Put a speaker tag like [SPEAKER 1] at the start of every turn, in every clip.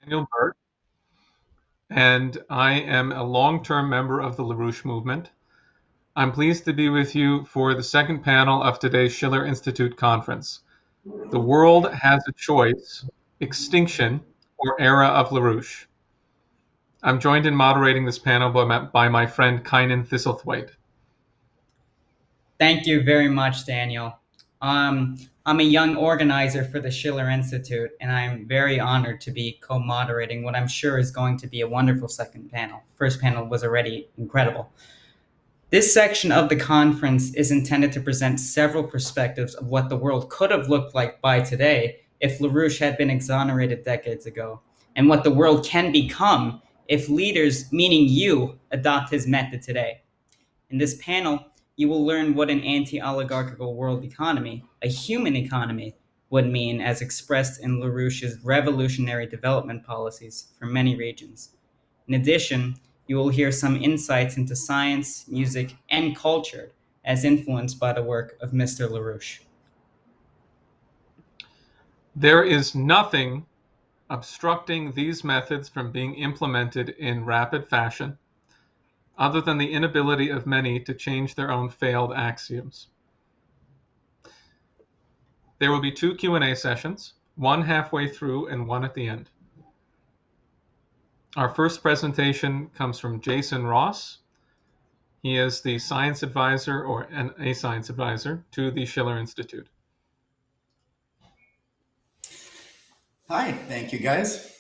[SPEAKER 1] Daniel Burt, and I am a long-term member of the LaRouche movement. I'm pleased to be with you for the second panel of today's Schiller Institute conference. The world has a choice, extinction or era of LaRouche. I'm joined in moderating this panel by my friend Kynan Thistlethwaite.
[SPEAKER 2] Thank you very much, Daniel. I'm a young organizer for the Schiller Institute, and I'm very honored to be co-moderating what I'm sure is going to be a wonderful second panel. First panel was already incredible. This section of the conference is intended to present several perspectives of what the world could have looked like by today if LaRouche had been exonerated decades ago, and what the world can become if leaders, meaning you, adopt his method today. In this panel, you will learn what an anti-oligarchical world economy, a human economy, would mean as expressed in LaRouche's revolutionary development policies for many regions. In addition, you will hear some insights into science, music, and culture as influenced by the work of Mr. LaRouche.
[SPEAKER 1] There is nothing obstructing these methods from being implemented in rapid fashion, other than the inability of many to change their own failed axioms. There will be two Q&A sessions, one halfway through and one at the end. Our first presentation comes from Jason Ross. He is the science advisor or a science advisor to the Schiller Institute.
[SPEAKER 3] Hi, thank you guys.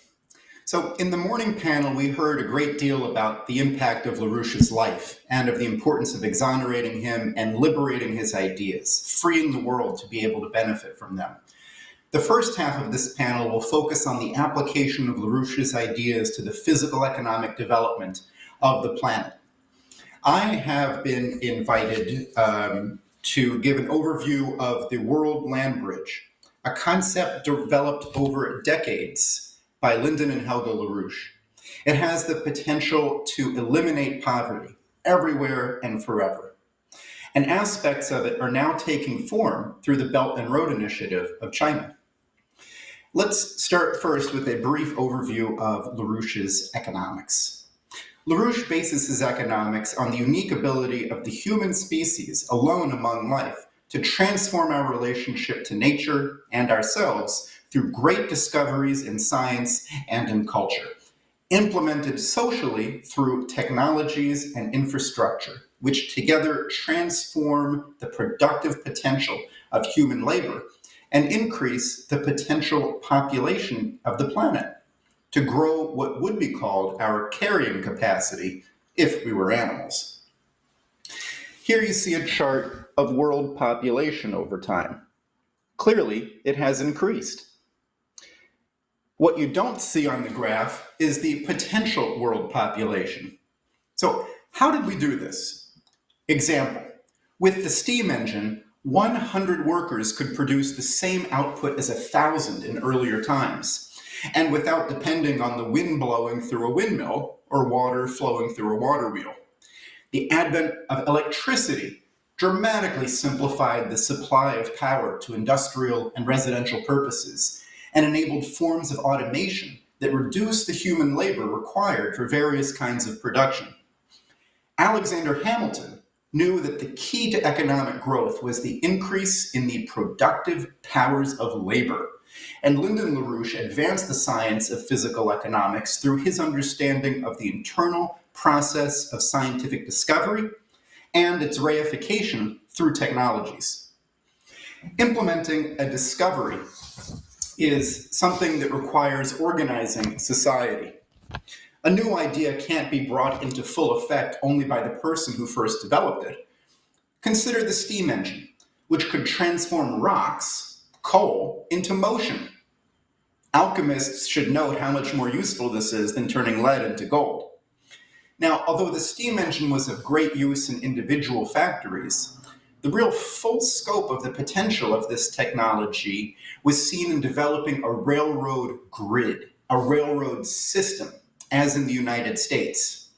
[SPEAKER 3] So in the morning panel, we heard a great deal about the impact of LaRouche's life and of the importance of exonerating him and liberating his ideas, freeing the world to be able to benefit from them. The first half of this panel will focus on the application of LaRouche's ideas to the physical economic development of the planet. I have been invited to give an overview of the World Land Bridge, a concept developed over decades by Lyndon and Helga LaRouche. It has the potential to eliminate poverty everywhere and forever. And aspects of it are now taking form through the Belt and Road Initiative of China. Let's start first with a brief overview of LaRouche's economics. LaRouche bases his economics on the unique ability of the human species alone among life to transform our relationship to nature and ourselves through great discoveries in science and in culture, implemented socially through technologies and infrastructure, which together transform the productive potential of human labor and increase the potential population of the planet to grow what would be called our carrying capacity if we were animals. Here you see a chart of world population over time. Clearly, it has increased. What you don't see on the graph is the potential world population. So how did we do this? Example, with the steam engine, 100 workers could produce the same output as 1,000 in earlier times, and without depending on the wind blowing through a windmill or water flowing through a water wheel. The advent of electricity dramatically simplified the supply of power to industrial and residential purposes and enabled forms of automation that reduced the human labor required for various kinds of production. Alexander Hamilton knew that the key to economic growth was the increase in the productive powers of labor. And Lyndon LaRouche advanced the science of physical economics through his understanding of the internal process of scientific discovery and its reification through technologies. Implementing a discovery is something that requires organizing society. A new idea can't be brought into full effect only by the person who first developed it. Consider the steam engine, which could transform rocks, coal, into motion. Alchemists should note how much more useful this is than turning lead into gold. Now, although the steam engine was of great use in individual factories, the real full scope of the potential of this technology was seen in developing a railroad grid, a railroad system, as in the United States.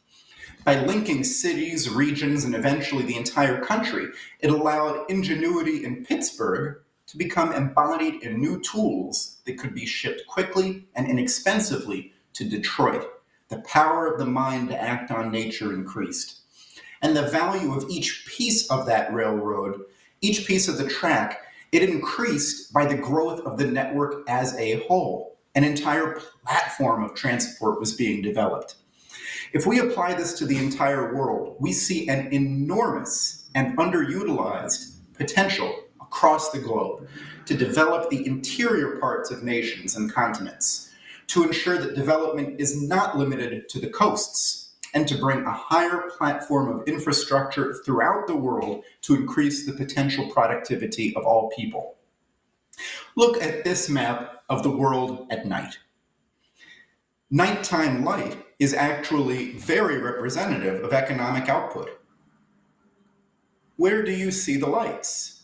[SPEAKER 3] By linking cities, regions, and eventually the entire country, it allowed ingenuity in Pittsburgh to become embodied in new tools that could be shipped quickly and inexpensively to Detroit. The power of the mind to act on nature increased. And the value of each piece of that railroad, each piece of the track, it increased by the growth of the network as a whole. An entire platform of transport was being developed. If we apply this to the entire world, we see an enormous and underutilized potential across the globe to develop the interior parts of nations and continents, to ensure that development is not limited to the coasts, and to bring a higher platform of infrastructure throughout the world to increase the potential productivity of all people. Look at this map of the world at night. Nighttime light is actually very representative of economic output. Where do you see the lights?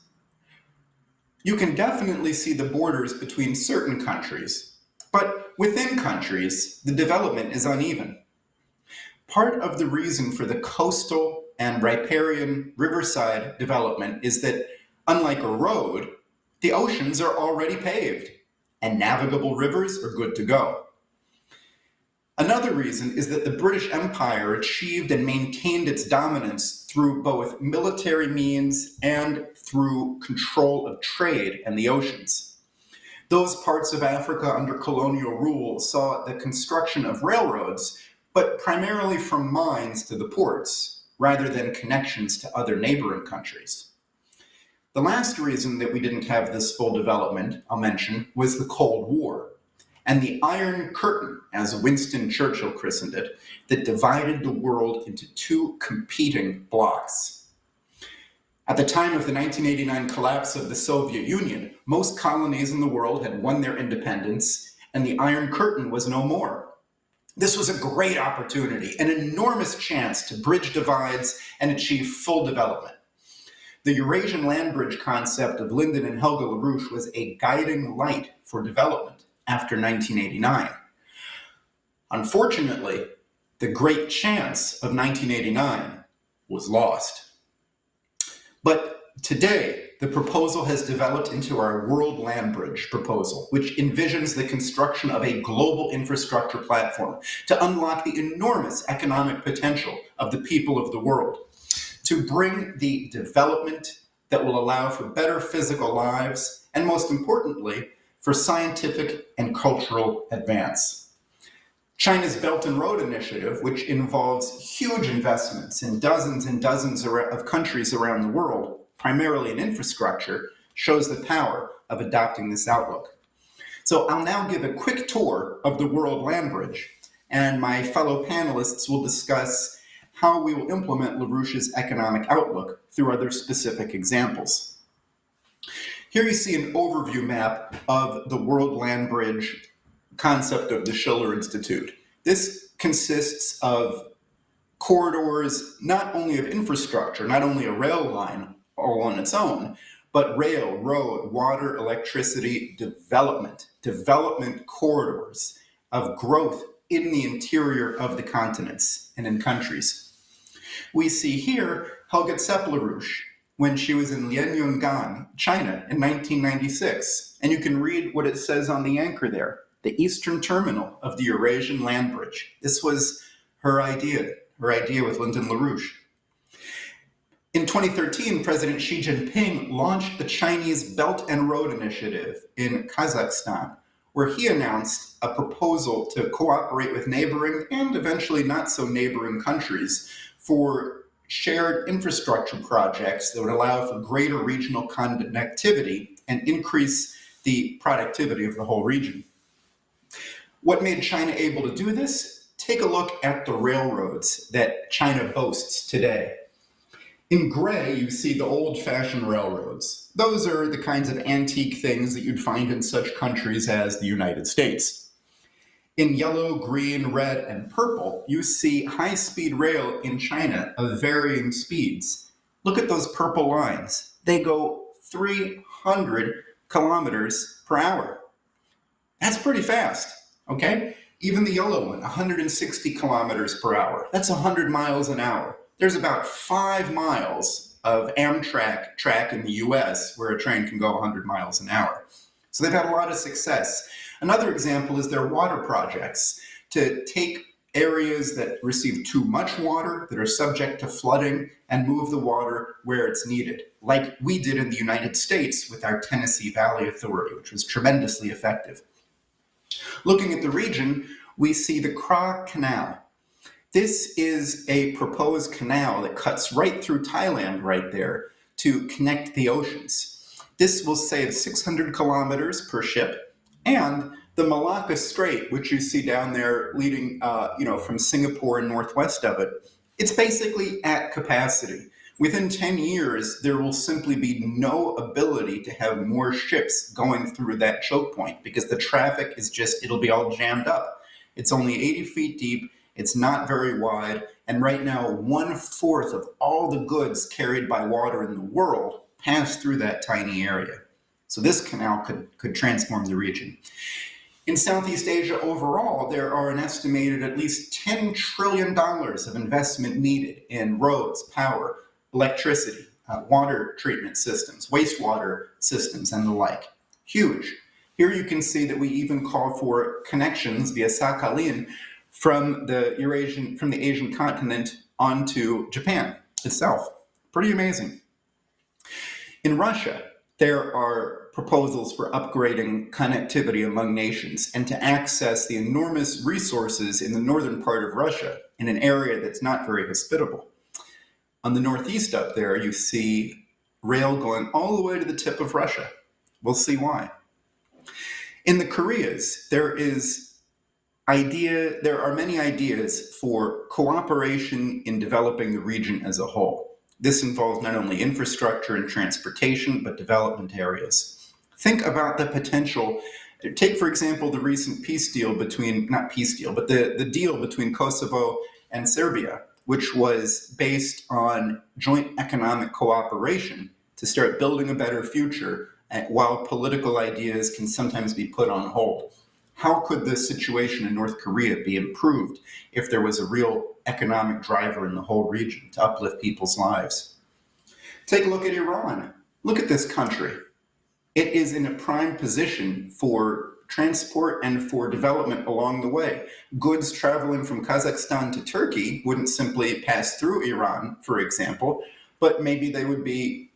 [SPEAKER 3] You can definitely see the borders between certain countries, but within countries, the development is uneven. Part of the reason for the coastal and riparian riverside development is that, unlike a road, the oceans are already paved, and navigable rivers are good to go. Another reason is that the British Empire achieved and maintained its dominance through both military means and through control of trade and the oceans. Those parts of Africa under colonial rule saw the construction of railroads, but primarily from mines to the ports, rather than connections to other neighboring countries. The last reason that we didn't have this full development, I'll mention, was the Cold War, and the Iron Curtain, as Winston Churchill christened it, that divided the world into two competing blocs. At the time of the 1989 collapse of the Soviet Union, most colonies in the world had won their independence, and the Iron Curtain was no more. This was a great opportunity, an enormous chance to bridge divides and achieve full development. The Eurasian land bridge concept of Lyndon and Helga LaRouche was a guiding light for development after 1989. Unfortunately, the great chance of 1989 was lost. But today, the proposal has developed into our World Land Bridge proposal, which envisions the construction of a global infrastructure platform to unlock the enormous economic potential of the people of the world, to bring the development that will allow for better physical lives, and most importantly, for scientific and cultural advance. China's Belt and Road Initiative, which involves huge investments in dozens and dozens of countries around the world, primarily in infrastructure, shows the power of adopting this outlook. So I'll now give a quick tour of the World Land Bridge, and my fellow panelists will discuss how we will implement LaRouche's economic outlook through other specific examples. Here you see an overview map of the World Land Bridge concept of the Schiller Institute. This consists of corridors not only of infrastructure, not only a rail line all on its own, but rail, road, water, electricity, development corridors of growth in the interior of the continents and in countries. We see here Helga LaRouche when she was in Lianyungan, China in 1996. And you can read what it says on the anchor there, the eastern terminal of the Eurasian land bridge. This was her idea with Lyndon LaRouche. In 2013, President Xi Jinping launched the Chinese Belt and Road Initiative in Kazakhstan, where he announced a proposal to cooperate with neighboring and eventually not so neighboring countries for shared infrastructure projects that would allow for greater regional connectivity and increase the productivity of the whole region. What made China able to do this? Take a look at the railroads that China boasts today. In gray, you see the old-fashioned railroads. Those are the kinds of antique things that you'd find in such countries as the United States. In yellow, green, red, and purple, you see high-speed rail in China of varying speeds. Look at those purple lines. They go 300 kilometers per hour. That's pretty fast, okay? Even the yellow one, 160 kilometers per hour. That's 100 miles an hour. There's about 5 miles of Amtrak track in the US where a train can go 100 miles an hour. So they've had a lot of success. Another example is their water projects to take areas that receive too much water, that are subject to flooding, and move the water where it's needed, like we did in the United States with our Tennessee Valley Authority, which was tremendously effective. Looking at the region, we see the Kra Canal. This is a proposed canal that cuts right through Thailand right there to connect the oceans. This will save 600 kilometers per ship, and the Malacca Strait, which you see down there leading from Singapore and northwest of it, it's basically at capacity. Within 10 years, there will simply be no ability to have more ships going through that choke point because the traffic is it'll be all jammed up. It's only 80 feet deep, it's not very wide, and right now 1/4 of all the goods carried by water in the world pass through that tiny area. So this canal could transform the region. In Southeast Asia overall, there are an estimated at least $10 trillion of investment needed in roads, power, electricity, water treatment systems, wastewater systems, and the like. Huge. Here you can see that we even call for connections via Sakhalin from the Asian continent onto Japan itself. Pretty amazing. In Russia, there are proposals for upgrading connectivity among nations and to access the enormous resources in the northern part of Russia in an area that's not very hospitable. On the northeast up there, you see rail going all the way to the tip of Russia. We'll see why. In the Koreas, there are many ideas for cooperation in developing the region as a whole. This involves not only infrastructure and transportation, but development areas. Think about the potential. Take, for example, the recent the deal between Kosovo and Serbia, which was based on joint economic cooperation to start building a better future while political ideas can sometimes be put on hold. How could the situation in North Korea be improved if there was a real economic driver in the whole region to uplift people's lives? Take a look at Iran. Look at this country. It is in a prime position for transport and for development along the way. Goods traveling from Kazakhstan to Turkey wouldn't simply pass through Iran, for example, but maybe they would be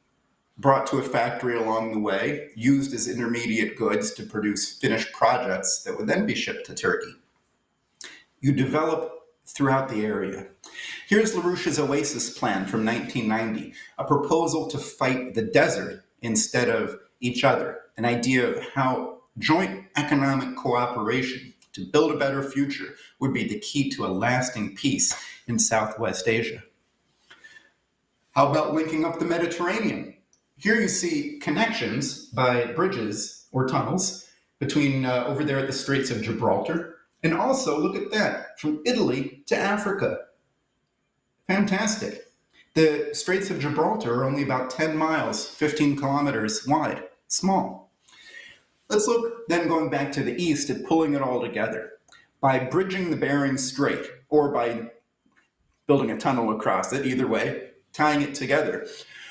[SPEAKER 3] brought to a factory along the way, used as intermediate goods to produce finished products that would then be shipped to Turkey. You develop throughout the area. Here's LaRouche's Oasis Plan from 1990, a proposal to fight the desert instead of each other, an idea of how joint economic cooperation to build a better future would be the key to a lasting peace in Southwest Asia. How about linking up the Mediterranean? Here you see connections by bridges or tunnels between over there at the Straits of Gibraltar. And also, look at that, from Italy to Africa. Fantastic. The Straits of Gibraltar are only about 10 miles, 15 kilometers wide. Small. Let's look then going back to the east at pulling it all together. By bridging the Bering Strait, or by building a tunnel across it, either way, tying it together,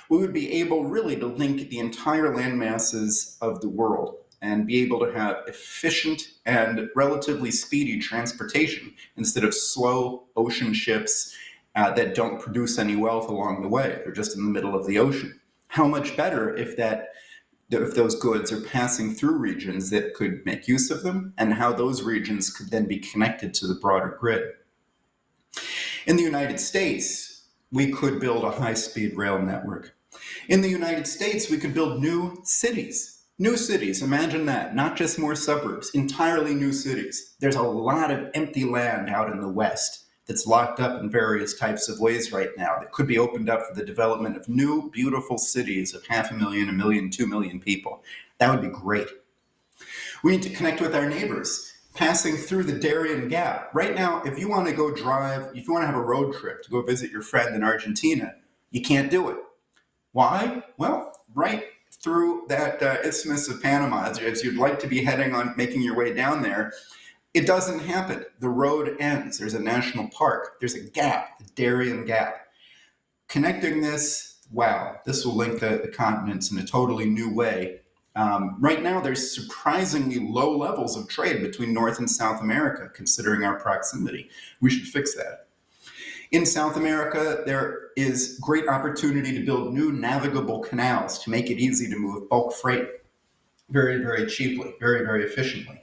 [SPEAKER 3] we would be able really to link the entire land masses of the world and be able to have efficient and relatively speedy transportation instead of slow ocean ships that don't produce any wealth along the way. They're just in the middle of the ocean. How much better if those goods are passing through regions that could make use of them, and how those regions could then be connected to the broader grid. In the United States, we could build a high-speed rail network. In the United States, we could build new cities. New cities, imagine that, not just more suburbs, entirely new cities. There's a lot of empty land out in the West that's locked up in various types of ways right now that could be opened up for the development of new, beautiful cities of 500,000, 1 million, 2 million people. That would be great. We need to connect with our neighbors, passing through the Darien Gap. Right now, if you want to go drive, if you want to have a road trip to go visit your friend in Argentina, you can't do it. Why? Well, right through that Isthmus of Panama, as you'd like to be heading on, making your way down there, it doesn't happen. The road ends. There's a national park. There's a gap, the Darien Gap. Connecting this wow, this will link the continents in a totally new way. Right now, there's surprisingly low levels of trade between North and South America, considering our proximity. We should fix that. In South America, there is great opportunity to build new navigable canals to make it easy to move bulk freight very, very cheaply, very, very efficiently.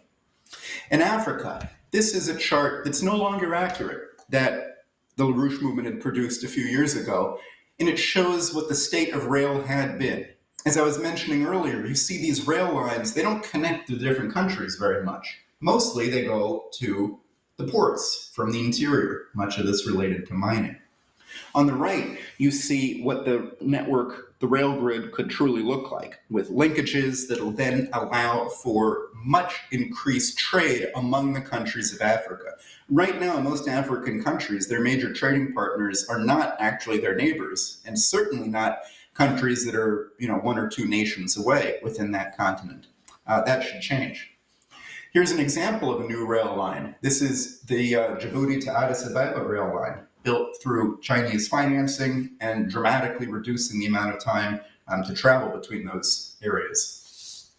[SPEAKER 3] In Africa, this is a chart that's no longer accurate that the LaRouche movement had produced a few years ago, and it shows what the state of rail had been. As I was mentioning earlier, you see these rail lines, they don't connect the different countries very much. Mostly they go to the ports from the interior, much of this related to mining. On the right, you see what the network, the rail grid, could truly look like, with linkages that will then allow for much increased trade among the countries of Africa. Right now, most African countries, their major trading partners are not actually their neighbors, and certainly not countries that are, one or two nations away within that continent. That should change. Here's an example of a new rail line. This is the Djibouti to Addis Ababa rail line, built through Chinese financing and dramatically reducing the amount of time to travel between those areas.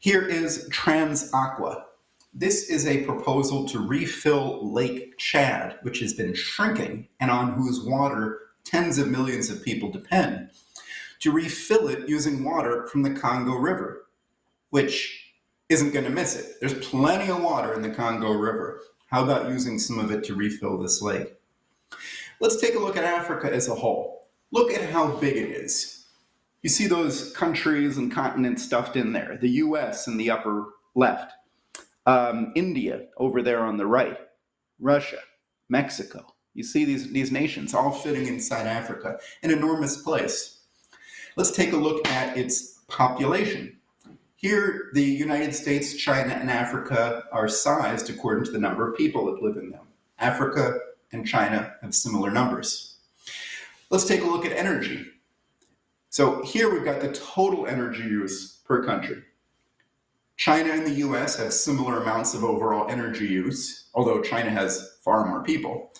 [SPEAKER 3] Here is TransAqua. This is a proposal to refill Lake Chad, which has been shrinking and on whose water tens of millions of people depend, to refill it using water from the Congo River, which isn't going to miss it. There's plenty of water in the Congo River. How about using some of it to refill this lake? Let's take a look at Africa as a whole. Look at how big it is. You see those countries and continents stuffed in there. The US in the upper left. India over there on the right. Russia, Mexico. You see these nations all fitting inside Africa, an enormous place. Let's take a look at its population. Here, the United States, China, and Africa are sized according to the number of people that live in them. Africa and China have similar numbers. Let's take a look at energy. So here we've got the total energy use per country. China and the US have similar amounts of overall energy use, although China has far more people.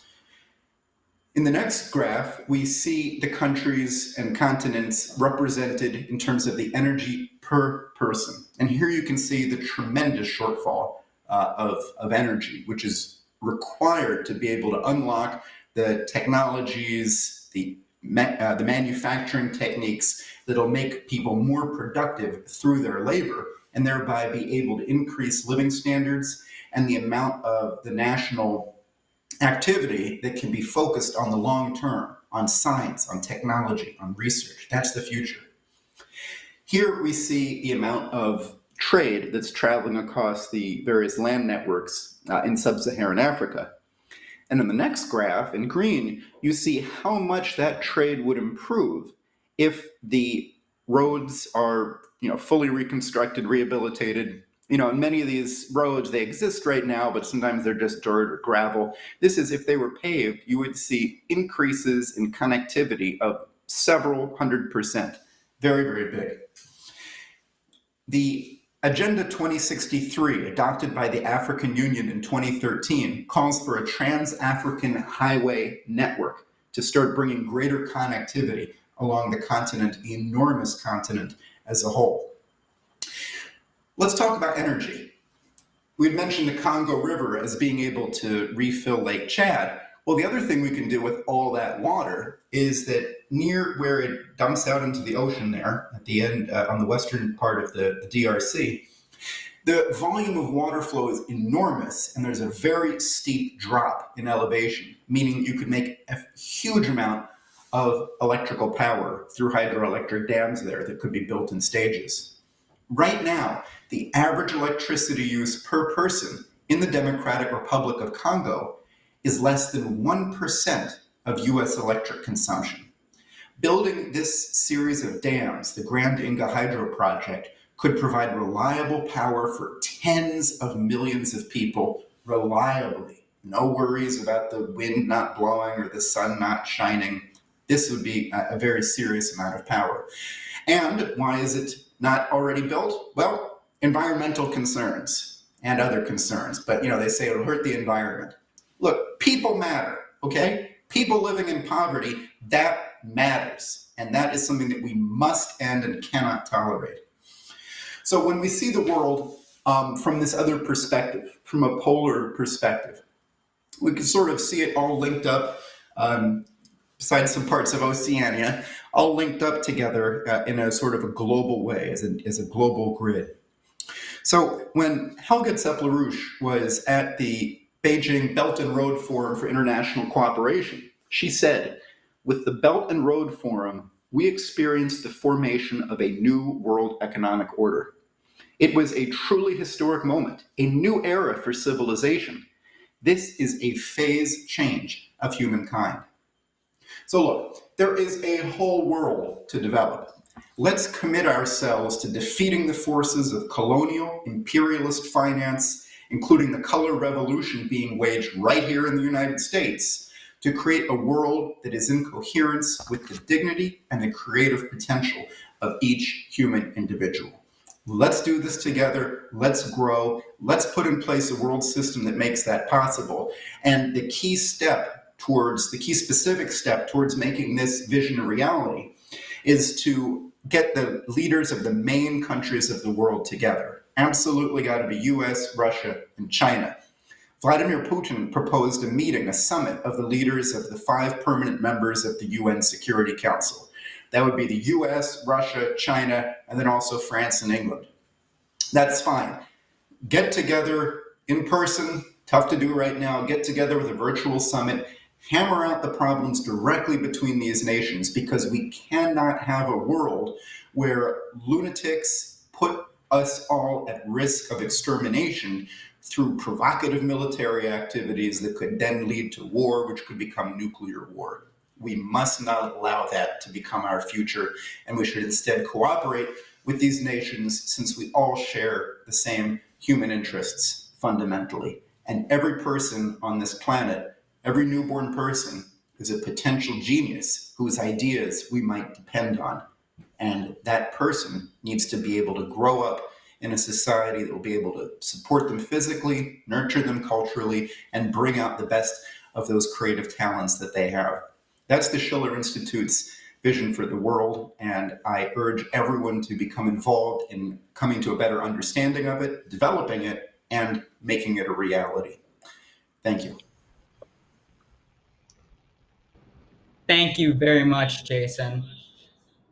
[SPEAKER 3] In the next graph, we see the countries and continents represented in terms of the energy per person. And here you can see the tremendous shortfall of energy, which is required to be able to unlock the technologies, the manufacturing techniques that'll make people more productive through their labor, and thereby be able to increase living standards and the amount of the national activity that can be focused on the long term, on science, on technology, on research. That's the future. Here we see the amount of trade that's traveling across the various land networks in sub-Saharan Africa. And in the next graph, in green, you see how much that trade would improve if the roads are fully reconstructed, rehabilitated. And many of these roads, they exist right now, but sometimes they're just dirt or gravel. This is, if they were paved, you would see increases in connectivity of several 100%. Very, very big. The Agenda 2063, adopted by the African Union in 2013, calls for a trans-African highway network to start bringing greater connectivity along the continent, the enormous continent as a whole. Let's talk about energy. We'd mentioned the Congo River as being able to refill Lake Chad. Well, the other thing we can do with all that water is that near where it dumps out into the ocean there, at the end, on the western part of the DRC, the volume of water flow is enormous, and there's a very steep drop in elevation, meaning you could make a huge amount of electrical power through hydroelectric dams there that could be built in stages. Right now, the average electricity use per person in the Democratic Republic of Congo is less than 1% of US electric consumption. Building this series of dams, the Grand Inga Hydro Project, could provide reliable power for tens of millions of people reliably. No worries about the wind not blowing or the sun not shining. This would be a very serious amount of power. And why is it not already built? Well, environmental concerns and other concerns. But they say it'll hurt the environment. Look, people matter, okay? People living in poverty, that matters. And that is something that we must end and cannot tolerate. So when we see the world from this other perspective, from a polar perspective, we can sort of see it all linked up, besides some parts of Oceania, all linked up together in a sort of a global way, as a global grid. So when Helga LaRouche was at the Beijing Belt and Road Forum for International Cooperation, she said, "With the Belt and Road Forum, we experienced the formation of a new world economic order. It was a truly historic moment, a new era for civilization. This is a phase change of humankind." So look, there is a whole world to develop. Let's commit ourselves to defeating the forces of colonial, imperialist finance, including the color revolution being waged right here in the United States, to create a world that is in coherence with the dignity and the creative potential of each human individual. Let's do this together. Let's grow. Let's put in place a world system that makes that possible. And the key specific step towards making this vision a reality is to get the leaders of the main countries of the world together. Absolutely got to be US, Russia, and China. Vladimir Putin proposed a meeting, a summit of the leaders of the 5 permanent members of the UN Security Council. That would be the US, Russia, China, and then also France and England. That's fine. Get together in person, tough to do right now, get together with a virtual summit, hammer out the problems directly between these nations, because we cannot have a world where lunatics put us all at risk of extermination through provocative military activities that could then lead to war, which could become nuclear war. We must not allow that to become our future, and we should instead cooperate with these nations, since we all share the same human interests fundamentally. And every person on this planet, every newborn person, is a potential genius whose ideas we might depend on. And that person needs to be able to grow up in a society that will be able to support them physically, nurture them culturally, and bring out the best of those creative talents that they have. That's the Schiller Institute's vision for the world, and I urge everyone to become involved in coming to a better understanding of it, developing it, and making it a reality. Thank you.
[SPEAKER 2] Thank you very much, Jason.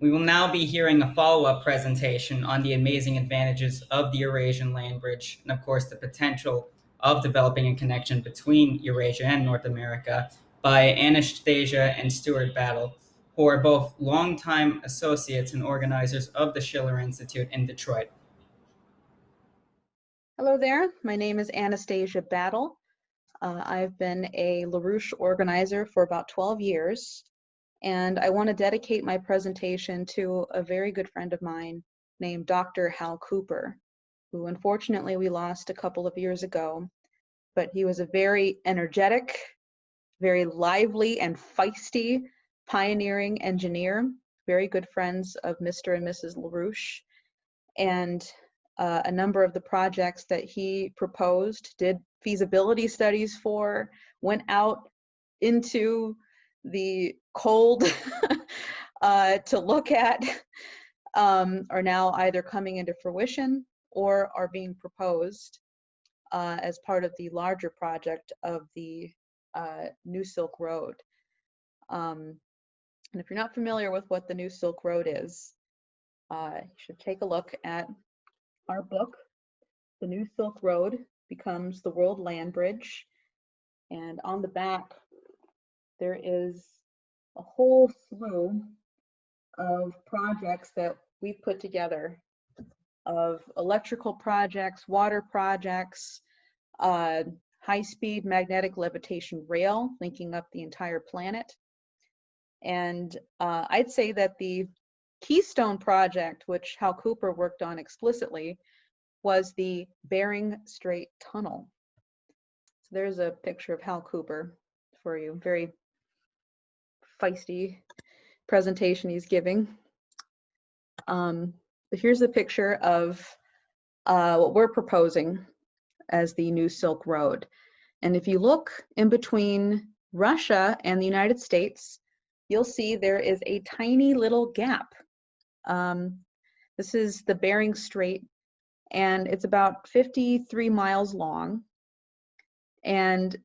[SPEAKER 2] We will now be hearing a follow-up presentation on the amazing advantages of the Eurasian land bridge, and of course the potential of developing a connection between Eurasia and North America, by Anastasia and Stuart Battle, who are both longtime associates and organizers of the Schiller Institute in Detroit.
[SPEAKER 4] Hello there, my name is Anastasia Battle. I've been a LaRouche organizer for about 12 years, and I want to dedicate my presentation to a very good friend of mine named Dr. Hal Cooper, who unfortunately we lost a couple of years ago, but he was a very energetic, very lively and feisty pioneering engineer, very good friends of Mr. and Mrs. LaRouche, and a number of the projects that he proposed, did feasibility studies for, went out into the cold to look at, are now either coming into fruition or are being proposed as part of the larger project of the New Silk Road. And if you're not familiar with what the New Silk Road is, you should take a look at our book, The New Silk Road Becomes the World Land Bridge. And on the back, there is a whole slew of projects that we've put together, of electrical projects, water projects, high-speed magnetic levitation rail linking up the entire planet. And I'd say that the keystone project, which Hal Cooper worked on explicitly, was the Bering Strait Tunnel. So there's a picture of Hal Cooper for you. Very feisty presentation he's giving. But here's a picture of what we're proposing as the New Silk Road. And if you look in between Russia and the United States, you'll see there is a tiny little gap. This is the Bering Strait, and it's about 53 miles long, and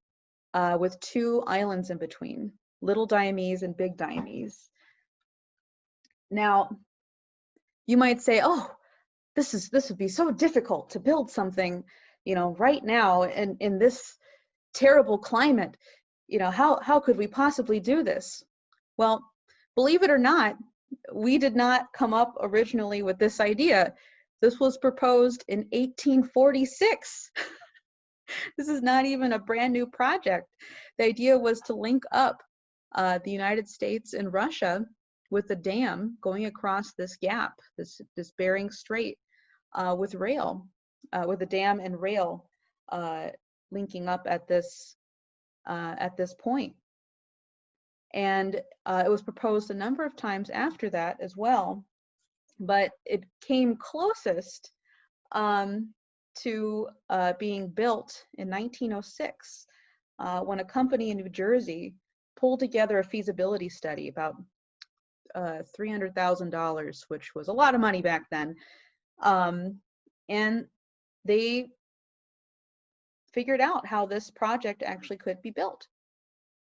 [SPEAKER 4] with 2 islands in between, Little Diomede and Big Diomede. Now, you might say, oh, this would be so difficult to build something, right now in this terrible climate. How could we possibly do this? Well, believe it or not, we did not come up originally with this idea. This was proposed in 1846. This is not even a brand new project. The idea was to link up the United States and Russia with a dam going across this gap, this Bering Strait, with rail, with a dam and rail linking up at this point. And it was proposed a number of times after that as well, but it came closest to being built in 1906 when a company in New Jersey pulled together a feasibility study, about $300,000, which was a lot of money back then. And they figured out how this project actually could be built.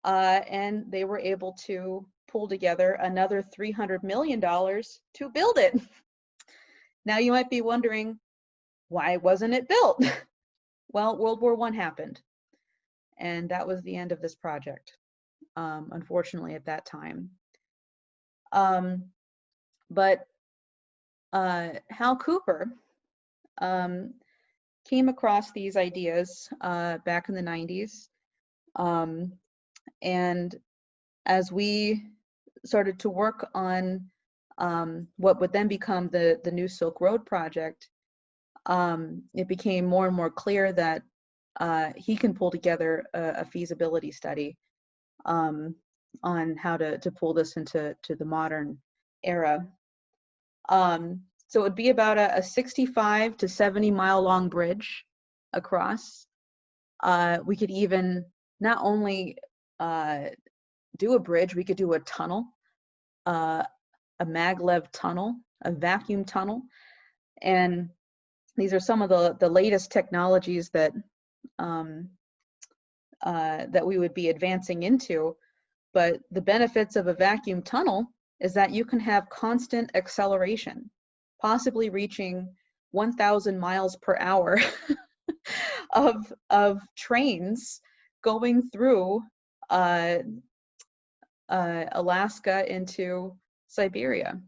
[SPEAKER 4] And they were able to pull together another $300 million to build it. Now you might be wondering, why wasn't it built? Well, World War I happened, and that was the end of this project, unfortunately, at that time. But Hal Cooper came across these ideas back in the 90s. And as we started to work on what would then become the New Silk Road project, it became more and more clear that he can pull together a feasibility study on how to pull this into the modern era. So it would be about a 65 to 70 mile long bridge across. We could even not only do a bridge, we could do a tunnel, a maglev tunnel, a vacuum tunnel. And these are some of the latest technologies that that we would be advancing into. But the benefits of a vacuum tunnel is that you can have constant acceleration, possibly reaching 1,000 miles per hour of trains going through Alaska into Siberia.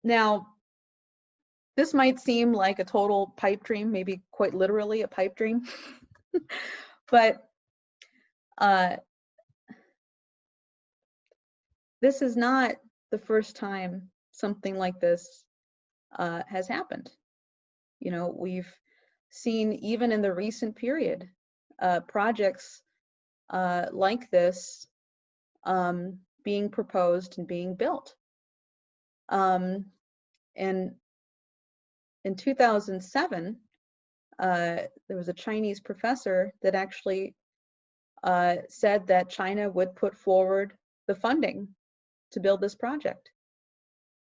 [SPEAKER 4] Now, this might seem like a total pipe dream, maybe quite literally a pipe dream, but this is not the first time something like this has happened. We've seen even in the recent period projects like this being proposed and being built. And in 2007, there was a Chinese professor that actually said that China would put forward the funding to build this project.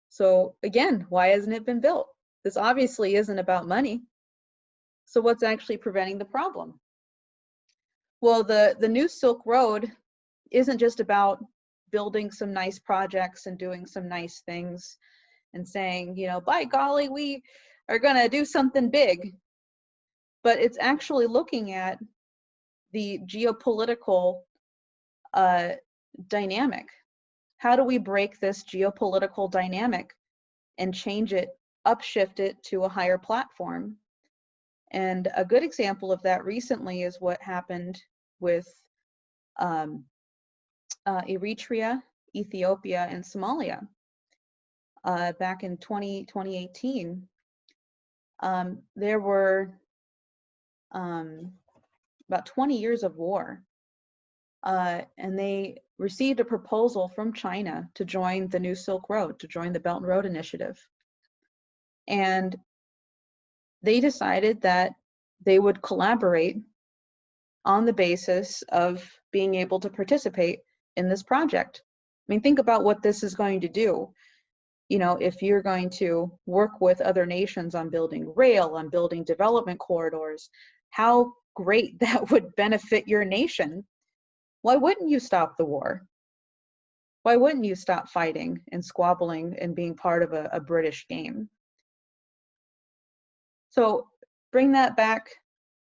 [SPEAKER 4] So again, why hasn't it been built? This obviously isn't about money. So what's actually preventing the problem? Well, the New Silk Road isn't just about building some nice projects and doing some nice things and saying, by golly, we are going to do something big. But it's actually looking at the geopolitical dynamic. How do we break this geopolitical dynamic and change it, upshift it to a higher platform? And a good example of that recently is what happened with Eritrea, Ethiopia, and Somalia back in 2018. There were about 20 years of war, and they received a proposal from China to join the New Silk Road, to join the Belt and Road Initiative. And they decided that they would collaborate on the basis of being able to participate in this project. I mean, think about what this is going to do. You know, if you're going to work with other nations on building rail, on building development corridors, how great that would benefit your nation. Why wouldn't you stop the war? Why wouldn't you stop fighting and squabbling and being part of a British game? So bring that back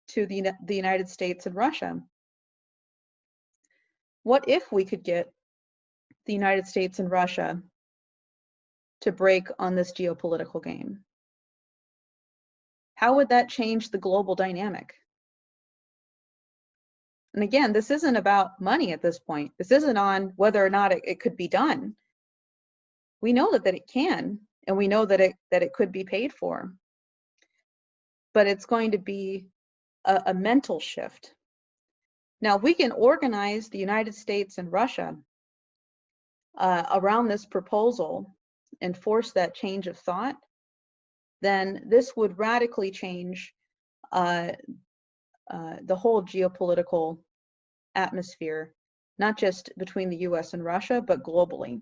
[SPEAKER 4] to the United States and Russia. What if we could get the United States and Russia to break on this geopolitical game? How would that change the global dynamic? And again, this isn't about money at this point. This isn't on whether or not it could be done. We know that it can, and we know that it could be paid for. But it's going to be a mental shift. Now, if we can organize the United States and Russia around this proposal and force that change of thought, then this would radically change the whole geopolitical atmosphere, not just between the US and Russia, but globally.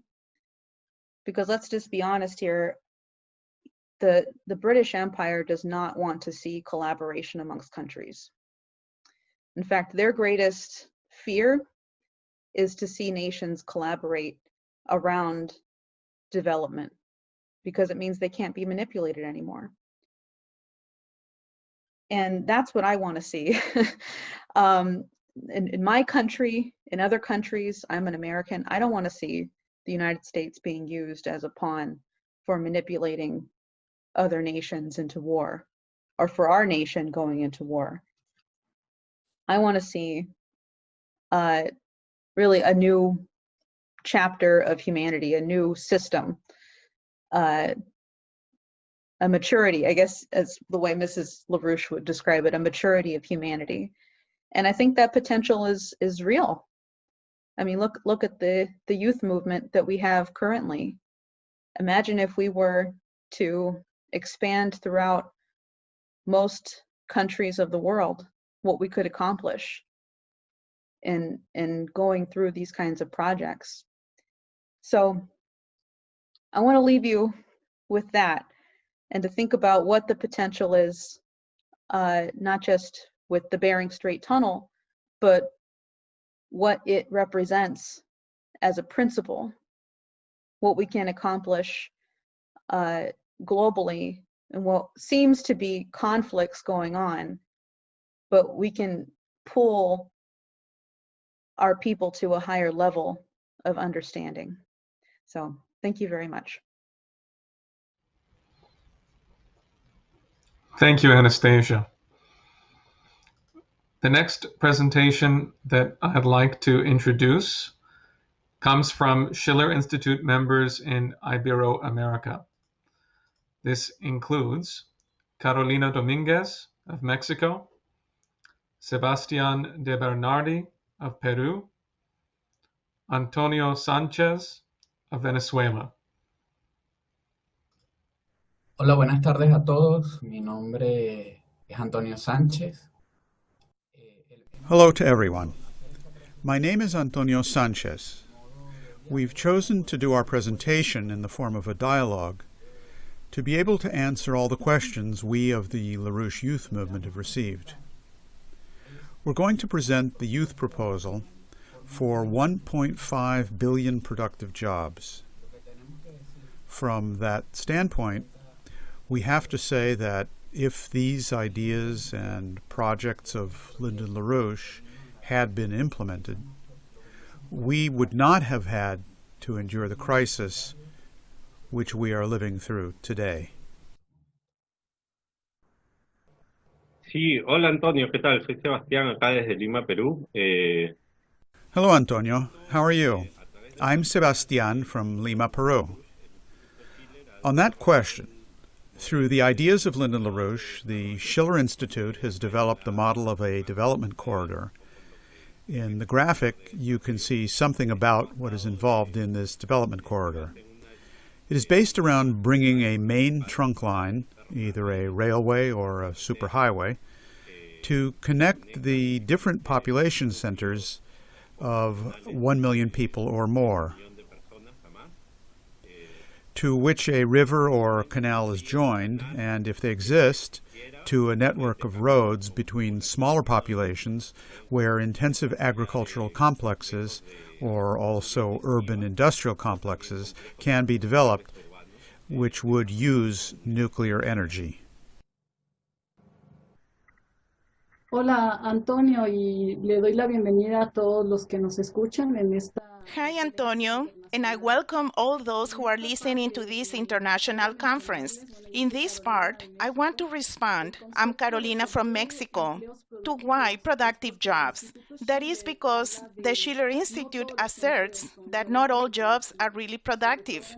[SPEAKER 4] Because let's just be honest here, the British Empire does not want to see collaboration amongst countries. In fact, their greatest fear is to see nations collaborate around development, because it means they can't be manipulated anymore. And that's what I want to see. In my country, in other countries, I'm an American, I don't want to see the United States being used as a pawn for manipulating other nations into war, or for our nation going into war. I want to see really a new chapter of humanity, a new system, a maturity, I guess, as the way Mrs. LaRouche would describe it, a maturity of humanity. And I think that potential is real. I mean, look at the youth movement that we have currently. Imagine if we were to expand throughout most countries of the world, what we could accomplish in going through these kinds of projects. So I want to leave you with that, and to think about what the potential is, not just with the Bering Strait tunnel, but what it represents as a principle, what we can accomplish globally, and what seems to be conflicts going on, but we can pull our people to a higher level of understanding. So thank you very much.
[SPEAKER 1] Thank you, Anastasia. The next presentation that I'd like to introduce comes from Schiller Institute members in Ibero America. This includes Carolina Dominguez of Mexico, Sebastián de Bernardi of Peru, Antonio Sánchez of Venezuela.
[SPEAKER 5] Hola, buenas tardes a todos. Mi nombre es Antonio Sánchez.
[SPEAKER 6] Hello to everyone. My name is Antonio Sanchez. We've chosen to do our presentation in the form of a dialogue to be able to answer all the questions we of the LaRouche Youth Movement have received. We're going to present the youth proposal for 1.5 billion productive jobs. From that standpoint, we have to say that if these ideas and projects of Lyndon LaRouche had been implemented, we would not have had to endure the crisis which we are living through today.
[SPEAKER 7] Sí, hola Antonio, ¿qué tal? Soy Sebastián, acá desde Lima, Perú.
[SPEAKER 6] Hello, Antonio. How are you? I'm Sebastián from Lima, Peru. On that question, through the ideas of Lyndon LaRouche, the Schiller Institute has developed the model of a development corridor. In the graphic, you can see something about what is involved in this development corridor. It is based around bringing a main trunk line, either a railway or a superhighway, to connect the different population centers of 1 million people or more, to which a river or canal is joined, and if they exist, to a network of roads between smaller populations where intensive agricultural complexes, or also urban industrial complexes, can be developed, which would use nuclear energy.
[SPEAKER 8] Hola, Antonio, y le doy la bienvenida a todos los que nos escuchan en esta...
[SPEAKER 9] Hi, Antonio, and I welcome all those who are listening to this international conference. In this part, I want to respond, I'm Carolina from Mexico, to why productive jobs. That is because the Schiller Institute asserts that not all jobs are really productive.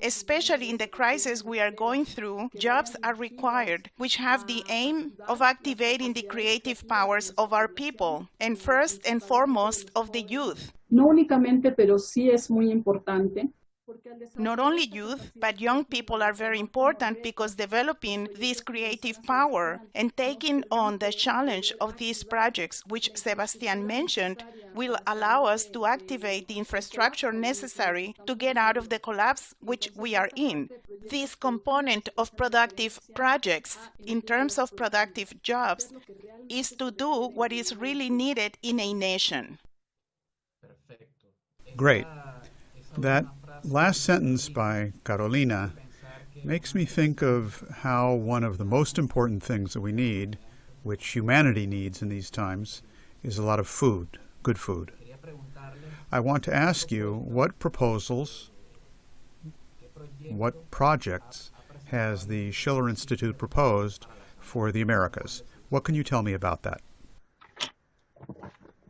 [SPEAKER 9] Especially in the crisis we are going through, jobs are required, which have the aim of activating the creative powers of our people, and first and foremost of the youth.
[SPEAKER 8] No únicamente, pero sí es muy importante.
[SPEAKER 9] Not only youth, but young people are very important because developing this creative power and taking on the challenge of these projects, which Sebastian mentioned, will allow us to activate the infrastructure necessary to get out of the collapse which we are in. This component of productive projects, in terms of productive jobs, is to do what is really needed in a nation.
[SPEAKER 6] Great. That last sentence by Carolina makes me think of how one of the most important things that we need, which humanity needs in these times, is a lot of food, good food. I want to ask you what proposals, what projects has the Schiller Institute proposed for the Americas? What can you tell me about that?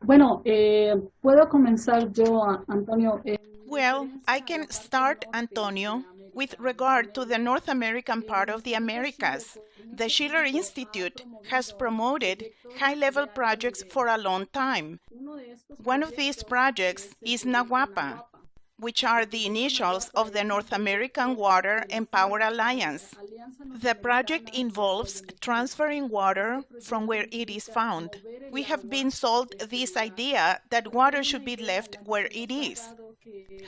[SPEAKER 8] Bueno, puedo comenzar yo, Antonio.
[SPEAKER 9] Well, I can start, Antonio, with regard to the North American part of the Americas. The Schiller Institute has promoted high-level projects for a long time. One of these projects is NAWAPA, which are the initials of the North American Water and Power Alliance. The project involves transferring water from where it is found. We have been sold this idea that water should be left where it is.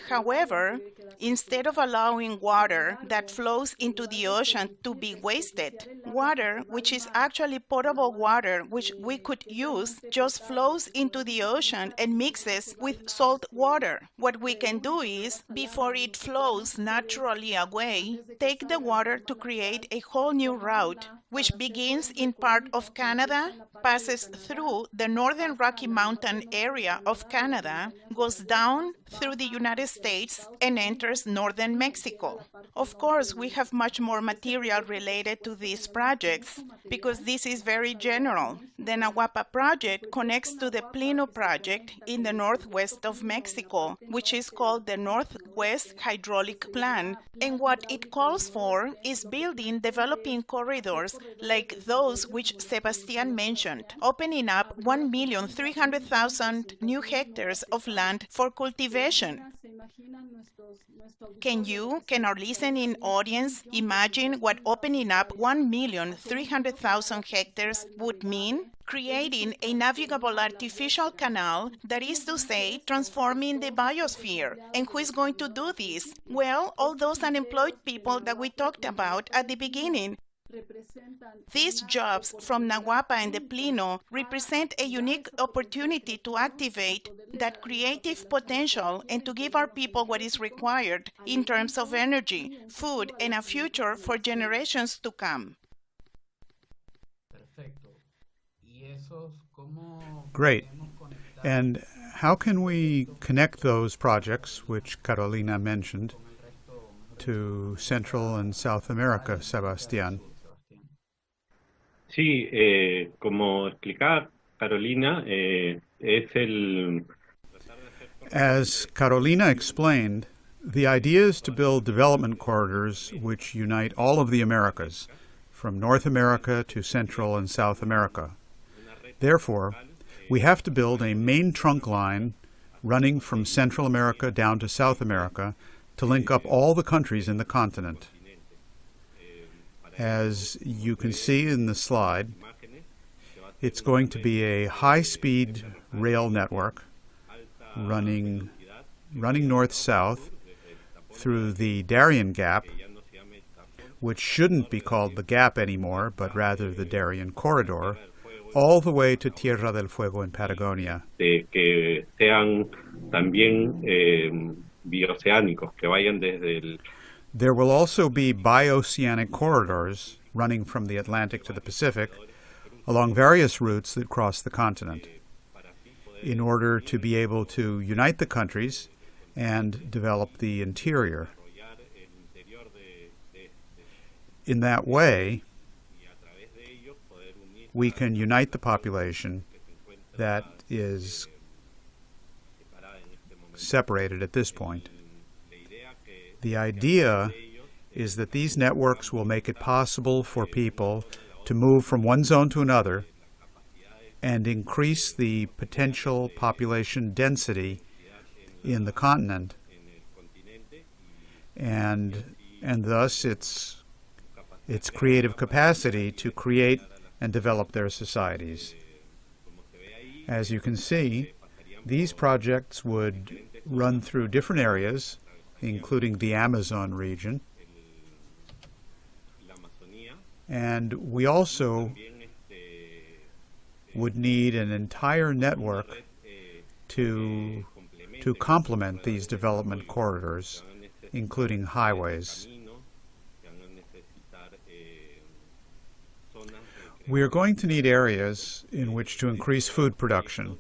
[SPEAKER 9] However, instead of allowing water that flows into the ocean to be wasted, water, which is actually potable water, which we could use, just flows into the ocean and mixes with salt water. What we can do is, before it flows naturally away, take the water to create a whole new route, which begins in part of Canada, passes through the northern Rocky Mountain area of Canada, goes down through the United States, and enters northern Mexico. Of course, we have much more material related to these projects, because this is very general. The NAWAPA project connects to the Plino project in the northwest of Mexico, which is called the Northwest Hydraulic Plan, and what it calls for is building developing corridors like those which Sebastian mentioned, opening up 1,300,000 new hectares of land for cultivation. Can our listening audience imagine what opening up 1,300,000 hectares would mean? Creating a navigable artificial canal, that is to say, transforming the biosphere. And who is going to do this? Well, all those unemployed people that we talked about at the beginning. These jobs from NAWAPA and the Plino represent a unique opportunity to activate that creative potential and to give our people what is required in terms of energy, food, and a future for generations to come.
[SPEAKER 6] Great. And how can we connect those projects, which Carolina mentioned, to Central and South America, Sebastián?
[SPEAKER 7] Sí, como explicaba Carolina, es el...
[SPEAKER 6] As Carolina explained, the idea is to build development corridors which unite all of the Americas, from North America to Central and South America. Therefore, we have to build a main trunk line running from Central America down to South America to link up all the countries in the continent. As you can see in the slide, it's going to be a high-speed rail network running north-south through the Darien Gap, which shouldn't be called the Gap anymore, but rather the Darien Corridor, all the way to Tierra del Fuego in Patagonia.
[SPEAKER 7] Que sean también bioceánicos, que vayan desde el...
[SPEAKER 6] There will also be bioceanic corridors running from the Atlantic to the Pacific along various routes that cross the continent in order to be able to unite the countries and develop the interior. In that way, we can unite the population that is separated at this point. The idea is that these networks will make it possible for people to move from one zone to another and increase the potential population density in the continent, and thus its creative capacity to create and develop their societies. As you can see, these projects would run through different areas, including the Amazon region, and we also would need an entire network to complement these development corridors, including highways. We are going to need areas in which to increase food production.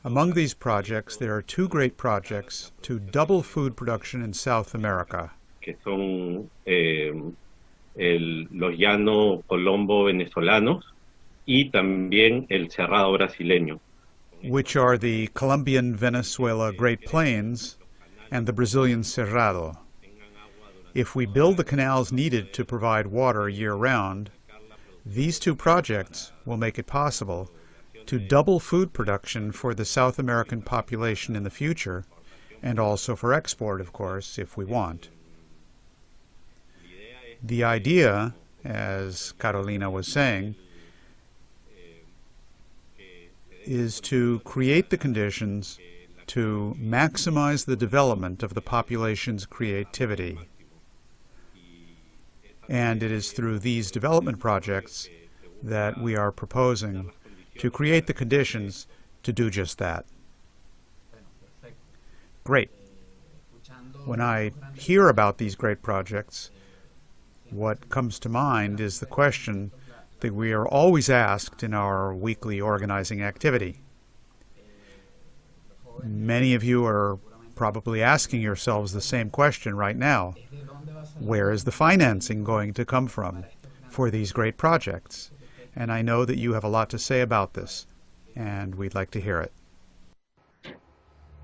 [SPEAKER 6] Among these projects, there are two great projects to double food production in South America.
[SPEAKER 7] Que son los llanos colombo venezolanos y también el cerrado brasileño.
[SPEAKER 6] Which are the Colombian-Venezuela Great Plains and the Brazilian Cerrado. If we build the canals needed to provide water year-round, these two projects will make it possible to double food production for the South American population in the future, and also for export, of course, if we want. The idea, as Carolina was saying, is to create the conditions to maximize the development of the population's creativity. And it is through these development projects that we are proposing to create the conditions to do just that. Great. When I hear about these great projects, what comes to mind is the question that we are always asked in our weekly organizing activity. Many of you are probably asking yourselves the same question right now. Where is the financing going to come from for these great projects? And I know that you have a lot to say about this, and we'd like to hear it.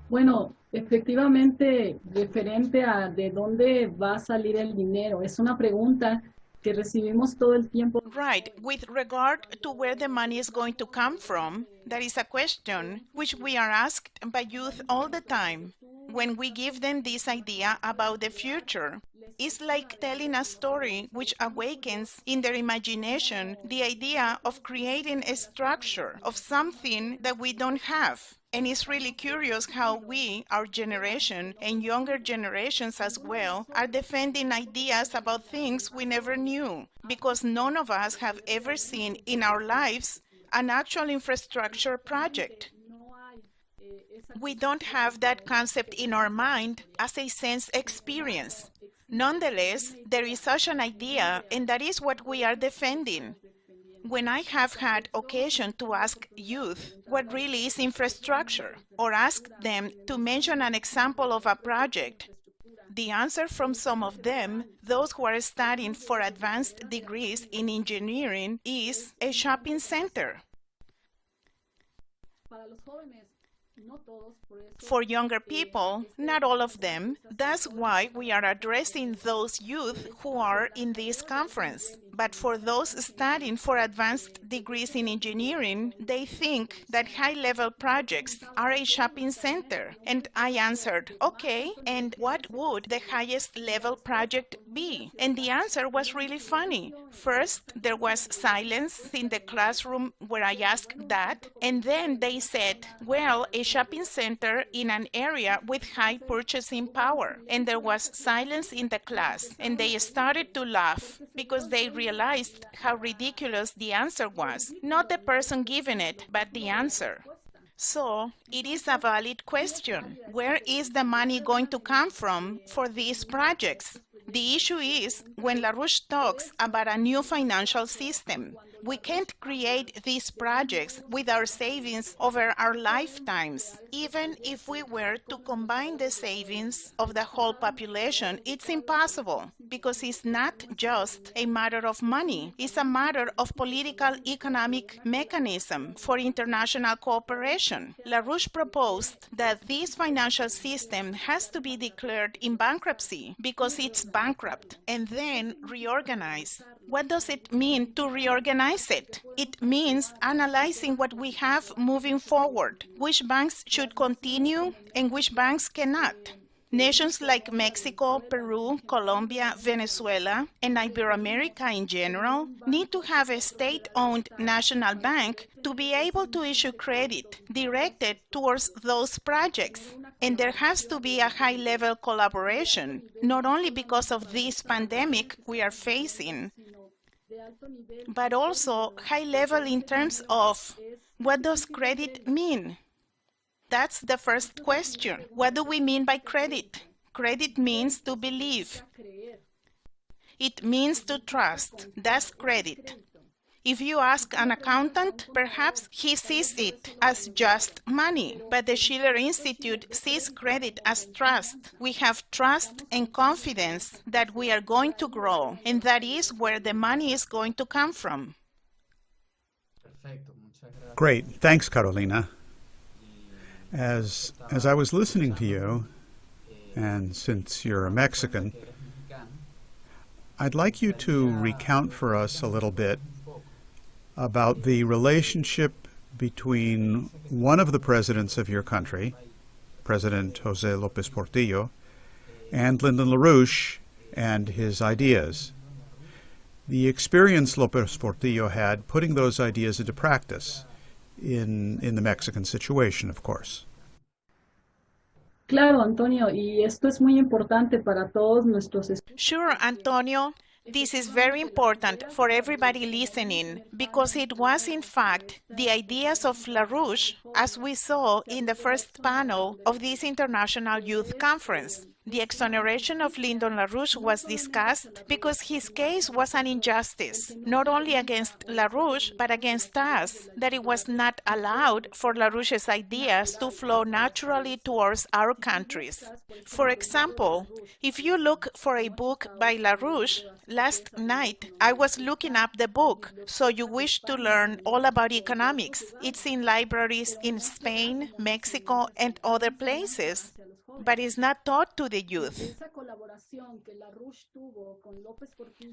[SPEAKER 8] Bueno, efectivamente, referente a de dónde va a salir el dinero, es una pregunta que recibimos todo el tiempo.
[SPEAKER 9] Right. With regard to where the money is going to come from, that is a question which we are asked by youth all the time when we give them this idea about the future. It's like telling a story which awakens in their imagination the idea of creating a structure of something that we don't have. And it's really curious how we, our generation, and younger generations as well, are defending ideas about things we never knew, because none of us have ever seen in our lives an actual infrastructure project. We don't have that concept in our mind as a sense experience. Nonetheless, there is such an idea, and that is what we are defending. When I have had occasion to ask youth what really is infrastructure, or ask them to mention an example of a project, the answer from some of them, those who are studying for advanced degrees in engineering, is a shopping center. For younger people, not all of them. That's why we are addressing those youth who are in this conference. but for those studying for advanced degrees in engineering, they think that high-level projects are a shopping center. And I answered, okay, and what would the highest level project be? And the answer was really funny. First, there was silence in the classroom where I asked that, and then they said, well, a shopping center in an area with high purchasing power. And there was silence in the class, and they started to laugh because they realized how ridiculous the answer was. Not the person giving it, but the answer. So, it is a valid question. Where is the money going to come from for these projects? The issue is when LaRouche talks about a new financial system. We can't create these projects with our savings over our lifetimes. Even if we were to combine the savings of the whole population, it's impossible because it's not just a matter of money. It's a matter of political economic mechanism for international cooperation. LaRouche proposed that this financial system has to be declared in bankruptcy because it's bankrupt and then reorganized. What does it mean to reorganize it? It means analyzing what we have moving forward, which banks should continue and which banks cannot. Nations like Mexico, Peru, Colombia, Venezuela, and Ibero-America in general need to have a state-owned national bank to be able to issue credit directed towards those projects. And there has to be a high-level collaboration, not only because of this pandemic we are facing, but also high level in terms of what does credit mean? That's the first question. What do we mean by credit? Credit means to believe. It means to trust. That's credit. If you ask an accountant, perhaps he sees it as just money, but the Schiller Institute sees credit as trust. We have trust and confidence that we are going to grow, and that is where the money is going to come from.
[SPEAKER 6] Great. Thanks, Carolina. As I was listening to you, and since you're a Mexican, I'd like you to recount for us a little bit about the relationship between one of the presidents of your country, President Jose López Portillo, and Lyndon LaRouche and his ideas. The experience López Portillo had putting those ideas into practice in the Mexican situation, of course.
[SPEAKER 8] Claro, Antonio, y esto es muy importante para todos nuestros estudiantes.
[SPEAKER 9] Sure, Antonio. This is very important for everybody listening because it was, in fact, the ideas of LaRouche, as we saw in the first panel of this International Youth Conference. The exoneration of Lyndon LaRouche was discussed because his case was an injustice, not only against LaRouche, but against us, that it was not allowed for LaRouche's ideas to flow naturally towards our countries. For example, if you look for a book by LaRouche, last night I was looking up the book, So You Wish to Learn All About Economics. It's in libraries in Spain, Mexico, and other places, but is not taught to the youth.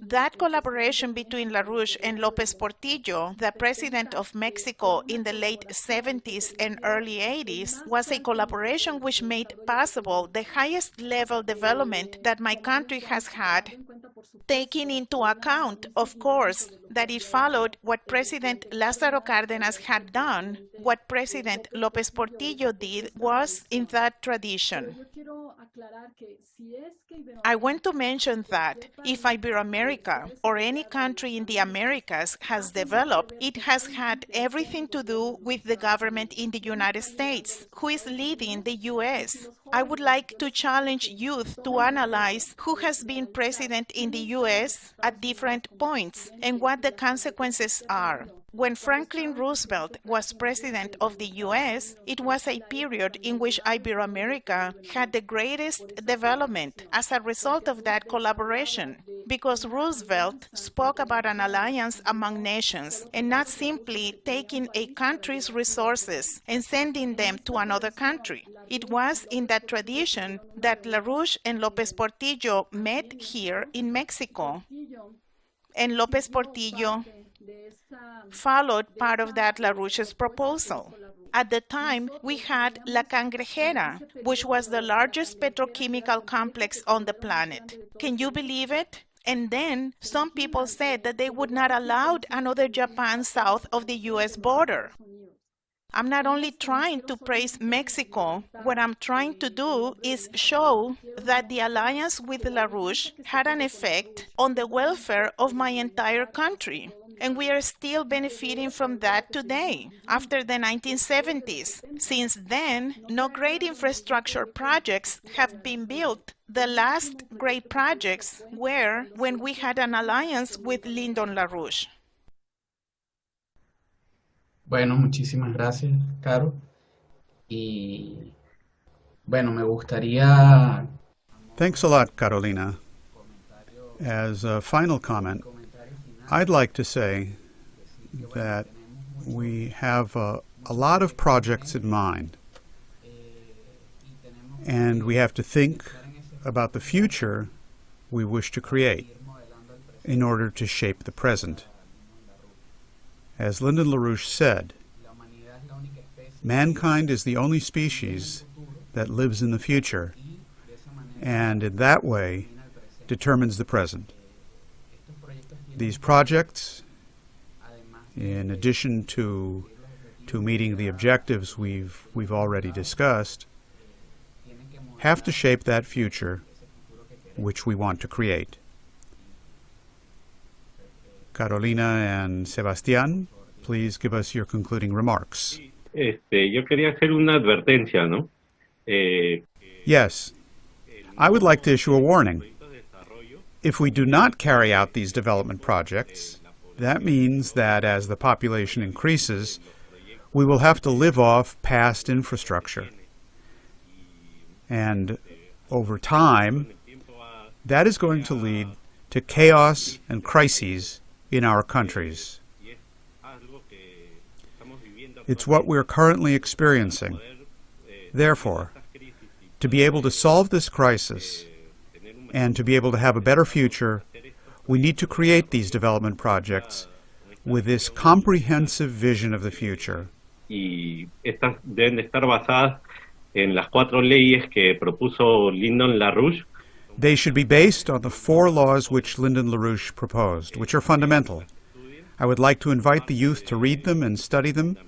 [SPEAKER 9] That collaboration between LaRouche and López Portillo, the president of Mexico in the late 70s and early 80s, was a collaboration which made possible the highest level development that my country has had, taking into account, of course, that it followed what President Lázaro Cárdenas had done. What President López Portillo did was in that tradition. I want to mention that if Ibero-America or any country in the Americas has developed, it has had everything to do with the government in the United States, who is leading the U.S. I would like to challenge youth to analyze who has been president in the U.S. at different points and what the consequences are. When Franklin Roosevelt was president of the U.S., it was a period in which Ibero-America had the greatest development as a result of that collaboration, because Roosevelt spoke about an alliance among nations and not simply taking a country's resources and sending them to another country. It was in that tradition that LaRouche and López Portillo met here in Mexico. and López Portillo followed part of that LaRouche's proposal. At the time, we had La Cangrejera, which was the largest petrochemical complex on the planet. Can you believe it? And then some people said that they would not allow another Japan south of the US border. I'm not only trying to praise Mexico, what I'm trying to do is show that the alliance with LaRouche had an effect on the welfare of my entire country. And we are still benefiting from that today, after the 1970s. Since then, no great infrastructure projects have been built. The last great projects were when we had an alliance with Lyndon LaRouche.
[SPEAKER 5] Bueno, muchísimas gracias, Caro. Y bueno, me gustaría...
[SPEAKER 6] Thanks a lot, Carolina. As a final comment, I'd like to say that we have a lot of projects in mind, and we have to think about the future we wish to create in order to shape the present. As Lyndon LaRouche said, mankind is the only species that lives in the future, and in that way determines the present. These projects, in addition to meeting the objectives we've already discussed, have to shape that future which we want to create. Carolina and Sebastián, please give us your concluding remarks.
[SPEAKER 7] Yo quería hacer una advertencia, ¿no?
[SPEAKER 6] Yes, I would like to issue a warning. If we do not carry out these development projects, that means that as the population increases, we will have to live off past infrastructure. And over time, that is going to lead to chaos and crises in our countries. It's what we're currently experiencing. Therefore, to be able to solve this crisis and to be able to have a better future, we need to create these development projects with this comprehensive vision of the future.
[SPEAKER 7] Y estas deben estar basadas en las 4 leyes que propuso Lyndon LaRouche.
[SPEAKER 6] They should be based on the 4 laws which Lyndon LaRouche proposed, which are fundamental. I would like to invite the youth to read them and study them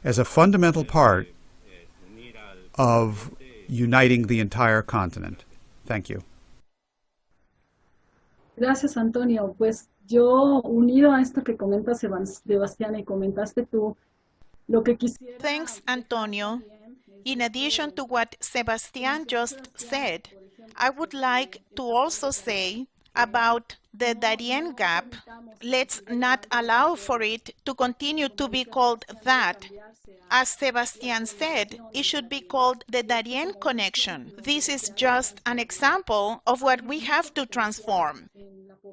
[SPEAKER 6] as a fundamental part of uniting the entire continent. Thank you.
[SPEAKER 8] Gracias, Antonio. Pues yo, unido a esto que comenta Sebastián y comentaste tú, lo que quisiera...
[SPEAKER 9] Thanks, Antonio. In addition to what Sebastián just said, I would like to also say about the Darien Gap. Let's not allow for it to continue to be called that. As Sebastián said, it should be called the Darien Connection. This is just an example of what we have to transform.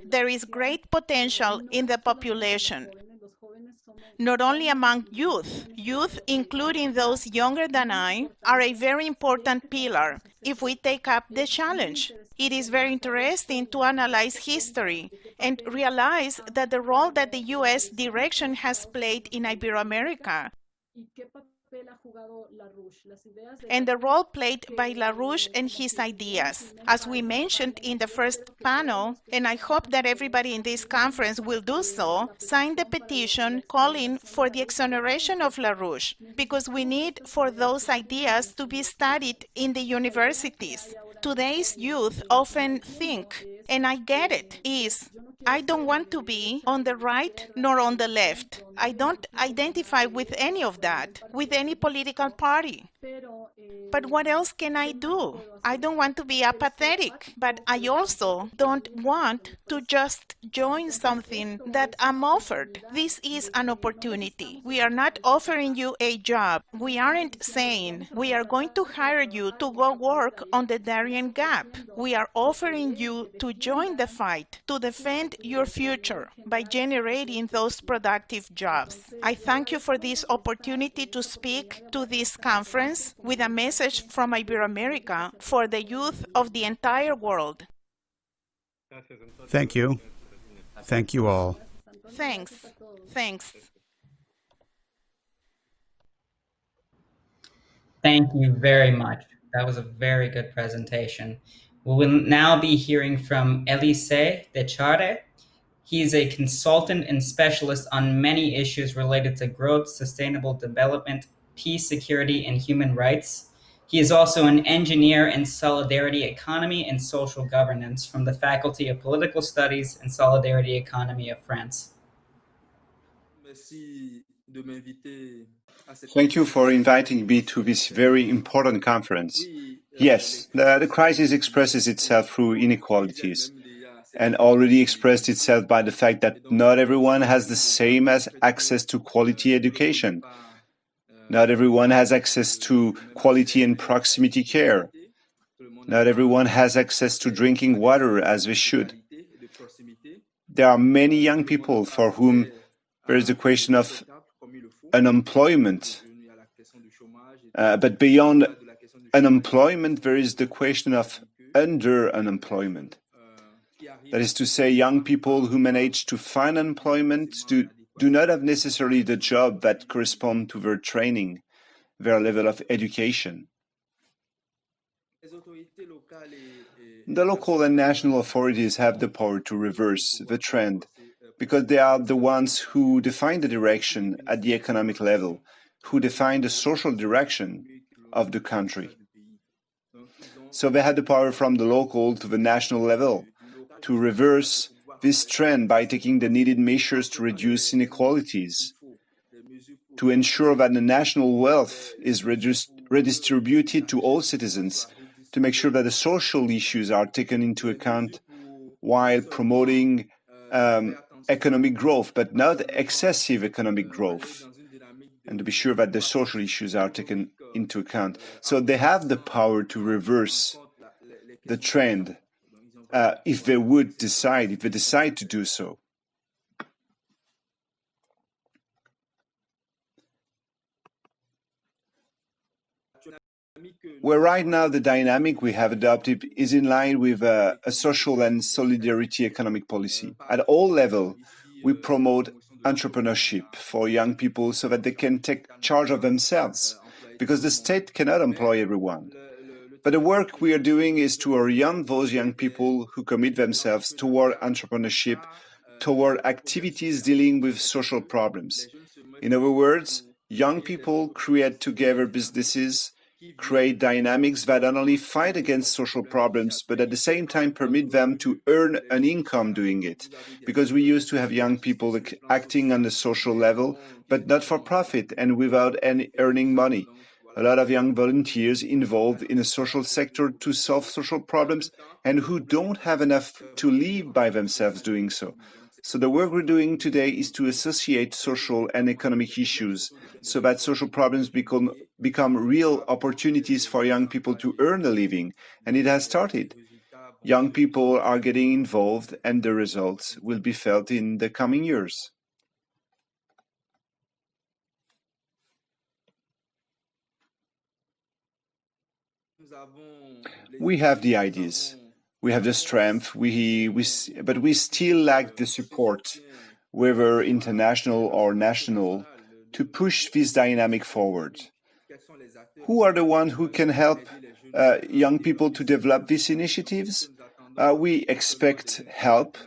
[SPEAKER 9] There is great potential in the population, not only among youth. Youth, including those younger than I, are a very important pillar if we take up the challenge. It is very interesting to analyze history and realize that the role that the U.S. direction has played in Ibero-America and the role played by LaRouche and his ideas. As we mentioned in the first panel, and I hope that everybody in this conference will do so, sign the petition calling for the exoneration of LaRouche, because we need for those ideas to be studied in the universities. Today's youth often think, and I get it, is I don't want to be on the right nor on the left. I don't identify with any of that, with any political party. But what else can I do? I don't want to be apathetic, but I also don't want to just join something that I'm offered. This is an opportunity. We are not offering you a job. We aren't saying we are going to hire you to go work on the Darien Gap. We are offering you to join the fight, to defend your future by generating those productive jobs. I thank you for this opportunity to speak to this conference with a message from Ibero-America for the youth of the entire world.
[SPEAKER 6] Thank you. Thank you all.
[SPEAKER 9] Thanks. Thanks.
[SPEAKER 2] Thank you very much. That was a very good presentation. We will now be hearing from Elise De Chare. He is a consultant and specialist on many issues related to growth, sustainable development, peace, security, and human rights. He is also an engineer in solidarity economy and social governance from the Faculty of Political Studies and Solidarity Economy of France.
[SPEAKER 10] Thank you for inviting me to this very important conference. Yes, the crisis expresses itself through inequalities and already expressed itself by the fact that not everyone has the same access to quality education. Not everyone has access to quality and proximity care. Not everyone has access to drinking water as they should. There are many young people for whom there is the question of unemployment. But beyond unemployment, there is the question of underemployment. That is to say, young people who manage to find employment do not have necessarily the job that corresponds to their training, their level of education. The local and national authorities have the power to reverse the trend because they are the ones who define the direction at the economic level, who define the social direction of the country. So they have the power from the local to the national level to reverse this trend by taking the needed measures to reduce inequalities, to ensure that the national wealth is redistributed to all citizens, to make sure that the social issues are taken into account while promoting economic growth, but not excessive economic growth, and to be sure that the social issues are taken into account. So they have the power to reverse the trend if they decide to do so. Where right now the dynamic we have adopted is in line with a social and solidarity economic policy. At all levels, we promote entrepreneurship for young people so that they can take charge of themselves, because the state cannot employ everyone. But the work we are doing is to orient those young people who commit themselves toward entrepreneurship, toward activities dealing with social problems. In other words, young people create together businesses, create dynamics that not only fight against social problems, but at the same time permit them to earn an income doing it. Because we used to have young people acting on the social level, but not for profit and without any earning money. A lot of young volunteers involved in the social sector to solve social problems and who don't have enough to live by themselves doing so. So the work we're doing today is to associate social and economic issues so that social problems become real opportunities for young people to earn a living. And it has started. Young people are getting involved and the results will be felt in the coming years. We have the ideas. We have the strength, but we still lack the support, whether international or national, to push this dynamic forward. Who are the ones who can help young people to develop these initiatives? We expect help,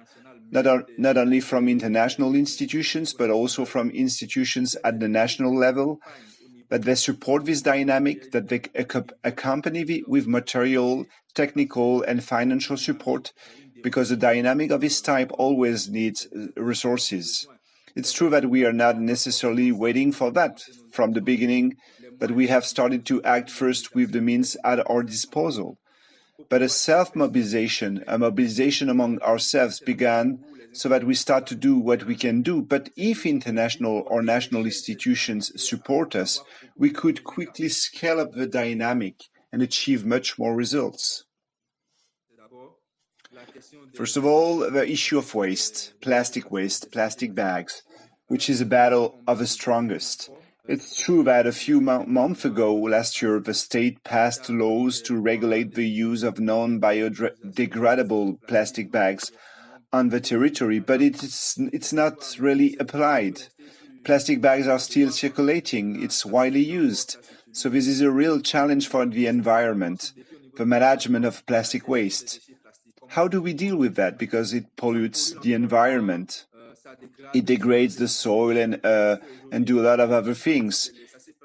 [SPEAKER 10] not only from international institutions, but also from institutions at the national level, that they support this dynamic, that they accompany it with material, technical, and financial support, because the dynamic of this type always needs resources. It's true that we are not necessarily waiting for that from the beginning, but we have started to act first with the means at our disposal. But a self-mobilization, a mobilization among ourselves began so that we start to do what we can do. But if international or national institutions support us, we could quickly scale up the dynamic and achieve much more results. First of all, the issue of waste, plastic bags, which is a battle of the strongest. It's true that a few months ago, last year, the state passed laws to regulate the use of non-biodegradable plastic bags. on the territory, but it's not really applied. Plastic bags are still circulating, it's widely used. So this is a real challenge for the environment, the management of plastic waste. How do we deal with that? Because it pollutes the environment. It degrades the soil and do a lot of other things.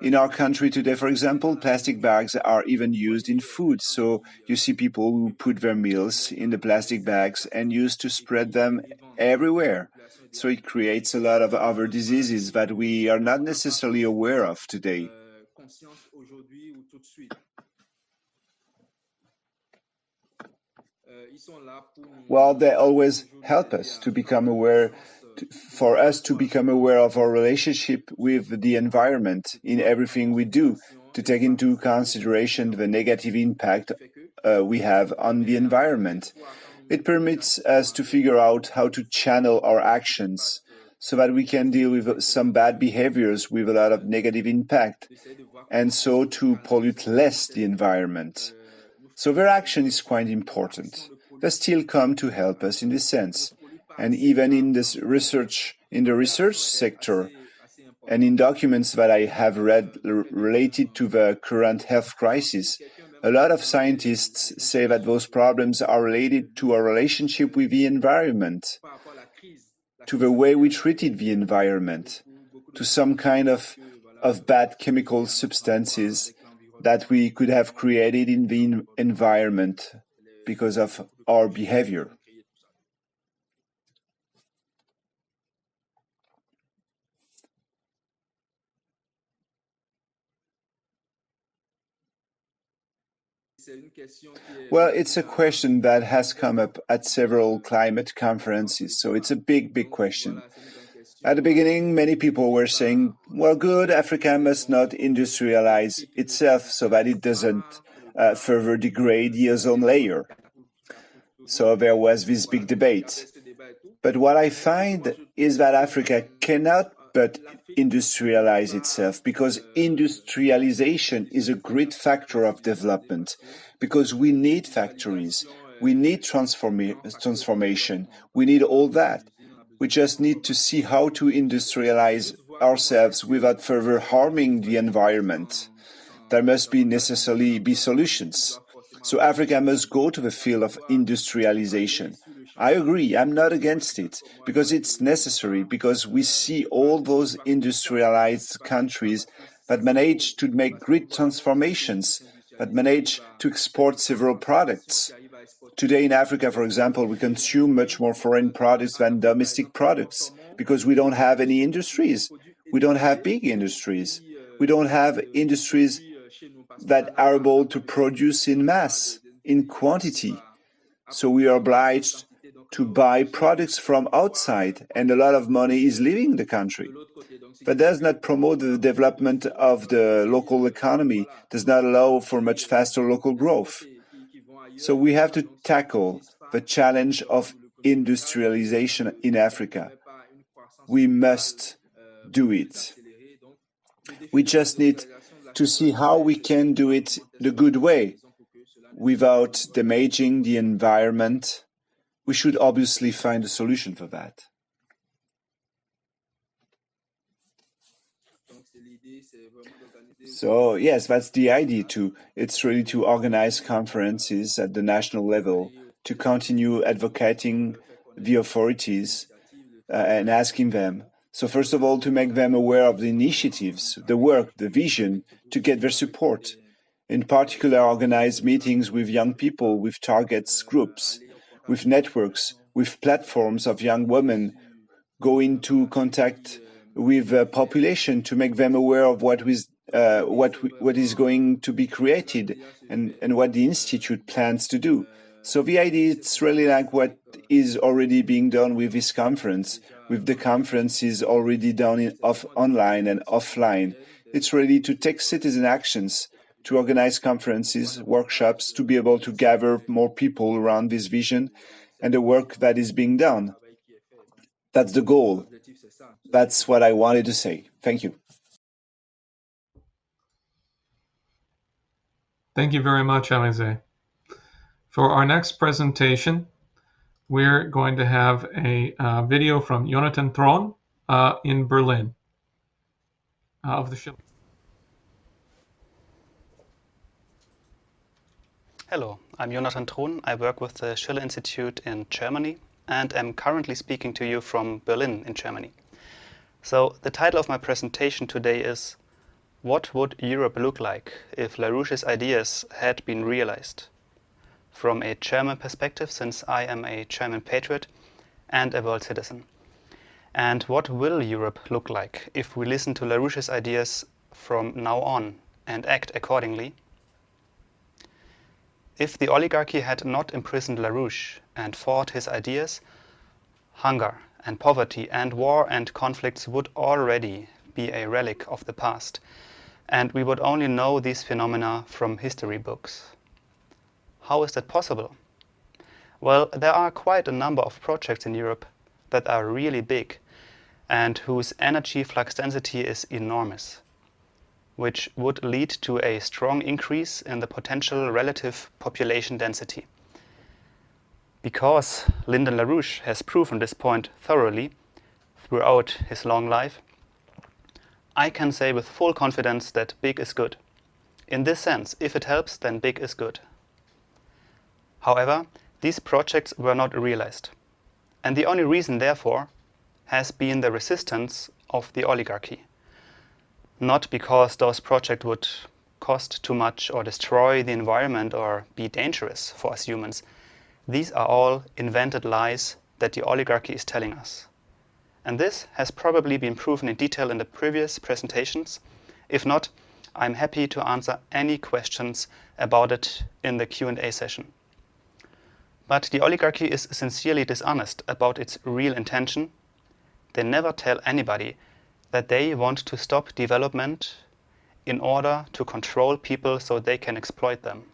[SPEAKER 10] In our country today, for example, plastic bags are even used in food. So you see people who put their meals in the plastic bags and used to spread them everywhere. So it creates a lot of other diseases that we are not necessarily aware of today. Well, they always help us to become aware, for us to become aware of our relationship with the environment in everything we do, to take into consideration the negative impact we have on the environment. It permits us to figure out how to channel our actions so that we can deal with some bad behaviors with a lot of negative impact, and so to pollute less the environment. So their action is quite important. They still come to help us in this sense. And even in this research, in the research sector, and in documents that I have read related to the current health crisis, a lot of scientists say that those problems are related to our relationship with the environment, to the way we treated the environment, to some kind of bad chemical substances that we could have created in the environment because of our behavior. Well, it's a question that has come up at several climate conferences, so it's a big, big question. At the beginning, many people were saying, well, good, Africa must not industrialize itself so that it doesn't further degrade the ozone layer. So there was this big debate. But what I find is that Africa cannot but industrialize itself, because industrialization is a great factor of development, because we need factories, we need transformation, we need all that. We just need to see how to industrialize ourselves without further harming the environment. There must necessarily be solutions. So Africa must go to the field of industrialization. I agree, I'm not against it, because it's necessary, because we see all those industrialized countries that manage to make great transformations, that manage to export several products. Today in Africa, for example, we consume much more foreign products than domestic products, because we don't have any industries. We don't have big industries. We don't have industries that are able to produce in mass, in quantity. So we are obliged to buy products from outside, and a lot of money is leaving the country. That does not promote the development of the local economy, does not allow for much faster local growth. So we have to tackle the challenge of industrialization in Africa. We must do it. We just need to see how we can do it the good way, without damaging the environment. We should obviously find a solution for that. So yes, that's the idea too. It's really to organize conferences at the national level, to continue advocating the authorities and asking them. So first of all, to make them aware of the initiatives, the work, the vision, to get their support. In particular, organize meetings with young people, with targets groups, with networks, with platforms of young women, go into contact with the population to make them aware of what is going to be created and what the Institute plans to do. So the idea is really like what is already being done with this conference, with the conferences already done online and offline. It's really to take citizen actions, to organize conferences, workshops, to be able to gather more people around this vision and the work that is being done. That's the goal. That's what I wanted to say. Thank you.
[SPEAKER 1] Thank you very much, Alize. For our next presentation, we're going to have a video from Jonathan Thron in Berlin of the Schiller.
[SPEAKER 11] Hello, I'm Jonathan Thron. I work with the Schiller Institute in Germany and am currently speaking to you from Berlin in Germany. So the title of my presentation today is What would Europe look like if LaRouche's ideas had been realized? From a German perspective, since I am a German patriot and a world citizen. And what will Europe look like if we listen to LaRouche's ideas from now on and act accordingly? If the oligarchy had not imprisoned LaRouche and fought his ideas, hunger and poverty and war and conflicts would already be a relic of the past, and we would only know these phenomena from history books. How is that possible? Well, there are quite a number of projects in Europe that are really big and whose energy flux density is enormous, which would lead to a strong increase in the potential relative population density. Because Lyndon LaRouche has proven this point thoroughly throughout his long life, I can say with full confidence that big is good. In this sense, if it helps, then big is good. However, these projects were not realized. And the only reason, therefore, has been the resistance of the oligarchy. Not because those projects would cost too much or destroy the environment or be dangerous for us humans. These are all invented lies that the oligarchy is telling us. And this has probably been proven in detail in the previous presentations. If not, I'm happy to answer any questions about it in the Q&A session. But the oligarchy is sincerely dishonest about its real intention. They never tell anybody that they want to stop development in order to control people so they can exploit them.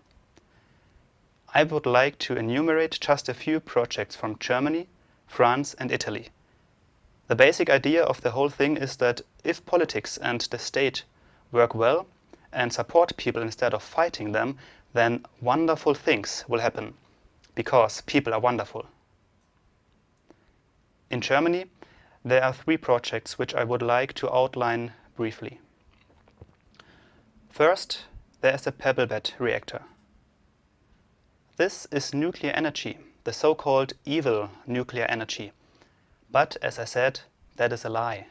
[SPEAKER 11] I would like to enumerate just a few projects from Germany, France and Italy. The basic idea of the whole thing is that if politics and the state work well and support people instead of fighting them, then wonderful things will happen, because people are wonderful. In Germany, there are 3 projects which I would like to outline briefly. First, there is the pebble bed reactor. This is nuclear energy, the so-called evil nuclear energy. But as I said, that is a lie.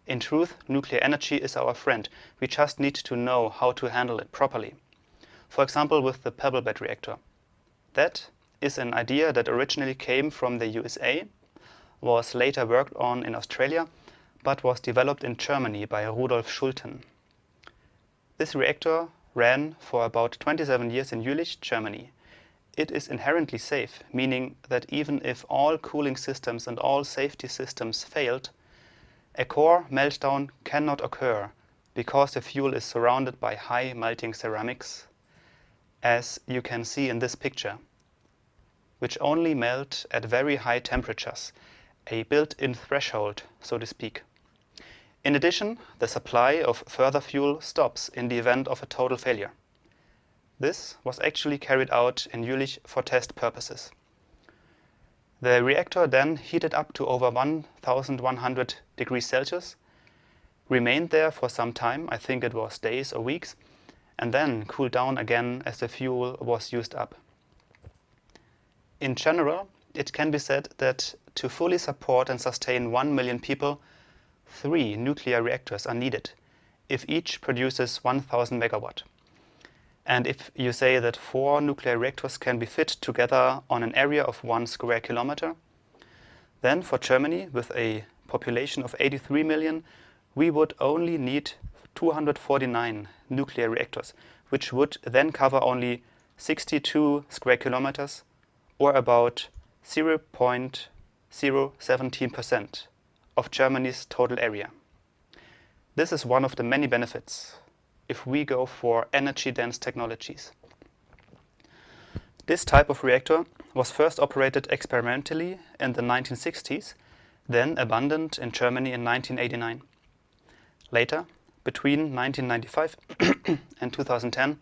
[SPEAKER 11] In truth, nuclear energy is our friend. We just need to know how to handle it properly. For example, with the pebble bed reactor. That is an idea that originally came from the USA, was later worked on in Australia, but was developed in Germany by Rudolf Schulten. This reactor ran for about 27 years in Jülich, Germany. It is inherently safe, meaning that even if all cooling systems and all safety systems failed, a core meltdown cannot occur because the fuel is surrounded by high melting ceramics, as you can see in this picture, which only melt at very high temperatures, a built-in threshold, so to speak. In addition, the supply of further fuel stops in the event of a total failure. This was actually carried out in Jülich for test purposes. The reactor then heated up to over 1100 degrees Celsius, remained there for some time, I think it was days or weeks, and then cooled down again as the fuel was used up. In general, it can be said that to fully support and sustain 1 million people, 3 nuclear reactors are needed, if each produces 1000 megawatt. And if you say that 4 nuclear reactors can be fit together on an area of 1 square kilometer, then for Germany, with a population of 83 million, we would only need 249 nuclear reactors, which would then cover only 62 square kilometers, or about 0.017% of Germany's total area. This is one of the many benefits if we go for energy-dense technologies. This type of reactor was first operated experimentally in the 1960s, then abandoned in Germany in 1989. Later, between 1995 and 2010,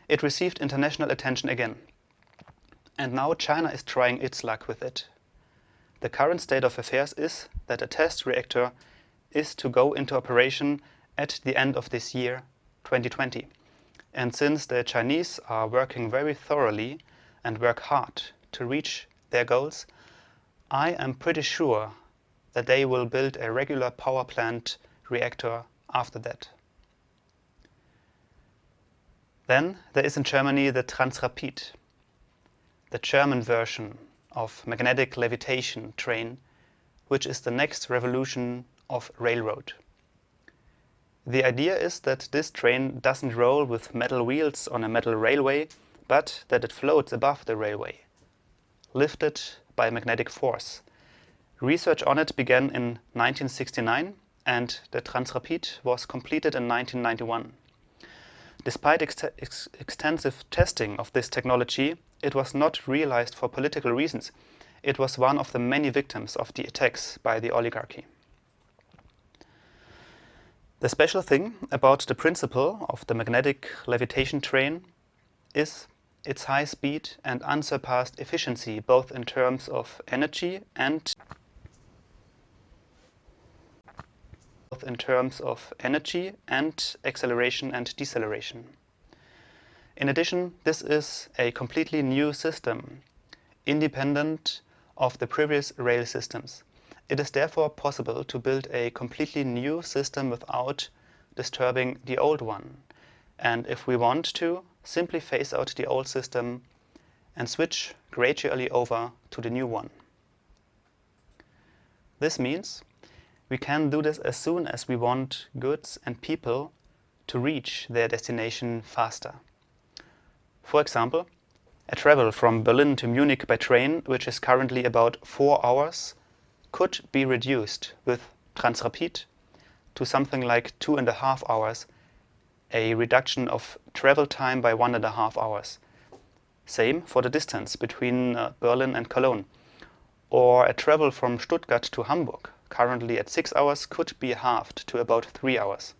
[SPEAKER 11] it received international attention again. And now China is trying its luck with it the current state of affairs is that a test reactor is to go into operation at the end of this year, 2020. And since the Chinese are working very thoroughly and work hard to reach their goals, I am pretty sure that they will build a regular power plant reactor after that. Then there is in Germany the Transrapid, the German version of magnetic levitation train, which is the next revolution of railroad. The idea is that this train doesn't roll with metal wheels on a metal railway, but that it floats above the railway, lifted by magnetic force. Research on it began in 1969 and the Transrapid was completed in 1991. Despite extensive testing of this technology, it was not realized for political reasons. It was one of the many victims of the attacks by the oligarchy. The special thing about the principle of the magnetic levitation train is its high speed and unsurpassed efficiency, both in terms of energy and acceleration and deceleration. In addition, this is a completely new system, independent of the previous rail systems. It is therefore possible to build a completely new system without disturbing the old one. And if we want to, simply phase out the old system and switch gradually over to the new one. This means we can do this as soon as we want goods and people to reach their destination faster. For example, a travel from Berlin to Munich by train, which is currently about 4 hours, could be reduced with Transrapid to something like 2.5 hours, a reduction of travel time by 1.5 hours. Same for the distance between Berlin and Cologne. Or a travel from Stuttgart to Hamburg, currently at 6 hours, could be halved to about 3 hours.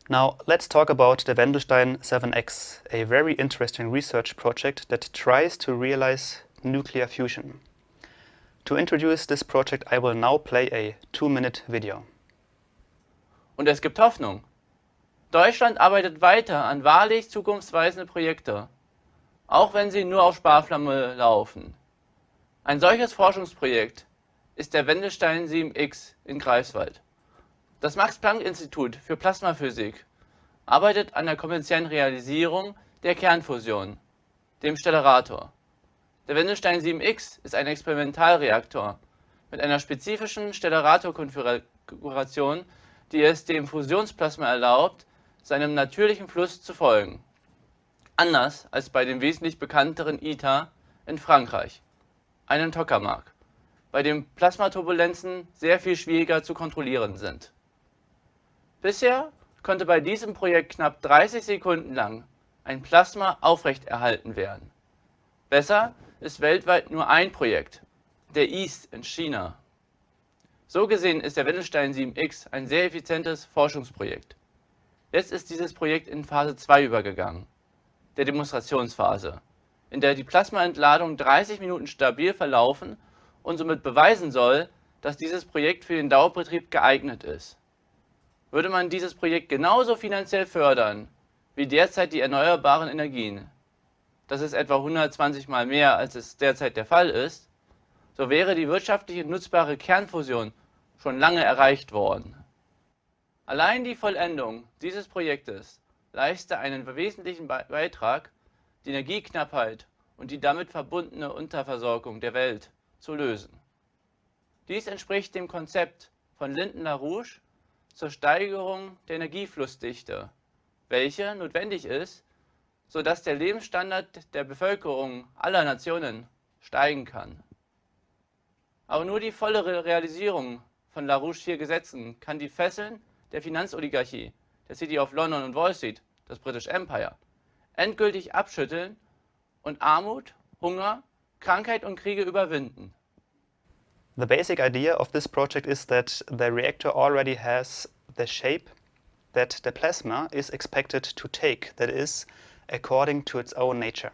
[SPEAKER 11] Now let's talk about the Wendelstein 7X, a very interesting research project that tries to realize nuclear fusion. To introduce this project, I will now play a 2-minute video.
[SPEAKER 12] Und es gibt Hoffnung. Deutschland arbeitet weiter an wahrlich zukunftsweisende Projekte, auch wenn sie nur auf Sparflamme laufen. Ein solches Forschungsprojekt ist der Wendelstein 7X in Greifswald. Das Max-Planck-Institut für Plasmaphysik arbeitet an der kommerziellen Realisierung der Kernfusion, dem Stellarator. Der Wendelstein 7X ist ein Experimentalreaktor mit einer spezifischen Stellarator-Konfiguration, die es dem Fusionsplasma erlaubt, seinem natürlichen Fluss zu folgen. Anders als bei dem wesentlich bekannteren ITER in Frankreich, einen Tokamak, bei dem Plasmaturbulenzen sehr viel schwieriger zu kontrollieren sind. Bisher konnte bei diesem Projekt knapp 30 Sekunden lang ein Plasma aufrechterhalten werden. Besser ist weltweit nur ein Projekt, der EAST in China. So gesehen ist der Wendelstein 7X ein sehr effizientes Forschungsprojekt. Jetzt ist dieses Projekt in Phase 2 übergegangen, der Demonstrationsphase, in der die Plasmaentladungen 30 Minuten stabil verlaufen und somit beweisen soll, dass dieses Projekt für den Dauerbetrieb geeignet ist. Würde man dieses Projekt genauso finanziell fördern wie derzeit die erneuerbaren Energien, das ist etwa 120 Mal mehr, als es derzeit der Fall ist, so wäre die wirtschaftlich nutzbare Kernfusion schon lange erreicht worden. Allein die Vollendung dieses Projektes leiste einen wesentlichen Beitrag, die Energieknappheit und die damit verbundene Unterversorgung der Welt zu lösen. Dies entspricht dem Konzept von LaRouche zur Steigerung der Energieflussdichte, welche notwendig ist, sodass der Lebensstandard der Bevölkerung aller Nationen steigen kann. Aber nur die volle Realisierung von LaRouche 4 Gesetzen kann die Fesseln der Finanzoligarchie, der City of London und Wall Street, das British Empire, endgültig abschütteln und Armut, Hunger, Krankheit und Kriege überwinden.
[SPEAKER 11] The basic idea of this project is that the reactor already has the shape that the plasma is expected to take, that is, according to its own nature.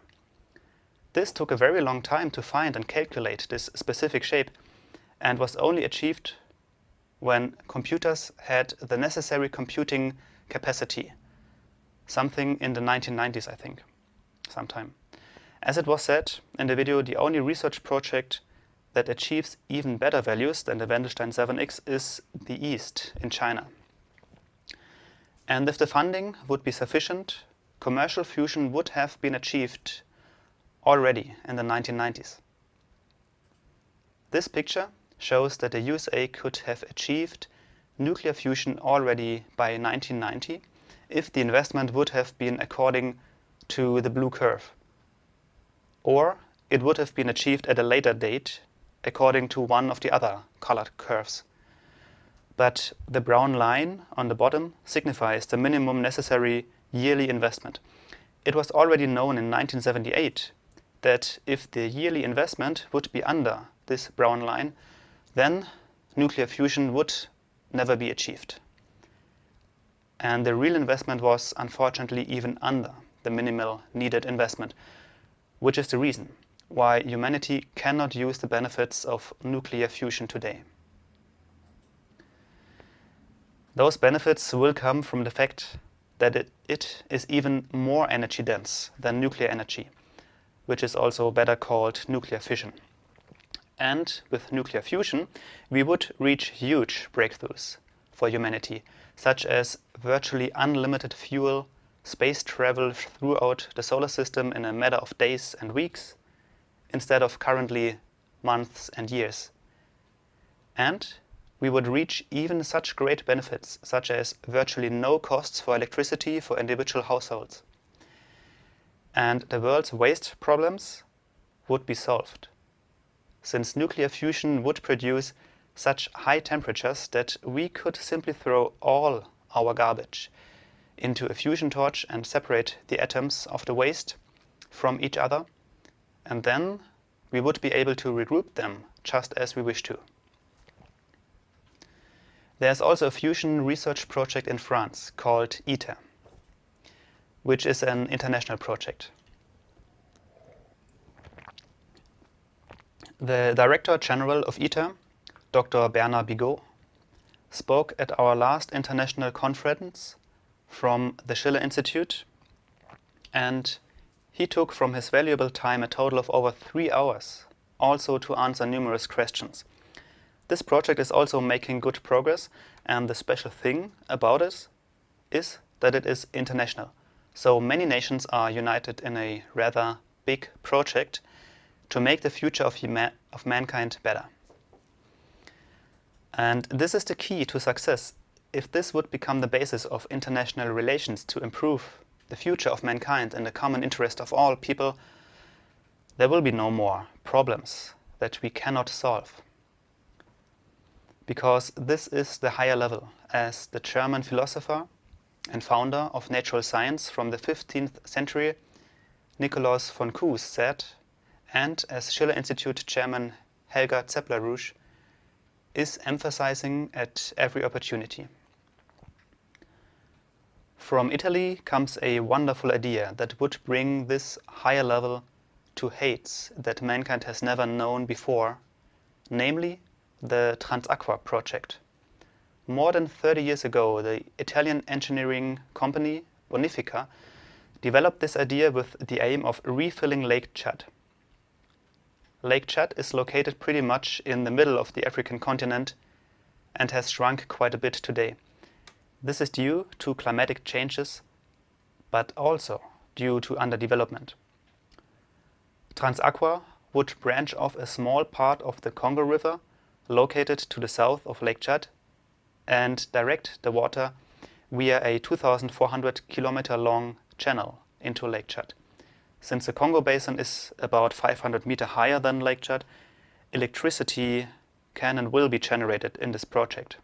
[SPEAKER 11] this took a very long time to find and calculate this specific shape, and was only achieved when computers had the necessary computing capacity, something in the 1990s, I think, sometime. As it was said in the video, the only research project that achieves even better values than the Wendelstein 7X is the East in China. And if the funding would be sufficient, commercial fusion would have been achieved already in the 1990s. This picture shows that the USA could have achieved nuclear fusion already by 1990 if the investment would have been according to the blue curve. Or it would have been achieved at a later date according to one of the other colored curves. But the brown line on the bottom signifies the minimum necessary yearly investment. It was already known in 1978 that if the yearly investment would be under this brown line, then nuclear fusion would never be achieved. And the real investment was unfortunately even under the minimal needed investment, which is the reason why humanity cannot use the benefits of nuclear fusion today. Those benefits will come from the fact that it is even more energy dense than nuclear energy, which is also better called nuclear fission. And with nuclear fusion, we would reach huge breakthroughs for humanity, such as virtually unlimited fuel, space travel throughout the solar system in a matter of days and weeks, instead of currently months and years. And we would reach even such great benefits, such as virtually no costs for electricity for individual households. And the world's waste problems would be solved, since nuclear fusion would produce such high temperatures that we could simply throw all our garbage into a fusion torch and separate the atoms of the waste from each other, and then we would be able to regroup them just as we wish to. There's also a fusion research project in France called ITER, which is an international project. The Director General of ITER, Dr. Bernard Bigot, spoke at our last international conference from the Schiller Institute, and he took from his valuable time a total of over 3 hours, also to answer numerous questions. This project is also making good progress, and the special thing about it is that it is international. So many nations are united in a rather big project to make the future of mankind better. And this is the key to success. If this would become the basis of international relations to improve the future of mankind in the common interest of all people, there will be no more problems that we cannot solve. Because this is the higher level, as the German philosopher and founder of natural science from the 15th century, Nicolaus von Kues, said, and as Schiller Institute chairman Helga LaRouche is emphasizing at every opportunity. From Italy comes a wonderful idea that would bring this higher level to heights that mankind has never known before, namely the Transaqua project. More than 30 years ago, the Italian engineering company Bonifica developed this idea with the aim of refilling Lake Chad. Lake Chad is located pretty much in the middle of the African continent and has shrunk quite a bit today. This is due to climatic changes, but also due to underdevelopment. Transaqua would branch off a small part of the Congo River located to the south of Lake Chad and direct the water via a 2,400 kilometer long channel into Lake Chad. Since the Congo Basin is about 500 meters higher than Lake Chad, electricity can and will be generated in this project.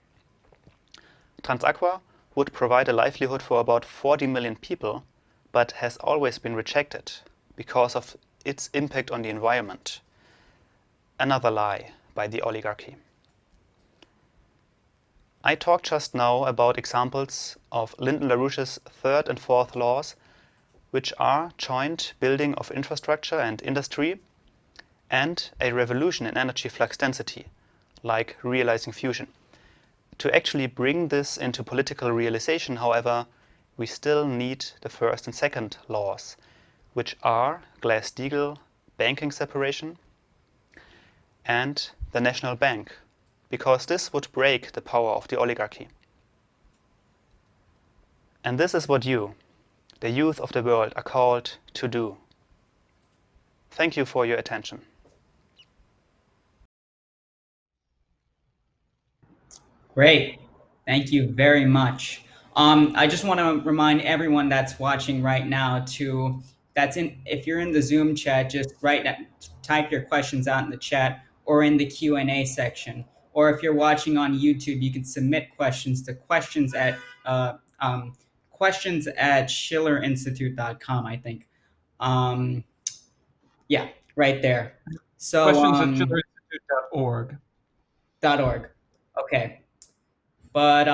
[SPEAKER 11] Transaqua would provide a livelihood for about 40 million people, but has always been rejected because of its impact on the environment. Another lie by the oligarchy. I talked just now about examples of Lyndon LaRouche's third and fourth laws, which are joint building of infrastructure and industry, and a revolution in energy flux density, like realizing fusion. To actually bring this into political realization, however, we still need the first and second laws, which are Glass-Steagall banking separation and the national bank, because this would break the power of the oligarchy. And this is what you, the youth of the world, are called to do. Thank you for your attention.
[SPEAKER 2] Great. Thank you very much. I just want to remind everyone that's watching right now if you're in the Zoom chat, just type your questions out in the chat or in the Q&A section. Or if you're watching on YouTube, you can submit questions to questions at schillerinstitute.com, I think. Yeah, right there. So
[SPEAKER 1] Questions at schillerinstitute.org.
[SPEAKER 2] .org. Okay. But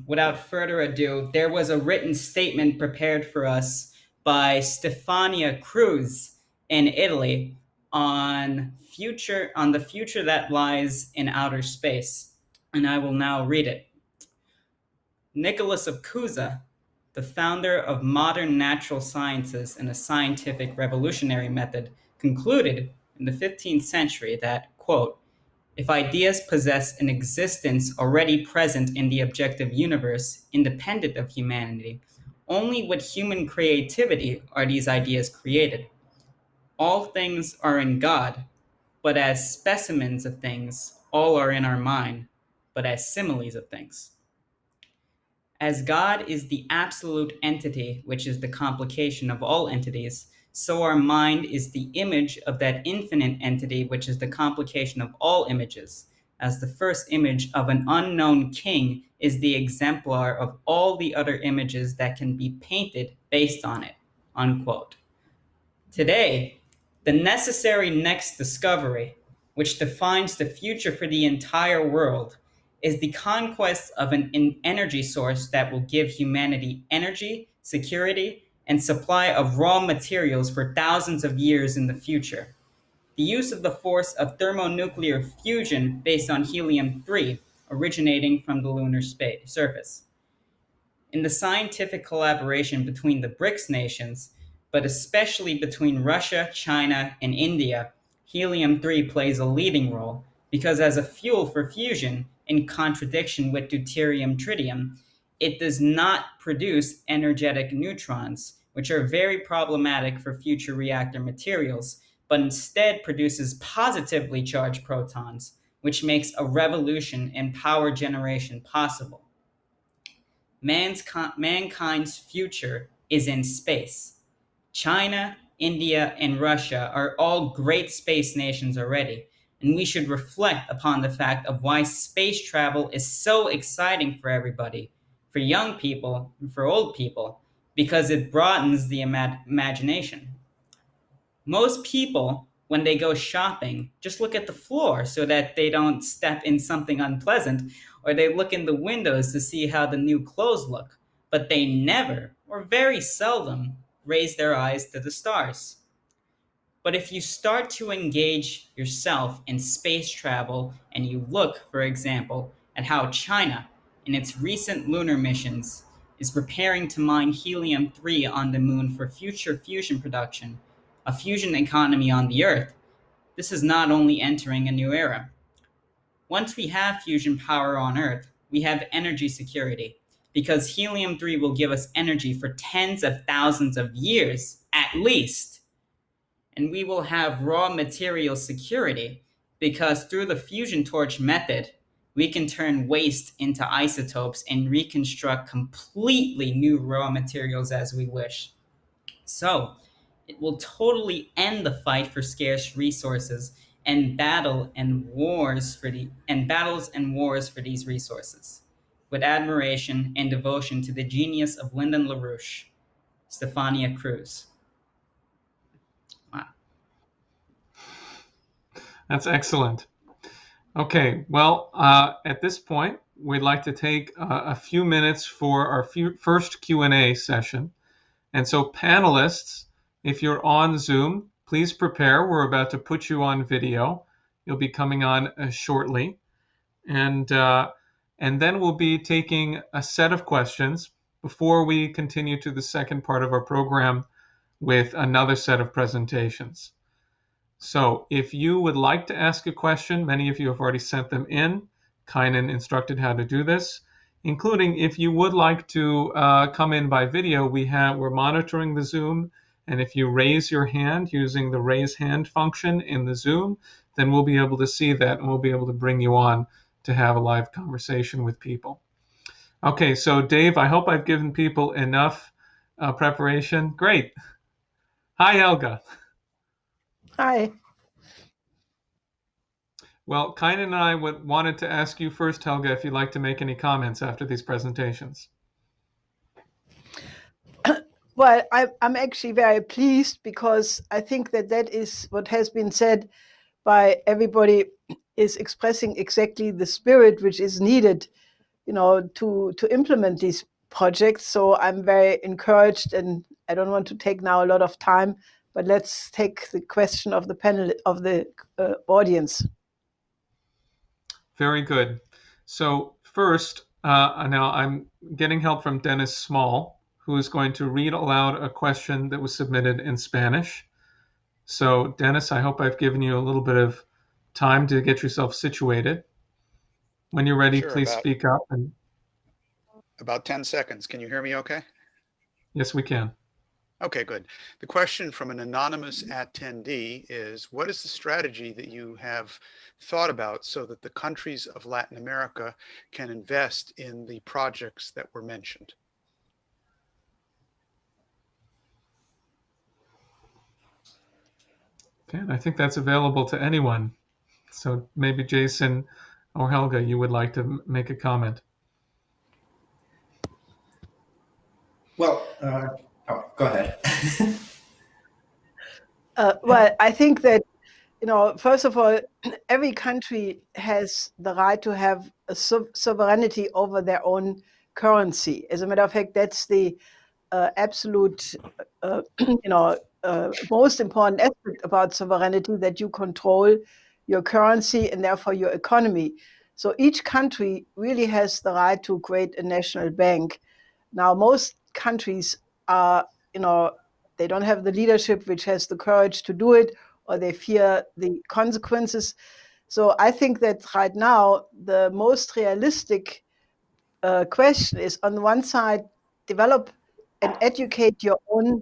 [SPEAKER 2] without further ado, there was a written statement prepared for us by Stefania Cruz in Italy on the future that lies in outer space. And I will now read it. Nicholas of Cusa, the founder of modern natural sciences and a scientific revolutionary method, concluded in the 15th century that, quote, if ideas possess an existence already present in the objective universe, independent of humanity, only with human creativity are these ideas created. All things are in God, but as specimens of things, all are in our mind, but as similes of things. As God is the absolute entity, which is the complication of all entities, so our mind is the image of that infinite entity, which is the complication of all images, as the first image of an unknown king is the exemplar of all the other images that can be painted based on it, unquote. Today, the necessary next discovery, which defines the future for the entire world, is the conquest of an energy source that will give humanity energy, security, and supply of raw materials for thousands of years in the future. The use of the force of thermonuclear fusion based on helium-3 originating from the lunar surface. In the scientific collaboration between the BRICS nations, but especially between Russia, China, and India, helium-3 plays a leading role because as a fuel for fusion, in contradiction with deuterium-tritium, it does not produce energetic neutrons, which are very problematic for future reactor materials, but instead produces positively charged protons, which makes a revolution in power generation possible. Mankind's future is in space. China, India, and Russia are all great space nations already, and we should reflect upon the fact of why space travel is so exciting for everybody, for young people and for old people, because it broadens the imagination. Most people, when they go shopping, just look at the floor so that they don't step in something unpleasant, or they look in the windows to see how the new clothes look, but they never, or very seldom, raise their eyes to the stars. But if you start to engage yourself in space travel and you look, for example, at how China, in its recent lunar missions, is preparing to mine helium-3 on the moon for future fusion production, a fusion economy on the Earth, this is not only entering a new era. Once we have fusion power on Earth, we have energy security, because helium-3 will give us energy for tens of thousands of years, at least. And we will have raw material security, because through the fusion torch method, we can turn waste into isotopes and reconstruct completely new raw materials as we wish. So, it will totally end the fight for scarce resources and battles and wars for these resources. With admiration and devotion to the genius of Lyndon LaRouche, Stefania Cruz. Wow.
[SPEAKER 1] That's excellent. Okay, well, at this point, we'd like to take a few minutes for our first Q&A session. And so panelists, if you're on Zoom, please prepare. We're about to put you on video. You'll be coming on shortly. And then we'll be taking a set of questions before we continue to the second part of our program with another set of presentations. So if you would like to ask a question, many of you have already sent them in. Kynan instructed how to do this, including if you would like to come in by video, we're monitoring the Zoom, and if you raise your hand using the raise hand function in the Zoom, then we'll be able to see that and we'll be able to bring you on to have a live conversation with people. Okay, so Dave, I hope I've given people enough preparation. Great. Hi, Helga.
[SPEAKER 13] Hi.
[SPEAKER 1] Well, Kynan and I wanted to ask you first, Helga, if you'd like to make any comments after these presentations.
[SPEAKER 13] Well, I'm actually very pleased because I think that is what has been said by everybody is expressing exactly the spirit which is needed, to implement these projects. So I'm very encouraged, and I don't want to take now a lot of time, but let's take the question of the panel of the audience.
[SPEAKER 1] Very good. So first, now I'm getting help from Dennis Small, who is going to read aloud a question that was submitted in Spanish. So Dennis, I hope I've given you a little bit of time to get yourself situated. When you're ready,
[SPEAKER 14] Sure,
[SPEAKER 1] please speak up. And
[SPEAKER 14] about 10 seconds. Can you hear me okay?
[SPEAKER 1] yes, we can.
[SPEAKER 14] Okay, good. The question from an anonymous attendee is, what is the strategy that you have thought about so that the countries of Latin America can invest in the projects that were mentioned?
[SPEAKER 1] Okay, and I think that's available to anyone. So maybe Jason or Helga, you would like to make a comment.
[SPEAKER 3] Well, go ahead.
[SPEAKER 13] Well, I think that, first of all, every country has the right to have a sovereignty over their own currency. As a matter of fact, that's the absolute, most important aspect about sovereignty, that you control your currency and therefore your economy. So each country really has the right to create a national bank. Now, most countries are, they don't have the leadership which has the courage to do it, or they fear the consequences. So I think that right now, the most realistic question is, on the one side, develop and educate your own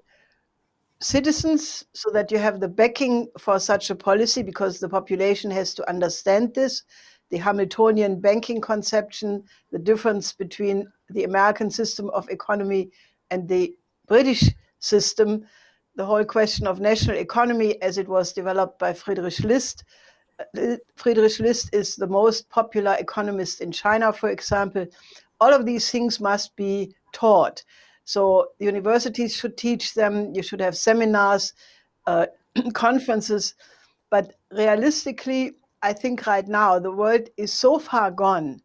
[SPEAKER 13] citizens so that you have the backing for such a policy, because the population has to understand this, the Hamiltonian banking conception, the difference between the American system of economy and the British system, the whole question of national economy as it was developed by Friedrich List. Friedrich List is the most popular economist in China, for example. All of these things must be taught. So the universities should teach them, you should have seminars, conferences. But realistically, I think right now the world is so far gone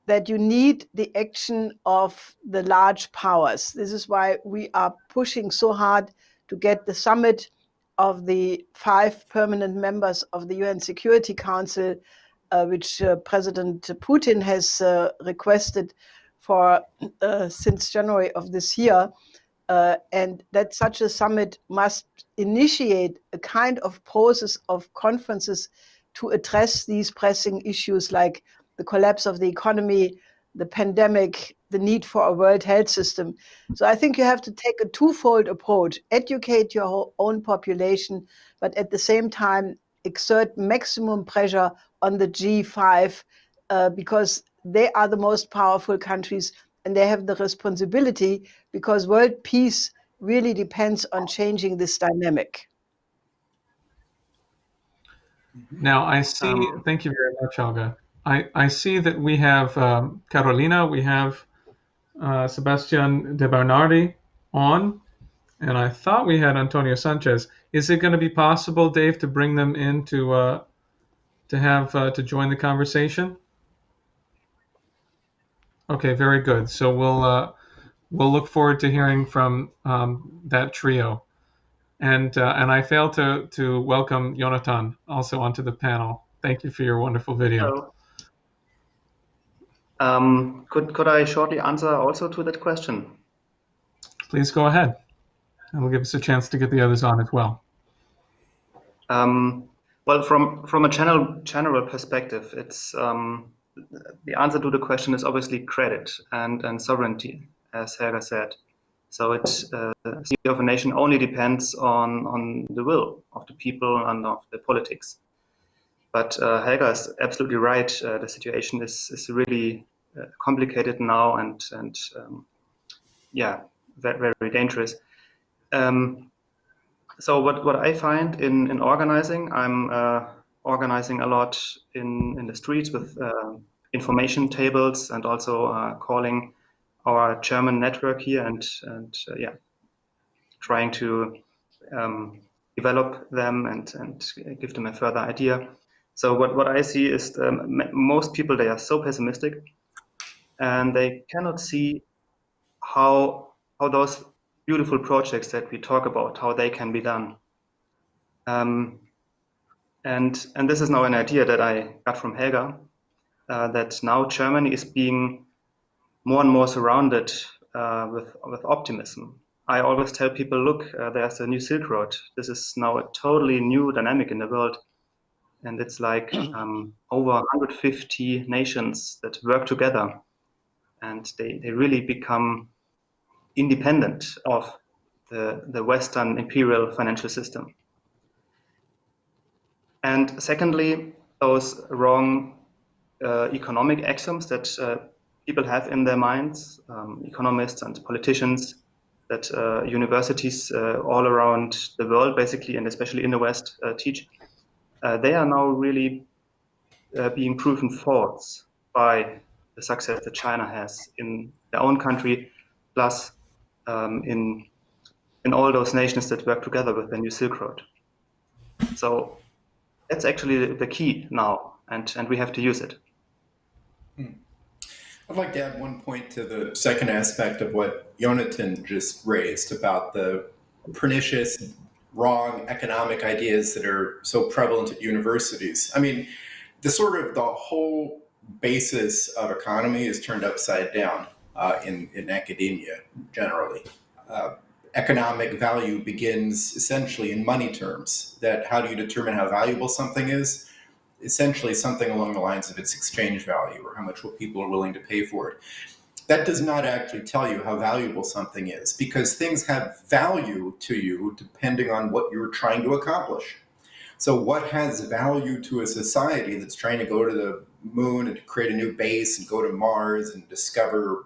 [SPEAKER 13] that you need the action of the large powers. This is why we are pushing so hard to get the summit of the 5 permanent members of the UN Security Council, which President Putin has requested for since January of this year, and that such a summit must initiate a kind of process of conferences to address these pressing issues like the collapse of the economy, the pandemic, the need for a world health system. So I think you have to take a twofold approach: educate your own population, but at the same time exert maximum pressure on the G5, because they are the most powerful countries and they have the responsibility, because world peace really depends on changing this dynamic.
[SPEAKER 1] Now I see, thank you very much, Helga. I see that we have Carolina, we have Sebastian de Bernardi on, and I thought we had Antonio Sanchez. Is it going to be possible, Dave, to bring them in to join the conversation? Okay, very good. So we'll look forward to hearing from that trio. And I failed to welcome Jonathan also onto the panel. Thank you for your wonderful video.
[SPEAKER 15] Hello. Could I shortly answer also to that question?
[SPEAKER 1] Please go ahead. It'll give us a chance to get the others on as well.
[SPEAKER 15] Well, from a general perspective, it's the answer to the question is obviously credit and sovereignty, as Helga said. So the security of a nation only depends on the will of the people and of the politics. But Helga is absolutely right. The situation is really complicated now and yeah, very, very dangerous. So what I find in organizing, I'm organizing a lot in the streets with information tables and also calling our German network here and yeah, trying to develop them and give them a further idea. So what I see is most people, they are so pessimistic and they cannot see how those beautiful projects that we talk about, how they can be done. And this is now an idea that I got from Helga, that now Germany is being more and more surrounded with optimism. I always tell people, look, there's a new Silk Road. This is now a totally new dynamic in the world. And it's like over 150 nations that work together. And they really become independent of the Western imperial financial system. And secondly, those wrong economic axioms that people have in their minds, economists and politicians, that universities all around the world, basically, and especially in the West, teach, they are now really being proven false by the success that China has in their own country, plus in all those nations that work together with the new Silk Road. So that's actually the key now, and we have to use it.
[SPEAKER 3] I'd like to add one point to the second aspect of what Jonathan just raised about the pernicious, wrong economic ideas that are so prevalent at universities. I mean, the whole basis of economy is turned upside down in academia generally. Economic value begins essentially in money terms. That how do you determine how valuable something is? Essentially something along the lines of its exchange value or how much people are willing to pay for it. That does not actually tell you how valuable something is, because things have value to you depending on what you're trying to accomplish. So what has value to a society that's trying to go to the moon and create a new base and go to Mars and discover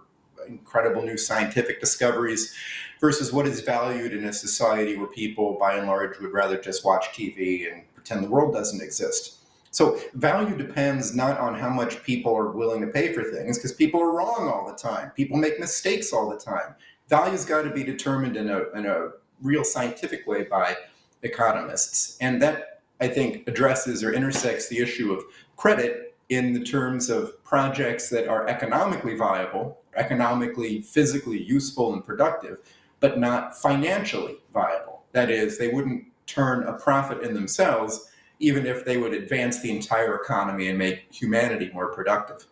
[SPEAKER 3] incredible new scientific discoveries versus what is valued in a society where people, by and large, would rather just watch TV and pretend the world doesn't exist? So value depends not on how much people are willing to pay for things, because people are wrong all the time. People make mistakes all the time. Value's got to be determined in a real scientific way by economists. And that, I think, addresses or intersects the issue of credit in the terms of projects that are economically viable, economically, physically useful and productive, but not financially viable. That is, they wouldn't turn a profit in themselves, even if they would advance the entire economy and make humanity more productive.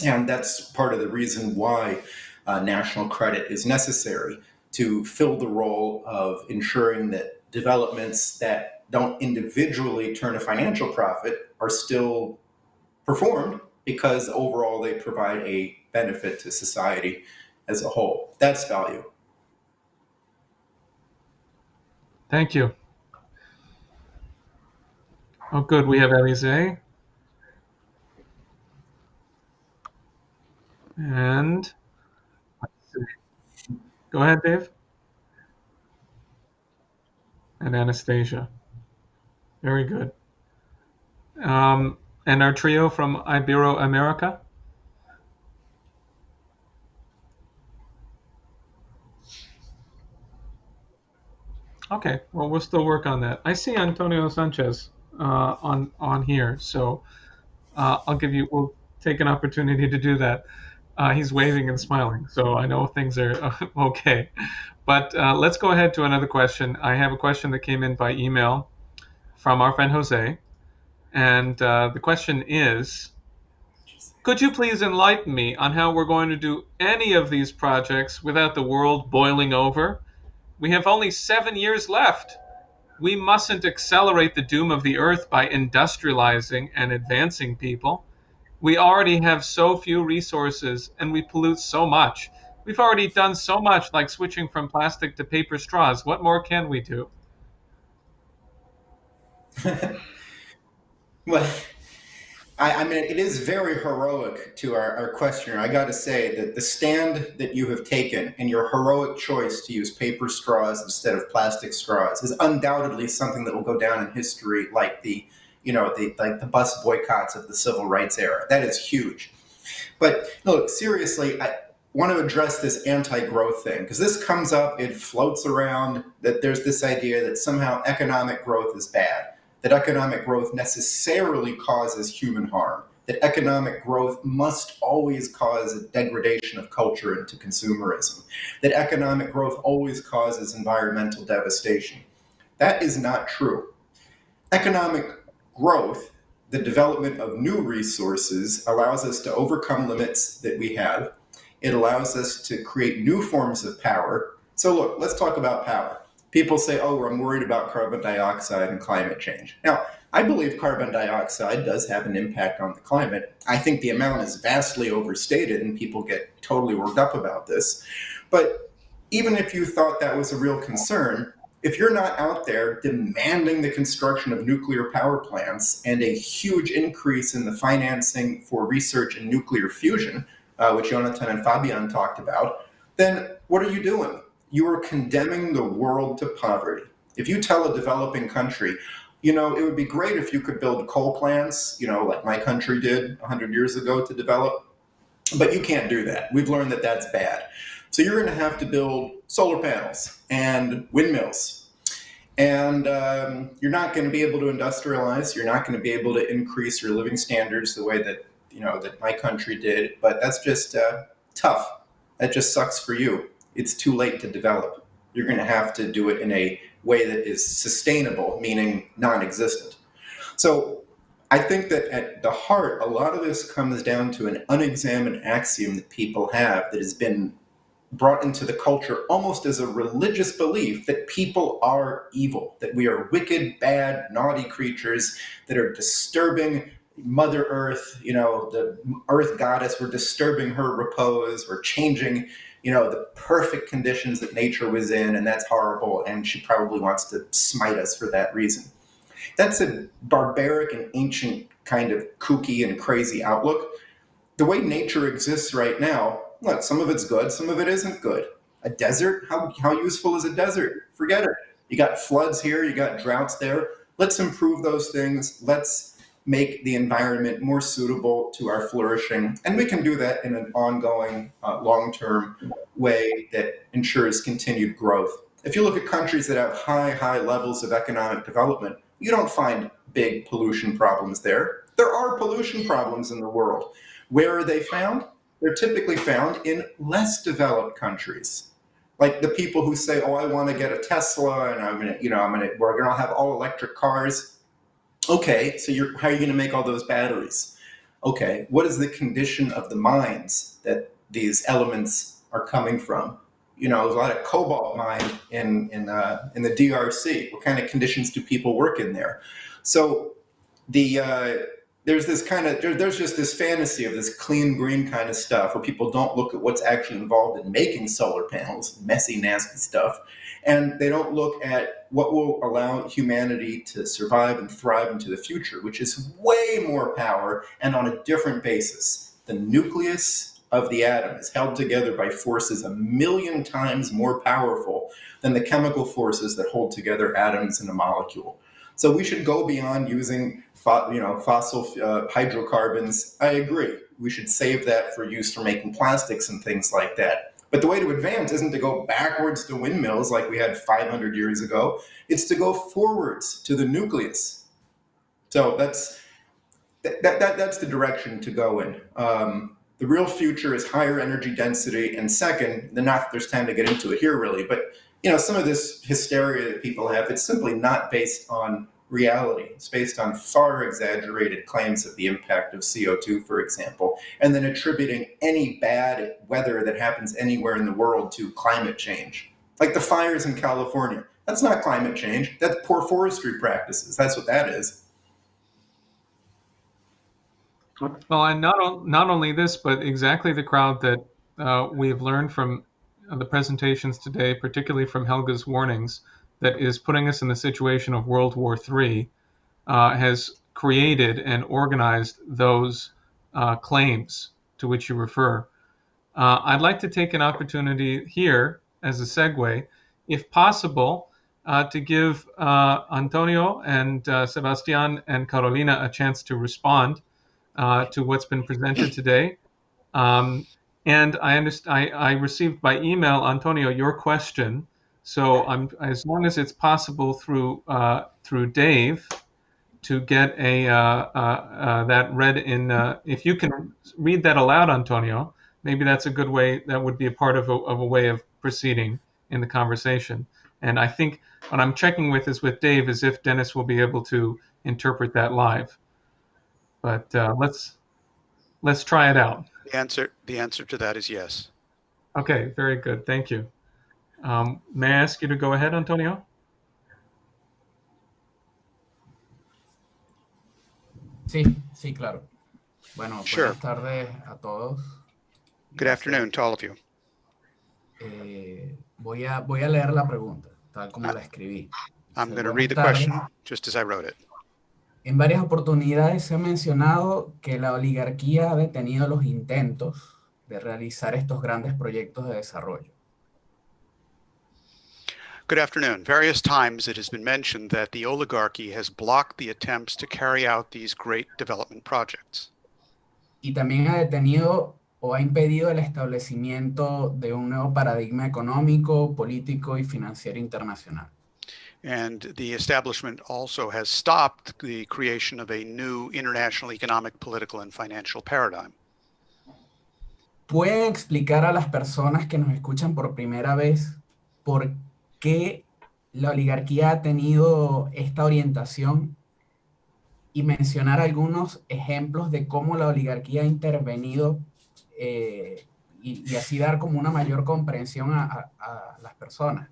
[SPEAKER 3] And that's part of the reason why national credit is necessary, to fill the role of ensuring that developments that don't individually turn a financial profit are still performed, because overall they provide a benefit to society as a whole. That's value.
[SPEAKER 1] Thank you. Oh, good. We have Elise. And let's see. Go ahead, Dave. And Anastasia. Very good. And our trio from Ibero America. Okay, well, we'll still work on that. I see Antonio Sanchez on here, so we'll take an opportunity to do that. He's waving and smiling, so I know things are okay. But let's go ahead to another question. I have a question that came in by email from our friend Jose. And the question is, could you please enlighten me on how we're going to do any of these projects without the world boiling over? We have only 7 years left. We mustn't accelerate the doom of the earth by industrializing and advancing people. We already have so few resources and we pollute so much. We've already done so much, like switching from plastic to paper straws. What more can we do?
[SPEAKER 3] Well, I mean, it is very heroic to our questioner. I got to say that the stand that you have taken and your heroic choice to use paper straws instead of plastic straws is undoubtedly something that will go down in history, like the bus boycotts of the civil rights era. That is huge. But look, seriously, I want to address this anti-growth thing, because this comes up, it floats around, that there's this idea that somehow economic growth is bad, that economic growth necessarily causes human harm, that economic growth must always cause a degradation of culture into consumerism, that economic growth always causes environmental devastation. That is not true. Economic growth, the development of new resources, allows us to overcome limits that we have. It allows us to create new forms of power. So look, let's talk about power. People say, oh, I'm worried about carbon dioxide and climate change. Now, I believe carbon dioxide does have an impact on the climate. I think the amount is vastly overstated and people get totally worked up about this. But even if you thought that was a real concern, if you're not out there demanding the construction of nuclear power plants and a huge increase in the financing for research in nuclear fusion, which Jonathan and Fabian talked about, then what are you doing? You are condemning the world to poverty. If you tell a developing country, it would be great if you could build coal plants, like my country did 100 years ago to develop, but you can't do that. We've learned that that's bad. So you're going to have to build solar panels and windmills. And you're not going to be able to industrialize. You're not going to be able to increase your living standards the way that, that my country did. But that's just tough. That just sucks for you. It's too late to develop. You're going to have to do it in a way that is sustainable, meaning non-existent. So I think that at the heart, a lot of this comes down to an unexamined axiom that people have that has been brought into the culture almost as a religious belief that people are evil, that we are wicked, bad, naughty creatures that are disturbing Mother Earth, the Earth goddess. We're disturbing her repose. We're changing, the perfect conditions that nature was in, and that's horrible, and she probably wants to smite us for that reason. That's a barbaric and ancient kind of kooky and crazy outlook. The way nature exists right now, look, some of it's good, some of it isn't good. A desert, how useful is a desert? Forget it. You got floods here, you got droughts there. Let's improve those things. Let's make the environment more suitable to our flourishing. And we can do that in an ongoing, long-term way that ensures continued growth. If you look at countries that have high levels of economic development, you don't find big pollution problems there. There are pollution problems in the world. Where are they found? They're typically found in less developed countries. Like the people who say, oh, I want to get a Tesla and we're going to have all electric cars. Okay, so how are you going to make all those batteries? Okay, what is the condition of the mines that these elements are coming from? There's a lot of cobalt mined in the DRC. What kind of conditions do people work in there? So there's just this fantasy of this clean green kind of stuff where people don't look at what's actually involved in making solar panels, messy, nasty stuff, and they don't look at what will allow humanity to survive and thrive into the future, which is way more power and on a different basis. The nucleus of the atom is held together by forces 1,000,000 times more powerful than the chemical forces that hold together atoms in a molecule. So we should go beyond using fossil hydrocarbons. I agree. We should save that for use for making plastics and things like that. But the way to advance isn't to go backwards to windmills like we had 500 years ago. It's to go forwards to the nucleus. So that's the direction to go in. The real future is higher energy density. And second, not that there's time to get into it here really, but some of this hysteria that people have, it's simply not based on reality. It's based on far exaggerated claims of the impact of CO2, for example, and then attributing any bad weather that happens anywhere in the world to climate change. Like the fires in California. That's not climate change. That's poor forestry practices. That's what that is.
[SPEAKER 1] Well, and not only this, but exactly the crowd that we have learned from the presentations today, particularly from Helga's warnings, that is putting us in the situation of World War III, has created and organized those claims to which you refer. I'd like to take an opportunity here as a segue, if possible, to give Antonio and Sebastian and Carolina a chance to respond to what's been presented today. And I received by email, Antonio, your question. So as long as it's possible through Dave to get that read in, if you can read that aloud, Antonio, maybe that's a good way. That would be a part of a way of proceeding in the conversation. And I think what I'm checking with is with Dave, is if Dennis will be able to interpret that live. But let's try it out.
[SPEAKER 14] The answer to that is yes.
[SPEAKER 1] Okay, very good. Thank you. May I ask you to go ahead, Antonio?
[SPEAKER 5] Sí, claro. Bueno,
[SPEAKER 14] Sure.
[SPEAKER 5] buenas tardes a todos.
[SPEAKER 14] Good afternoon to all of you.
[SPEAKER 5] Voy a leer la pregunta, tal como la escribí.
[SPEAKER 14] I'm going to read the question just as I wrote it.
[SPEAKER 5] En varias oportunidades se ha mencionado que la oligarquía ha detenido los intentos de realizar estos grandes proyectos de desarrollo.
[SPEAKER 14] Good afternoon. Various times it has been mentioned that the oligarchy has blocked the attempts to carry out these great development projects.
[SPEAKER 5] Y también ha detenido o ha impedido el establecimiento de un nuevo paradigma económico, político y financiero internacional.
[SPEAKER 14] And the establishment also has stopped the creation of a new international economic, political, and financial paradigm.
[SPEAKER 5] ¿Pueden explicar a las personas que nos escuchan por primera vez por qué la oligarquía ha tenido esta orientación y mencionar algunos ejemplos de cómo la oligarquía ha intervenido y así dar como una mayor comprensión a las personas?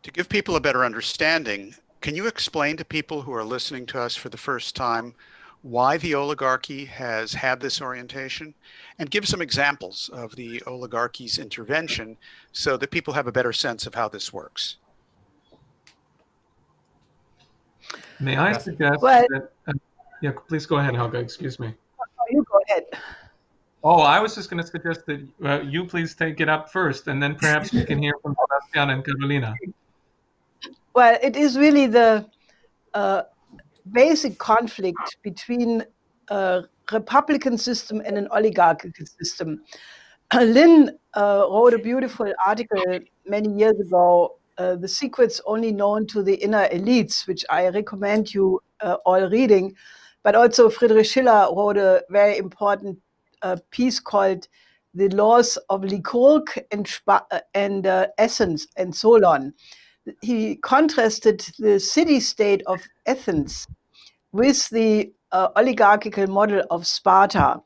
[SPEAKER 14] To give people a better understanding, can you explain to people who are listening to us for the first time why the oligarchy has had this orientation, and give some examples of the oligarchy's intervention so that people have a better sense of how this works?
[SPEAKER 1] May I suggest that... yeah, please go ahead, Helga. Excuse me.
[SPEAKER 13] You go ahead.
[SPEAKER 1] Oh, I was just going to suggest that you please take it up first, and then perhaps we can hear from Sebastian and Carolina.
[SPEAKER 13] Well, it is really the basic conflict between a republican system and an oligarchical system. Lynn wrote a beautiful article many years ago, The Secrets Only Known to the Inner Elites, which I recommend you all reading. But also Friedrich Schiller wrote a very important piece called The Laws of Lykurg and Essence and Solon. He contrasted the city-state of Athens with the oligarchical model of Sparta.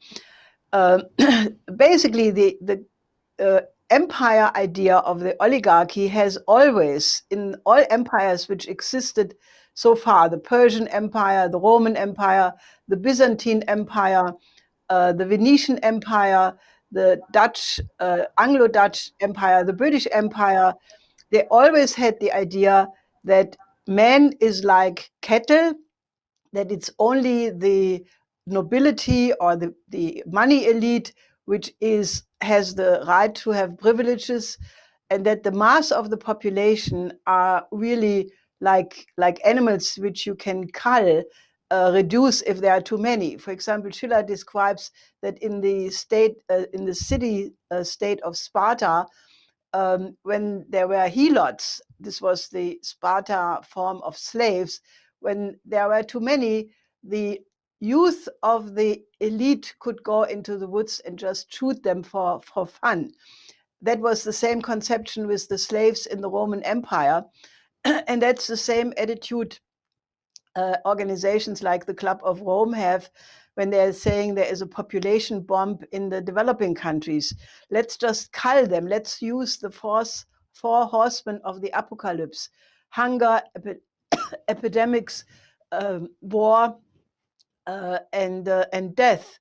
[SPEAKER 13] Basically, the empire idea of the oligarchy has always, in all empires which existed so far, the Persian Empire, the Roman Empire, the Byzantine Empire, the Venetian Empire, the Dutch, Anglo-Dutch Empire, the British Empire, they always had the idea that man is like cattle, that it's only the nobility or the money elite which has the right to have privileges, and that the mass of the population are really like animals which you can cull, reduce if there are too many. For example, Schiller describes that in the city state of Sparta, when there were helots, this was the Sparta form of slaves, when there were too many, the youth of the elite could go into the woods and just shoot them for fun. That was the same conception with the slaves in the Roman Empire. And that's the same attitude organizations like the Club of Rome have when they're saying there is a population bomb in the developing countries. Let's just cull them. Let's use the four horsemen of the apocalypse: hunger, epidemics, war, and death,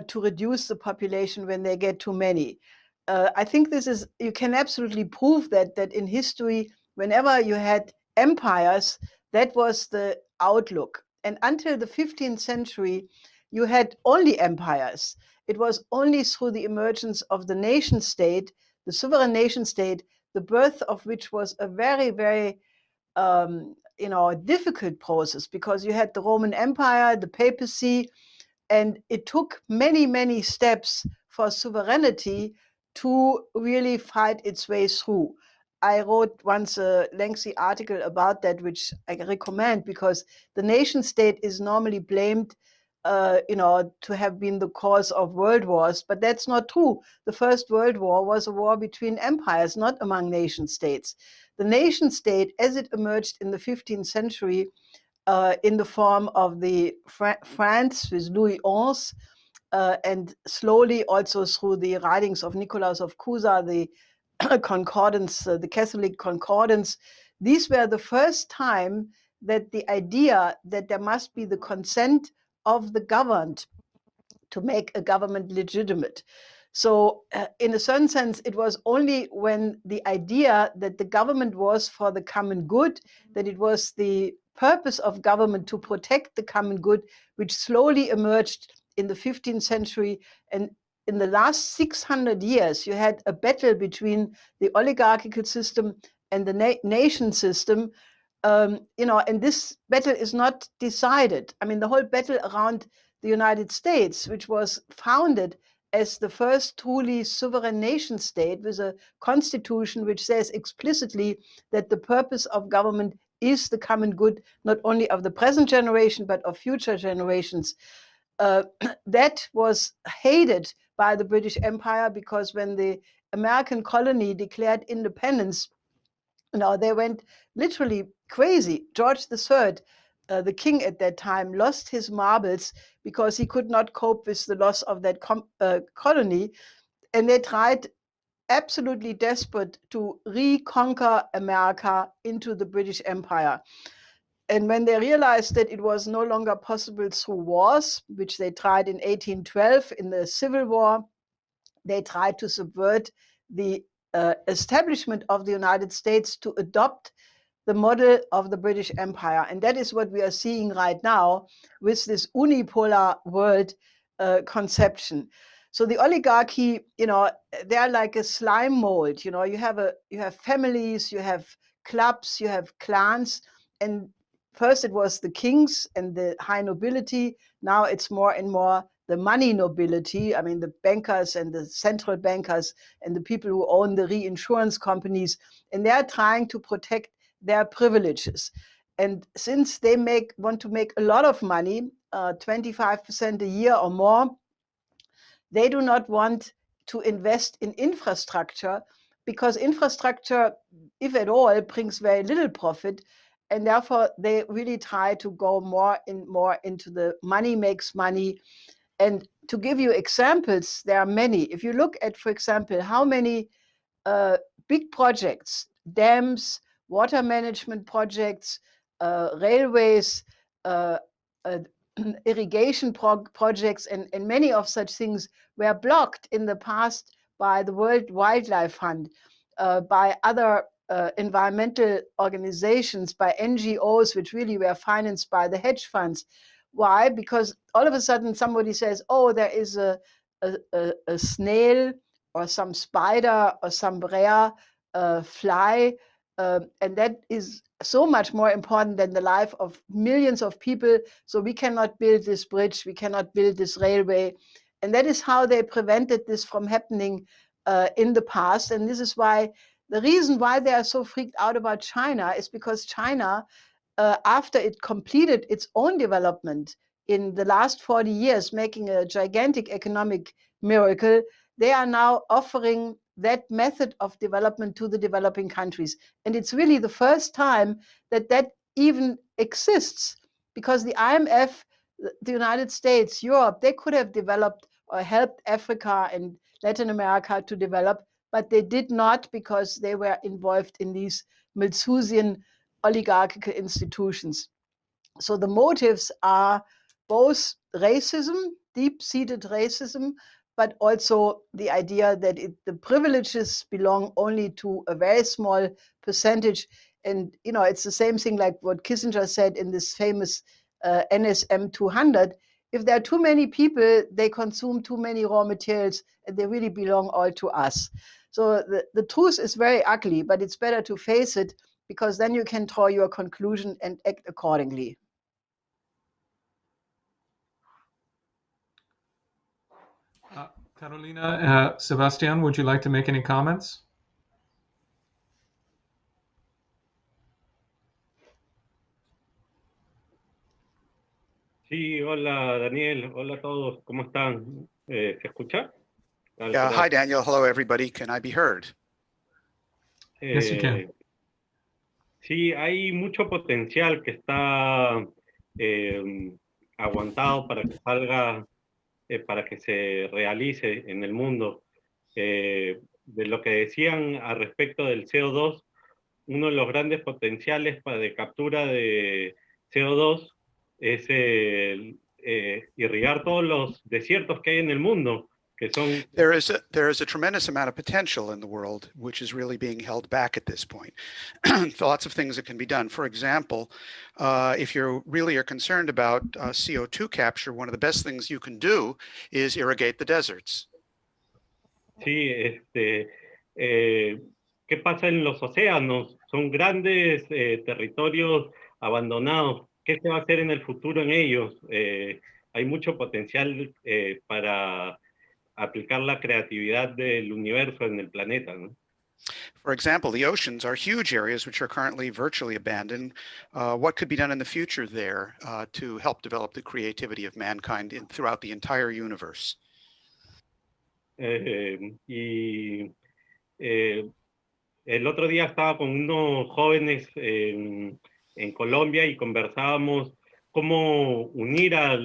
[SPEAKER 13] to reduce the population when they get too many. I think this is, you can absolutely prove that in history, whenever you had empires, that was the outlook. And until the 15th century, you had only empires. It was only through the emergence of the nation state, the sovereign nation state, the birth of which was a very, very difficult process, because you had the Roman Empire, the papacy, and it took many, many steps for sovereignty to really fight its way through. I wrote once a lengthy article about that, which I recommend, because the nation state is normally blamed to have been the cause of world wars, but that's not true. The First World War was a war between empires, not among nation states. The nation state, as it emerged in the 15th century, in the form of the France with Louis XI, and slowly also through the writings of Nicholas of Cusa, the concordance, the Catholic concordance. These were the first time that the idea that there must be the consent of the governed to make a government legitimate. So in a certain sense, it was only when the idea that the government was for the common good, that it was the purpose of government to protect the common good, which slowly emerged in the 15th century. And in the last 600 years, you had a battle between the oligarchical system and the nation system. And this battle is not decided. I mean, the whole battle around the United States, which was founded as the first truly sovereign nation state with a constitution which says explicitly that the purpose of government is the common good, not only of the present generation, but of future generations. That was hated by the British Empire, because when the American colony declared independence, they went literally crazy. George III, the king at that time, lost his marbles because he could not cope with the loss of that colony. And they tried, absolutely desperate, to reconquer America into the British Empire. And when they realized that it was no longer possible through wars, which they tried in 1812 in the Civil War, they tried to subvert the establishment of the United States to adopt the model of the British Empire. And that is what we are seeing right now with this unipolar world conception. So the oligarchy, they're like a slime mold. You have families, you have clubs, you have clans. And first it was the kings and the high nobility. Now it's more and more the money nobility. I mean, the bankers and the central bankers and the people who own the reinsurance companies. And they're trying to protect their privileges. And since they want to make a lot of money, 25% a year or more, they do not want to invest in infrastructure, because infrastructure, if at all, brings very little profit. And therefore, they really try to go more into the money makes money. And to give you examples, there are many. If you look at, for example, how many big projects, dams, water management projects, railways, irrigation projects, and many of such things were blocked in the past by the World Wildlife Fund, by other environmental organizations, by NGOs, which really were financed by the hedge funds. Why? Because all of a sudden somebody says, oh, there is a snail or some spider or some rare fly, and that is so much more important than the life of millions of people. So we cannot build this bridge, we cannot build this railway. And that is how they prevented this from happening in the past. And this is why, the reason why they are so freaked out about China is because China, after it completed its own development in the last 40 years making a gigantic economic miracle, they are now offering that method of development to the developing countries. And it's really the first time that that even exists, because the IMF, the United States, Europe, they could have developed or helped Africa and Latin America to develop, but they did not, because they were involved in these Malthusian oligarchical institutions. So the motives are both racism, deep-seated racism, but also the idea that the privileges belong only to a very small percentage. And, you know, it's the same thing like what Kissinger said in this famous NSM 200. If there are too many people, they consume too many raw materials, and they really belong all to us. So the truth is very ugly, but it's better to face it, because then you can draw your conclusion and act accordingly.
[SPEAKER 1] Carolina, Sebastian, would you like to make any comments?
[SPEAKER 7] Sí, hola Daniel, hola a todos, ¿cómo están? ¿Se escucha?
[SPEAKER 14] Yeah, hi Daniel, hello everybody, can I be heard?
[SPEAKER 1] Yes, you can.
[SPEAKER 7] Sí, hay mucho potencial que está aguantado para que salga, para que se realice en el mundo. De lo que decían al respecto del CO2, uno de los grandes potenciales de captura de CO2 es irrigar todos los desiertos que hay en el mundo, que son...
[SPEAKER 14] There is a tremendous amount of potential in the world, which is really being held back at this point. Lots of things that can be done. For example, if you really are concerned about CO2 capture, one of the best things you can do is irrigate the deserts.
[SPEAKER 7] Sí, ¿qué pasa en los océanos? Son grandes territorios abandonados. ¿Qué se va a hacer en el futuro en ellos? Hay mucho potencial para aplicar la creatividad del universo en el planeta, ¿no?
[SPEAKER 14] For example, the oceans are huge areas which are currently virtually abandoned. What could be done in the future there to help develop the creativity of mankind throughout the entire universe?
[SPEAKER 7] Y el otro día estaba con unos jóvenes en Colombia y conversábamos cómo unir a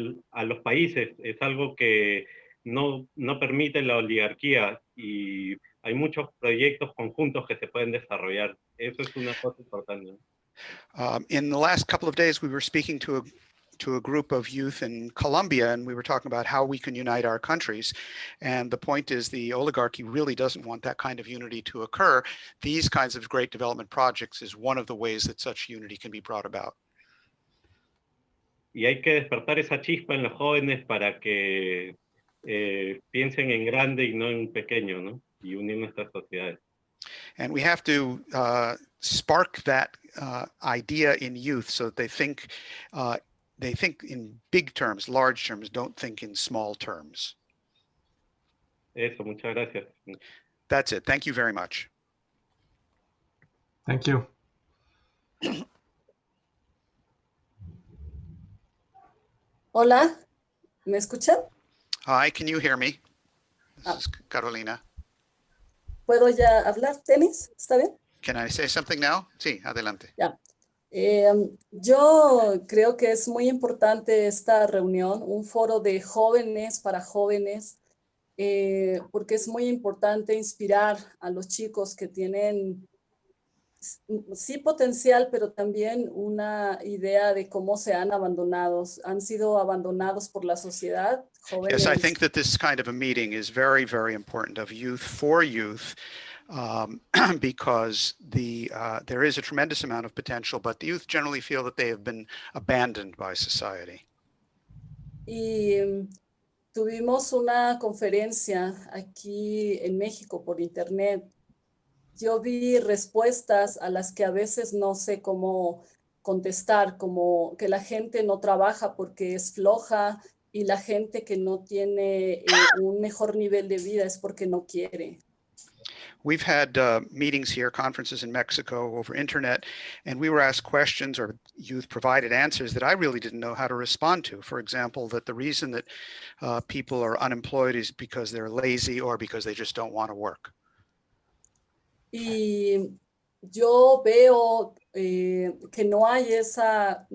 [SPEAKER 7] los países. Es algo que no permite la oligarquía y hay muchos proyectos conjuntos que se pueden desarrollar. Eso es una cosa importante.
[SPEAKER 14] In the last couple of days, we were speaking to a group of youth in Colombia, and we were talking about how we can unite our countries. And the point is, the oligarchy really doesn't want that kind of unity to occur. These kinds of great development projects is one of the ways that such unity can be brought about.
[SPEAKER 7] Y hay que despertar esa chispa en los jóvenes para que piensen en grande y no en pequeño, ¿no? Y unir nuestras sociedades.
[SPEAKER 14] And we have to spark that idea in youth so that they think in big terms, large terms, don't think in small terms.
[SPEAKER 7] Eso, muchas gracias.
[SPEAKER 14] That's it. Thank you very much.
[SPEAKER 1] Thank you.
[SPEAKER 16] Hola, ¿me escuchan?
[SPEAKER 14] Hi, can you hear me? This is Carolina.
[SPEAKER 16] ¿Puedo ya hablar, Denis? ¿Está bien?
[SPEAKER 14] Can I say something now? Sí, adelante.
[SPEAKER 16] Ya. Yo creo que es muy importante esta reunión, un foro de jóvenes para jóvenes, porque es muy importante inspirar a los chicos que tienen sí potencial, pero también una idea de cómo se han sido abandonados por la sociedad. Jóvenes.
[SPEAKER 14] Yes, I think that this kind of a meeting is very, very important of youth for youth. Because there is a tremendous amount of potential, but the youth generally feel that they have been abandoned by society.
[SPEAKER 16] Y tuvimos una conferencia aquí en México por internet. Yo vi respuestas a las que a veces no sé cómo contestar, como que la gente no trabaja porque es floja y la gente que no tiene un mejor nivel de vida es porque no quiere.
[SPEAKER 14] we've had meetings here, conferences in Mexico over internet, and we were asked questions or youth provided answers that I really didn't know how to respond to. For example, that the reason that people are unemployed is because they're lazy or because they just don't want to work.
[SPEAKER 16] Y yo veo que no hay esa...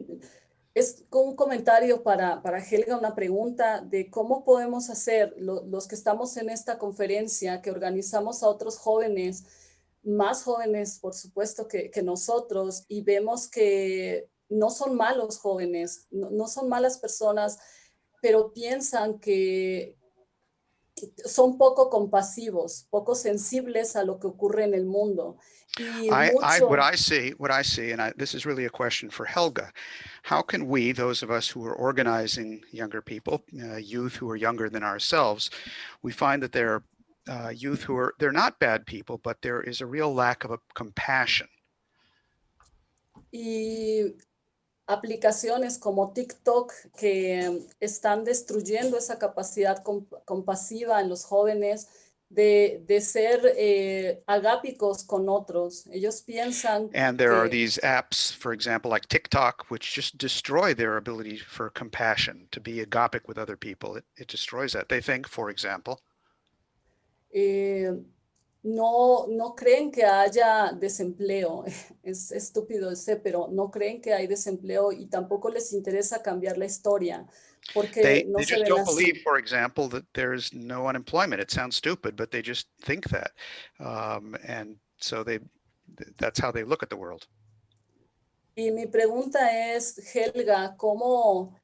[SPEAKER 16] Es un comentario para Helga, una pregunta de cómo podemos hacer los que estamos en esta conferencia, que organizamos a otros jóvenes, más jóvenes, por supuesto, que nosotros, y vemos que no son malos jóvenes, no son malas personas, pero piensan que son poco compasivos, poco sensibles a lo que ocurre en el mundo. Y
[SPEAKER 14] what I see, and this is really a question for Helga, how can we, those of us who are organizing younger people, youth who are younger than ourselves, we find that there are youth who are, they're not bad people, but there is a real lack of a compassion.
[SPEAKER 16] Y aplicaciones como TikTok que están destruyendo esa capacidad compasiva en los jóvenes de ser agápicos con otros. Ellos piensan
[SPEAKER 14] and there are these apps, for example, like TikTok, which just destroy their ability for compassion, to be agapic with other people. It destroys that. They think, for example,
[SPEAKER 16] no creen que haya desempleo. Es estúpido ese, pero no creen que hay desempleo y tampoco les interesa cambiar la historia. Porque
[SPEAKER 14] they
[SPEAKER 16] no se
[SPEAKER 14] just
[SPEAKER 16] ven
[SPEAKER 14] don't
[SPEAKER 16] así.
[SPEAKER 14] believe, for example, that there's no unemployment. It sounds stupid, but they just think that. And so that's how they look at the world.
[SPEAKER 16] Y mi pregunta es, Helga, ¿cómo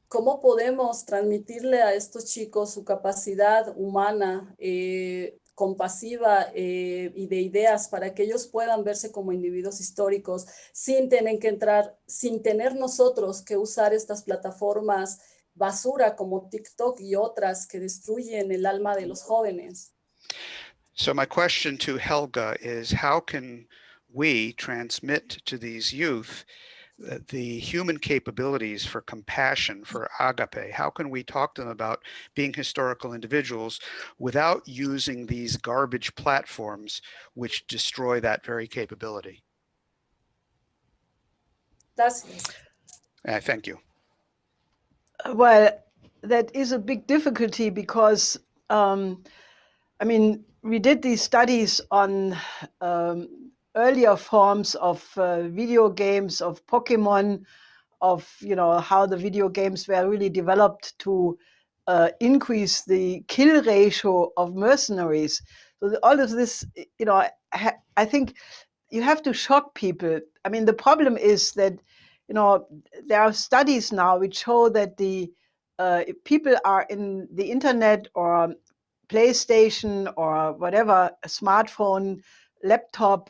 [SPEAKER 16] podemos transmitirle a estos chicos su capacidad humana, compasiva y de ideas para que ellos puedan verse como individuos históricos sin tener nosotros que usar estas plataformas basura como TikTok y otras que destruyen el alma de los jóvenes?
[SPEAKER 14] So my question to Helga is, how can we transmit to these youth the human capabilities for compassion, for agape? How can we talk to them about being historical individuals without using these garbage platforms which destroy that very capability?
[SPEAKER 16] Gracias.
[SPEAKER 14] Thank you.
[SPEAKER 13] Well, that is a big difficulty because, I mean, we did these studies on earlier forms of video games, of Pokemon, of how the video games were really developed to increase the kill ratio of mercenaries. So all of this, I think you have to shock people. I mean, the problem is that there are studies now which show that the people are in the internet or PlayStation or whatever, a smartphone, laptop,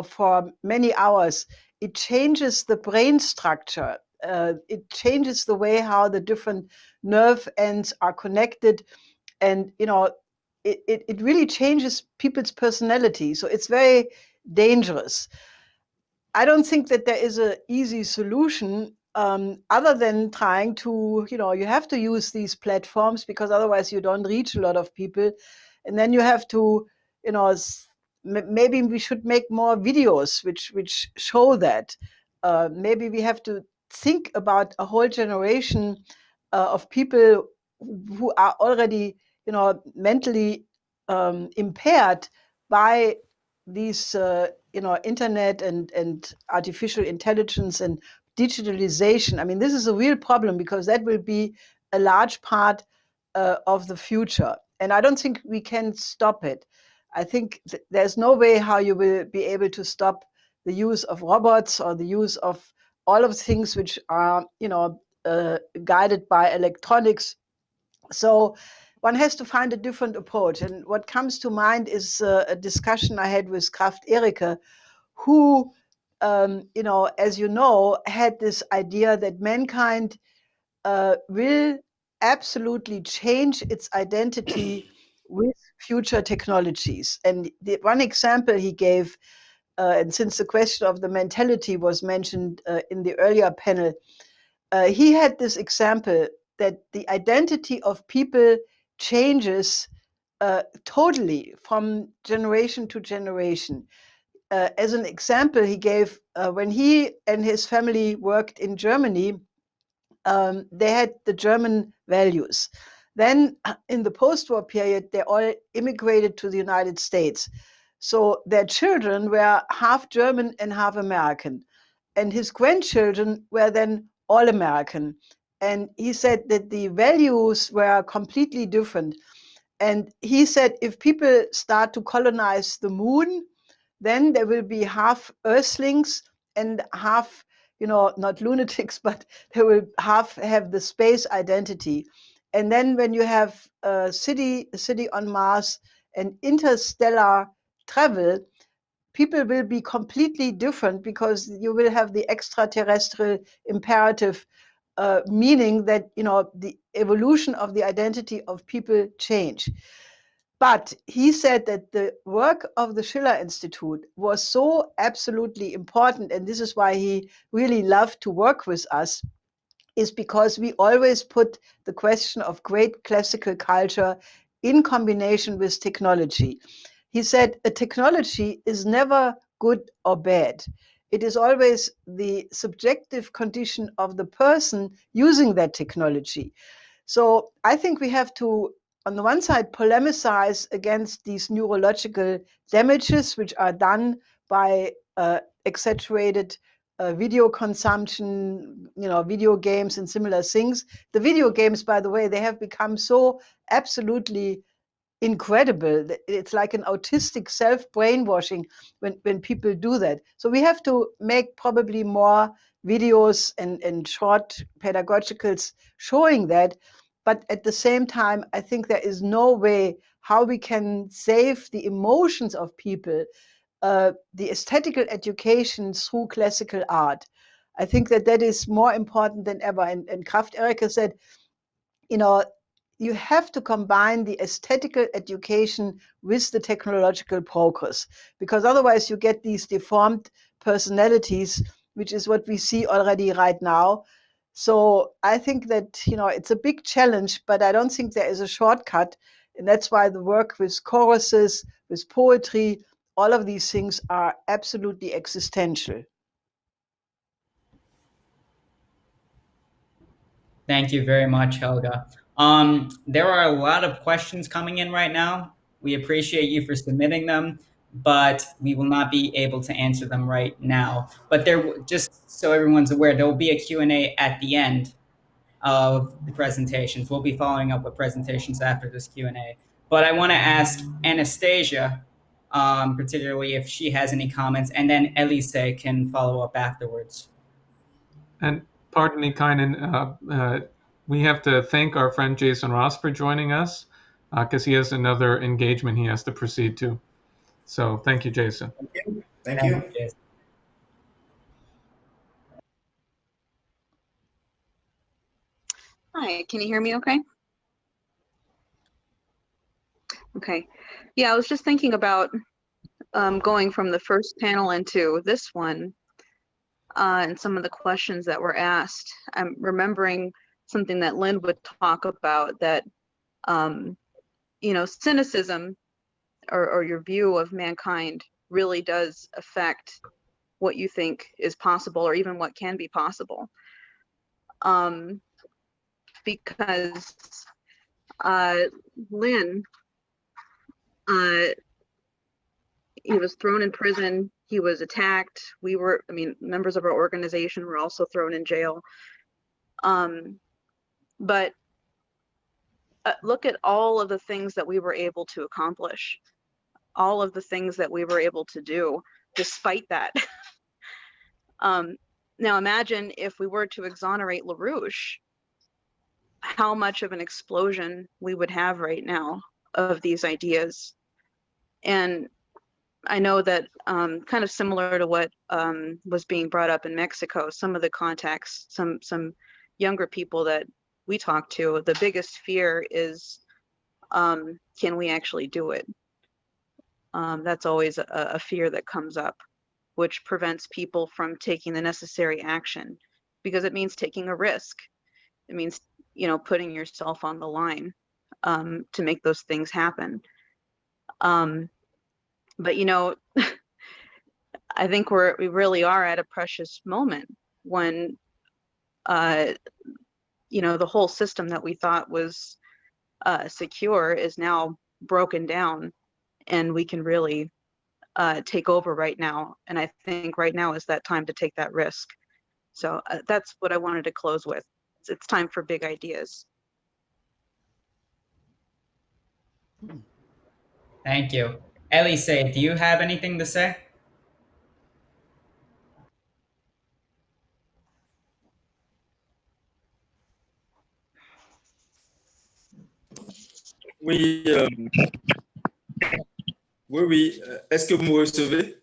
[SPEAKER 13] for many hours. It changes the brain structure. It changes the way how the different nerve ends are connected, and it really changes people's personality. So it's very dangerous. I don't think that there is an easy solution other than trying to, you have to use these platforms because otherwise you don't reach a lot of people. And then you have to, maybe we should make more videos which show that. Maybe we have to think about a whole generation of people who are already, mentally impaired by these, internet and artificial intelligence and digitalization. I mean, this is a real problem because that will be a large part of the future. And I don't think we can stop it. I think there's no way how you will be able to stop the use of robots or the use of all of the things which are, guided by electronics. So one has to find a different approach. And what comes to mind is a discussion I had with Kraft Erika, who, as you know, had this idea that mankind will absolutely change its identity with future technologies. And the one example he gave, and since the question of the mentality was mentioned in the earlier panel, he had this example that the identity of people changes totally from generation to generation. As an example, he gave when he and his family worked in Germany, they had the German values. Then in the post-war period, they all immigrated to the United States. So their children were half German and half American. And his grandchildren were then all American. And he said that the values were completely different. And he said if people start to colonize the moon, then there will be half Earthlings and half, not lunatics, but they will half have the space identity. And then when you have a city on Mars and interstellar travel, people will be completely different because you will have the extraterrestrial imperative, meaning that the evolution of the identity of people change. But he said that the work of the Schiller Institute was so absolutely important, and this is why he really loved to work with us, is because we always put the question of great classical culture in combination with technology. He said a technology is never good or bad. It is always the subjective condition of the person using that technology. So I think we have to, on the one side, polemicize against these neurological damages which are done by exaggerated video consumption, video games and similar things. The video games, by the way, they have become so absolutely incredible. It's like an autistic self-brainwashing when people do that. So we have to make probably more videos and short pedagogicals showing that. But at the same time, I think there is no way how we can save the emotions of people, the aesthetical education through classical art. I think that is more important than ever. And Kraft Erika said, you have to combine the aesthetical education with the technological progress, because otherwise you get these deformed personalities, which is what we see already right now. So I think that, it's a big challenge, but I don't think there is a shortcut. And that's why the work with choruses, with poetry, all of these things are absolutely existential.
[SPEAKER 2] Thank you very much, Helga. There are a lot of questions coming in right now. We appreciate you for submitting them, but we will not be able to answer them right now. But just so everyone's aware, there will be a Q&A at the end of the presentations. We'll be following up with presentations after this Q&A. But I want to ask Anastasia, particularly if she has any comments, and then Elise can follow up afterwards.
[SPEAKER 1] And pardon me, Kynan, we have to thank our friend Jason Ross for joining us because he has another engagement he has to proceed to. So thank you, Jason.
[SPEAKER 3] Thank you.
[SPEAKER 2] Jason.
[SPEAKER 4] Hi, can you hear me okay? Okay. Yeah, I was just thinking about going from the first panel into this one and some of the questions that were asked. I'm remembering something that Lynn would talk about, that, cynicism or your view of mankind really does affect what you think is possible or even what can be possible. Because Lynn, he was thrown in prison, he was attacked, members of our organization were also thrown in jail. But look at all of the things that we were able to accomplish, all of the things that we were able to do despite that. Now imagine if we were to exonerate LaRouche, how much of an explosion we would have right now of these ideas. And I know that kind of similar to what was being brought up in Mexico, some of the contacts, some younger people that we talk to, the biggest fear is, can we actually do it? That's always a fear that comes up, which prevents people from taking the necessary action, because it means taking a risk. It means, putting yourself on the line. to make those things happen. But I think we really are at a precious moment when the whole system that we thought was secure is now broken down, and we can really take over right now. And I think right now is that time to take that risk. So that's what I wanted to close with. It's time for big ideas.
[SPEAKER 2] Thank you. Elise, do you have anything to say?
[SPEAKER 17] Oui, oui. Est-ce que vous me recevez?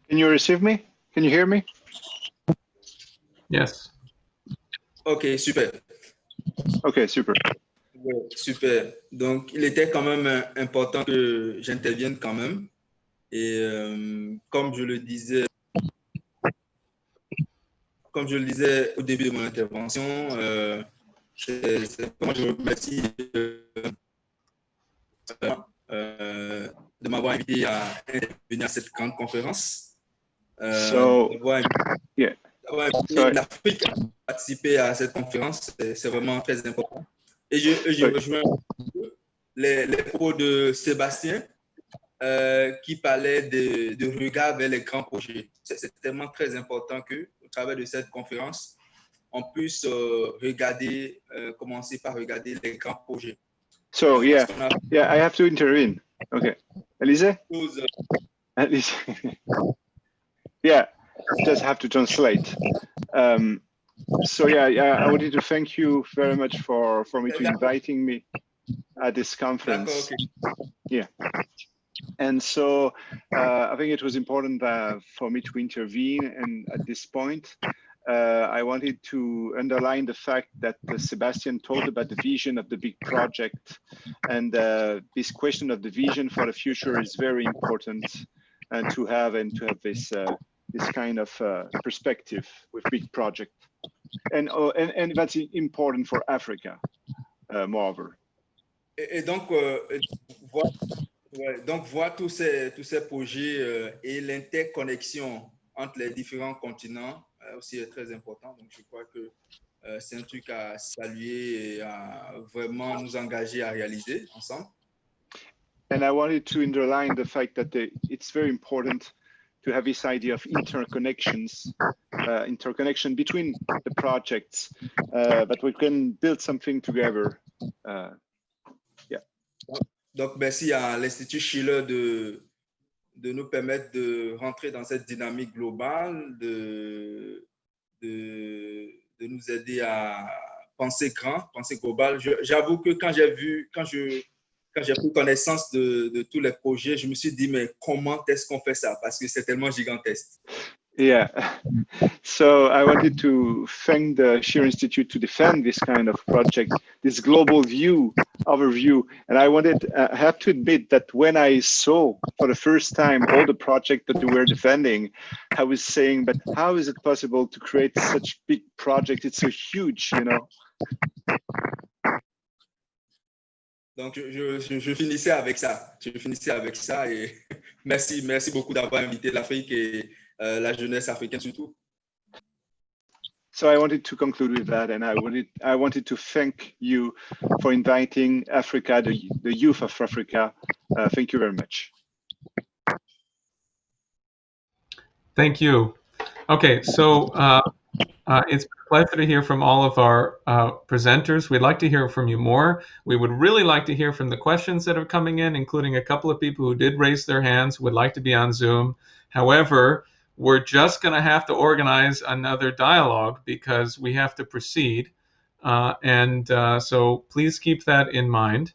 [SPEAKER 14] Can you receive me? Can you hear me?
[SPEAKER 1] Yes.
[SPEAKER 17] Ok, super.
[SPEAKER 14] Okay, super.
[SPEAKER 17] Ouais, super. Donc, il était quand même important que j'intervienne quand même. Et comme je le disais au début de mon intervention, moi je remercie de m'avoir invité à intervenir à cette grande conférence. D'avoir invité l'Afrique à participer à cette conférence, c'est vraiment très important. Et je rejoins les propos de Sébastien qui parlait de regard vers les grands projets. C'est tellement très important qu'au travers de cette conférence, on puisse commencer par regarder les grands projets.
[SPEAKER 14] So yeah, I have to intervene. Okay, Elise? Elise. Yeah, just have to translate. So yeah, I wanted to thank you very much for inviting me at this conference. Yeah. And so I think it was important for me to intervene, and at this point, I wanted to underline the fact that Sebastian talked about the vision of the big project, and this question of the vision for the future is very important to have this kind of perspective with big project, and that's important for Africa, moreover.
[SPEAKER 17] Et donc, voir tous ces projets et l'interconnexion entre les différents continents aussi est très important. Donc, je crois que c'est un truc à saluer et à vraiment nous engager à réaliser ensemble.
[SPEAKER 14] And I wanted to underline the fact that it's very important to have this idea of interconnection between the projects, that we can build something together. Yeah.
[SPEAKER 17] Donc, merci à l'Institut Schiller de nous permettre de rentrer dans cette dynamique globale, de nous aider à penser grand, penser global. J'avoue que quand j'ai pris connaissance de tous les projets, je me suis dit, mais comment est-ce qu'on fait ça? Parce que c'est tellement gigantesque.
[SPEAKER 14] Yeah, so I wanted to thank the Schiller Institute to defend this kind of project, this global overview. And I have to admit that when I saw for the first time all the projects that they were defending, I was saying, but how is it possible to create such big project? It's so huge, you know.
[SPEAKER 17] Donc, je finissais avec ça. Et merci beaucoup d'avoir invité l'Afrique et la jeunesse africaine surtout.
[SPEAKER 14] So I wanted to conclude with that, and I wanted to thank you for inviting Africa, the youth of Africa. Thank you very much.
[SPEAKER 1] Thank you. Okay, so it's a pleasure to hear from all of our presenters. We'd like to hear from you more. We would really like to hear from the questions that are coming in, including a couple of people who did raise their hands, would like to be on Zoom. However, we're just going to have to organize another dialogue because we have to proceed. So please keep that in mind.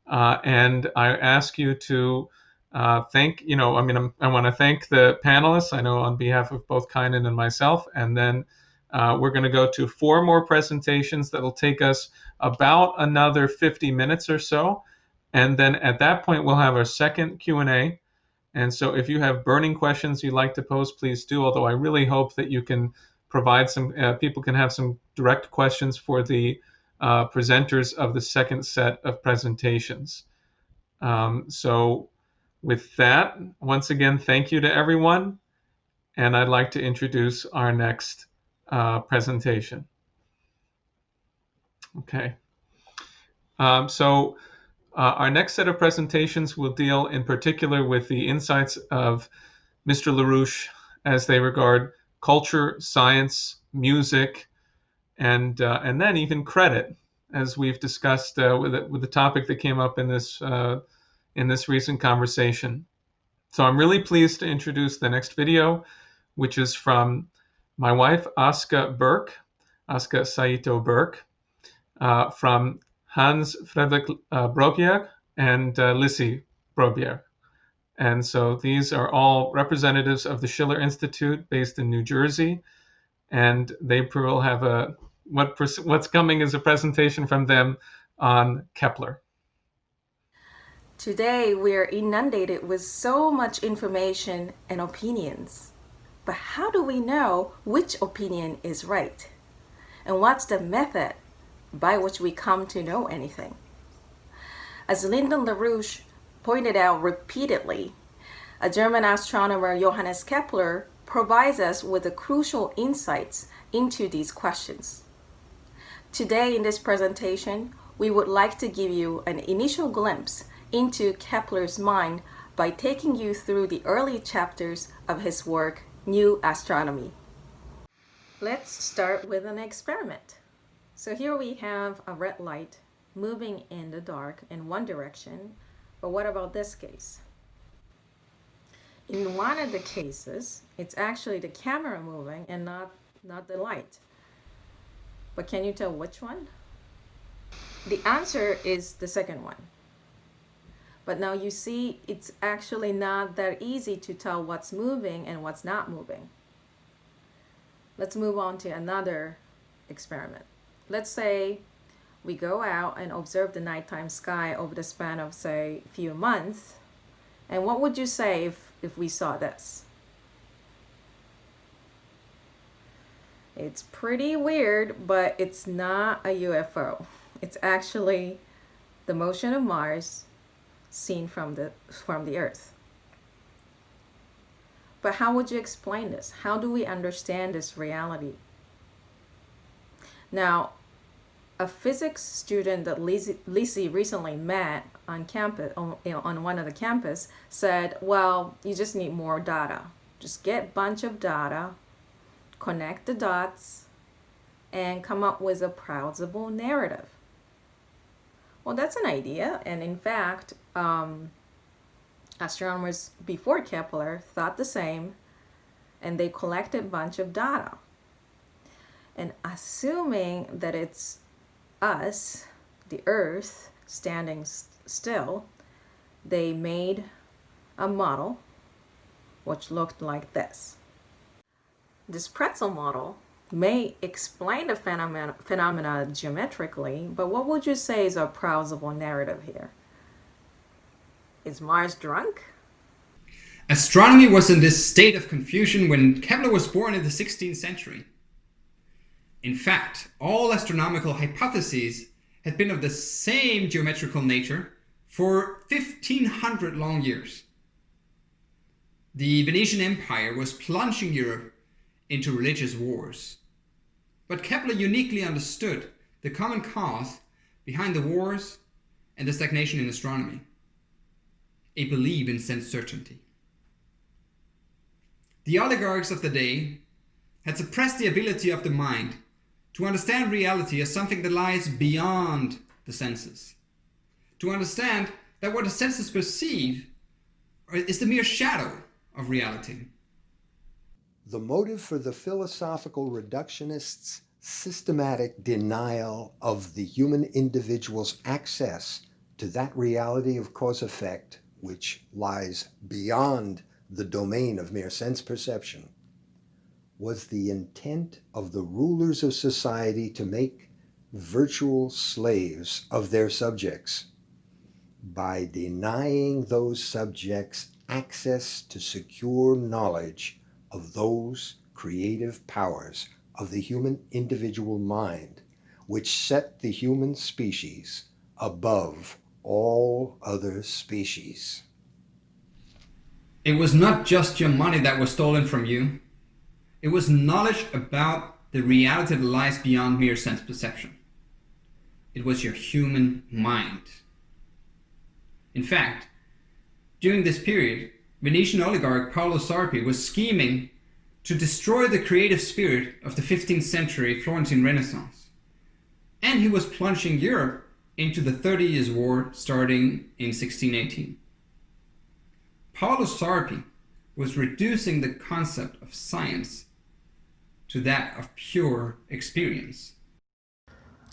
[SPEAKER 1] And I ask you to I want to thank the panelists, I know on behalf of both Kynan and myself, and then we're going to go to 4 more presentations that'll take us about another 50 minutes or so. And then at that point, we'll have our second Q&A. And so if you have burning questions you'd like to pose, please do, although I really hope that you can provide some, people can have some direct questions for the presenters of the second set of presentations. So with that, once again, thank you to everyone. And I'd like to introduce our next presentation. Okay. Our next set of presentations will deal in particular with the insights of Mr. LaRouche as they regard culture, science, music, and then even credit, as we've discussed with the topic that came up in this recent conversation. So I'm really pleased to introduce the next video, which is from my wife, Aska Saito Burke, from Hans Fredrik Brogier and Lissy Brogier. And so these are all representatives of the Schiller Institute based in New Jersey. And they will have what's coming is a presentation from them on Kepler.
[SPEAKER 18] Today, we're inundated with so much information and opinions. But how do we know which opinion is right? And what's the method by which we come to know anything? As Lyndon LaRouche pointed out repeatedly, a German astronomer, Johannes Kepler, provides us with the crucial insights into these questions. Today in this presentation, we would like to give you an initial glimpse into Kepler's mind by taking you through the early chapters of his work, New Astronomy. Let's start with an experiment. So here we have a red light moving in the dark in one direction, but what about this case? In one of the cases, it's actually the camera moving and not the light. But can you tell which one? The answer is the second one. But now you see, it's actually not that easy to tell what's moving and what's not moving. Let's move on to another experiment. Let's say we go out and observe the nighttime sky over the span of, say, a few months. And what would you say if we saw this? It's pretty weird, but it's not a UFO. It's actually the motion of Mars seen from the Earth. But how would you explain this? How do we understand this reality? Now, a physics student that Lissy recently met on campus, on one of the campus, said, well, you just need more data. Just get a bunch of data, connect the dots, and come up with a plausible narrative. Well, that's an idea, and in fact, astronomers before Kepler thought the same, and they collected a bunch of data. And assuming that it's us, the Earth, standing still, they made a model which looked like this. This pretzel model may explain the phenomena geometrically, but what would you say is a plausible narrative here? Is Mars drunk?
[SPEAKER 19] Astronomy was in this state of confusion when Kepler was born in the 16th century. In fact, all astronomical hypotheses had been of the same geometrical nature for 1500 long years. The Venetian Empire was plunging Europe into religious wars. But Kepler uniquely understood the common cause behind the wars and the stagnation in astronomy: a belief in sense certainty. The oligarchs of the day had suppressed the ability of the mind to understand reality as something that lies beyond the senses, to understand that what the senses perceive is the mere shadow of reality.
[SPEAKER 20] The motive for the philosophical reductionists' systematic denial of the human individual's access to that reality of cause-effect which lies beyond the domain of mere sense perception was the intent of the rulers of society to make virtual slaves of their subjects by denying those subjects access to secure knowledge of those creative powers of the human individual mind, which set the human species above all other species.
[SPEAKER 19] It was not just your money that was stolen from you. It was knowledge about the reality that lies beyond mere sense perception. It was your human mind. In fact, during this period, Venetian oligarch Paolo Sarpi was scheming to destroy the creative spirit of the 15th century Florentine Renaissance. And he was plunging Europe into the 30 Years' War starting in 1618. Paolo Sarpi was reducing the concept of science to that of pure experience.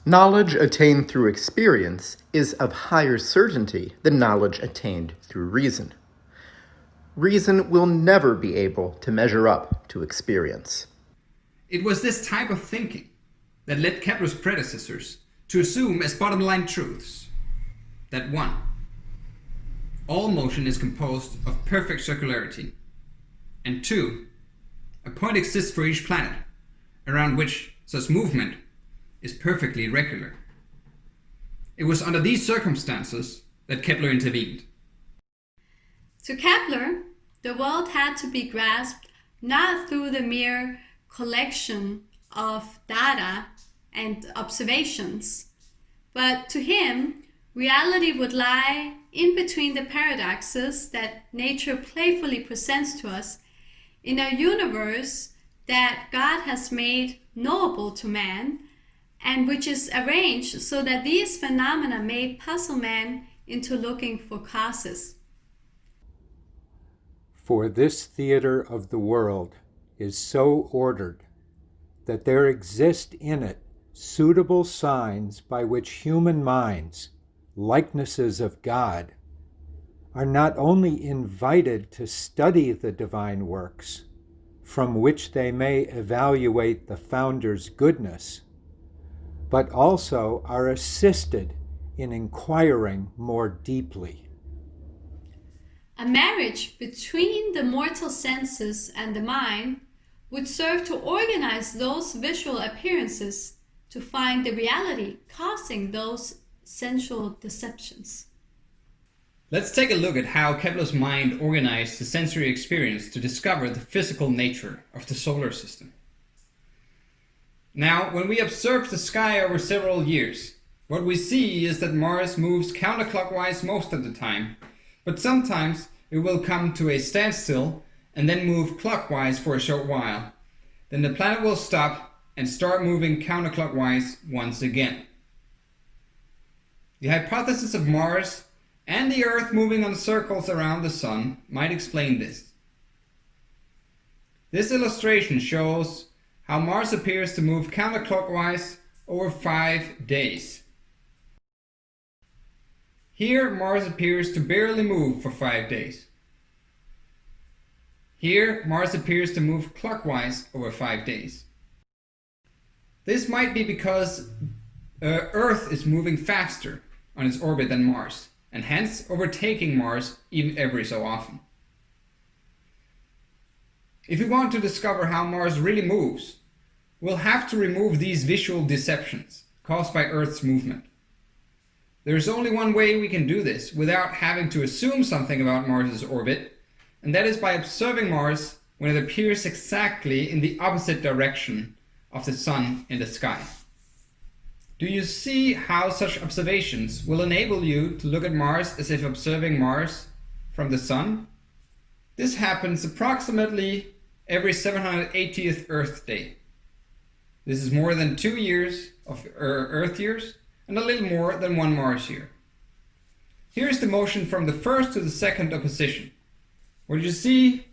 [SPEAKER 21] Knowledge attained through experience is of higher certainty than knowledge attained through reason. Reason will never be able to measure up to experience.
[SPEAKER 19] It was this type of thinking that led Kepler's predecessors to assume as bottom line truths that 1. All motion is composed of perfect circularity, and 2. A point exists for each planet around which such movement is perfectly regular. It was under these circumstances that Kepler intervened.
[SPEAKER 22] To Kepler, the world had to be grasped not through the mere collection of data and observations, but to him, reality would lie in between the paradoxes that nature playfully presents to us in a universe that God has made knowable to man, and which is arranged so that these phenomena may puzzle man into looking for causes.
[SPEAKER 23] For this theater of the world is so ordered that there exist in it suitable signs by which human minds, likenesses of God, are not only invited to study the divine works, from which they may evaluate the founder's goodness, but also are assisted in inquiring more deeply.
[SPEAKER 22] A marriage between the mortal senses and the mind would serve to organize those visual appearances to find the reality causing those sensual deceptions.
[SPEAKER 19] Let's take a look at how Kepler's mind organized the sensory experience to discover the physical nature of the solar system. Now, when we observe the sky over several years, what we see is that Mars moves counterclockwise most of the time, but sometimes it will come to a standstill and then move clockwise for a short while. Then the planet will stop and start moving counterclockwise once again. The hypothesis of Mars and the Earth moving on circles around the Sun might explain this. This illustration shows how Mars appears to move counterclockwise over 5 days. Here, Mars appears to barely move for 5 days. Here, Mars appears to move clockwise over 5 days. This might be because Earth is moving faster on its orbit than Mars, and hence overtaking Mars even every so often. If we want to discover how Mars really moves, we'll have to remove these visual deceptions caused by Earth's movement. There is only one way we can do this without having to assume something about Mars's orbit, and that is by observing Mars when it appears exactly in the opposite direction of the Sun in the sky. Do you see how such observations will enable you to look at Mars as if observing Mars from the Sun? This happens approximately every 780th Earth day. This is more than 2 years of Earth years and a little more than 1 Mars year. Here's the motion from the first to the second opposition. What you see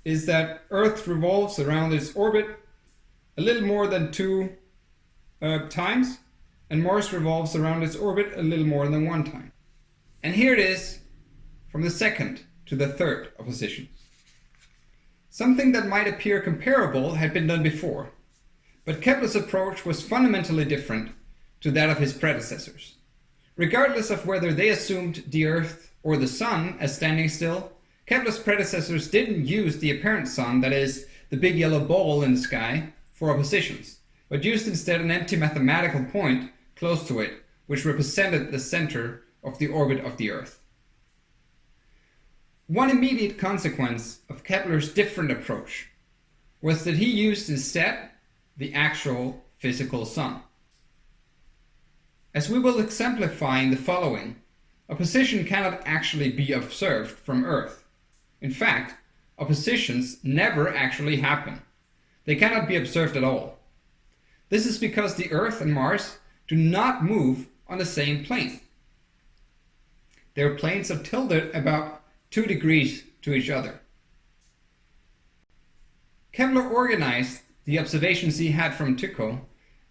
[SPEAKER 19] is that Earth revolves around its orbit a little more than 2 times, and Mars revolves around its orbit a little more than 1 time. And here it is from the second to the third opposition. Something that might appear comparable had been done before, but Kepler's approach was fundamentally different to that of his predecessors. Regardless of whether they assumed the Earth or the Sun as standing still, Kepler's predecessors didn't use the apparent Sun, that is, the big yellow ball in the sky, for oppositions, but used instead an empty mathematical point close to it, which represented the center of the orbit of the Earth. One immediate consequence of Kepler's different approach was that he used instead the actual physical sun. As we will exemplify in the following, opposition cannot actually be observed from Earth. In fact, oppositions never actually happen. They cannot be observed at all. This is because the Earth and Mars do not move on the same plane. Their planes are tilted about 2 degrees to each other. Kepler organized the observations he had from Tycho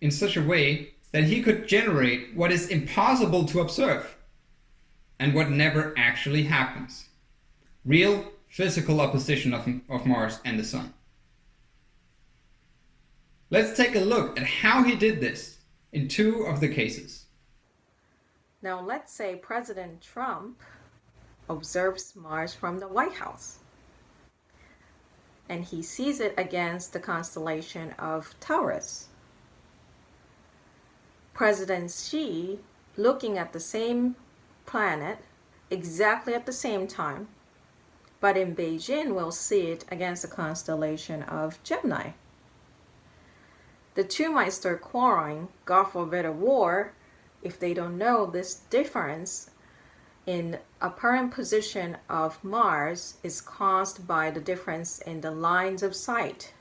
[SPEAKER 19] in such a way that he could generate what is impossible to observe and what never actually happens: real physical opposition of Mars and the Sun. Let's take a look at how he did this in 2 of the cases.
[SPEAKER 18] Now let's say President Trump observes Mars from the White House, and he sees it against the constellation of Taurus. President Xi, looking at the same planet exactly at the same time, but in Beijing will see it against the constellation of Gemini. The two might start quarreling, God forbid a war, if they don't know this difference in apparent position of Mars is caused by the difference in the lines of sight.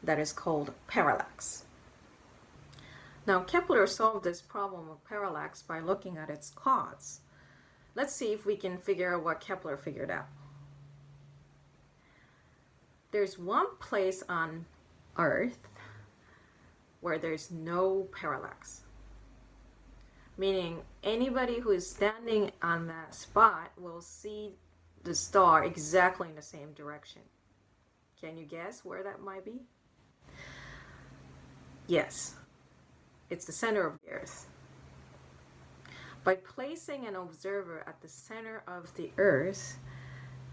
[SPEAKER 18] That is called parallax. Now Kepler solved this problem of parallax by looking at its cause. Let's see if we can figure out what Kepler figured out. There's one place on Earth where there's no parallax, meaning anybody who is standing on that spot will see the star exactly in the same direction. Can you guess where that might be? Yes, it's the center of the Earth. By placing an observer at the center of the Earth,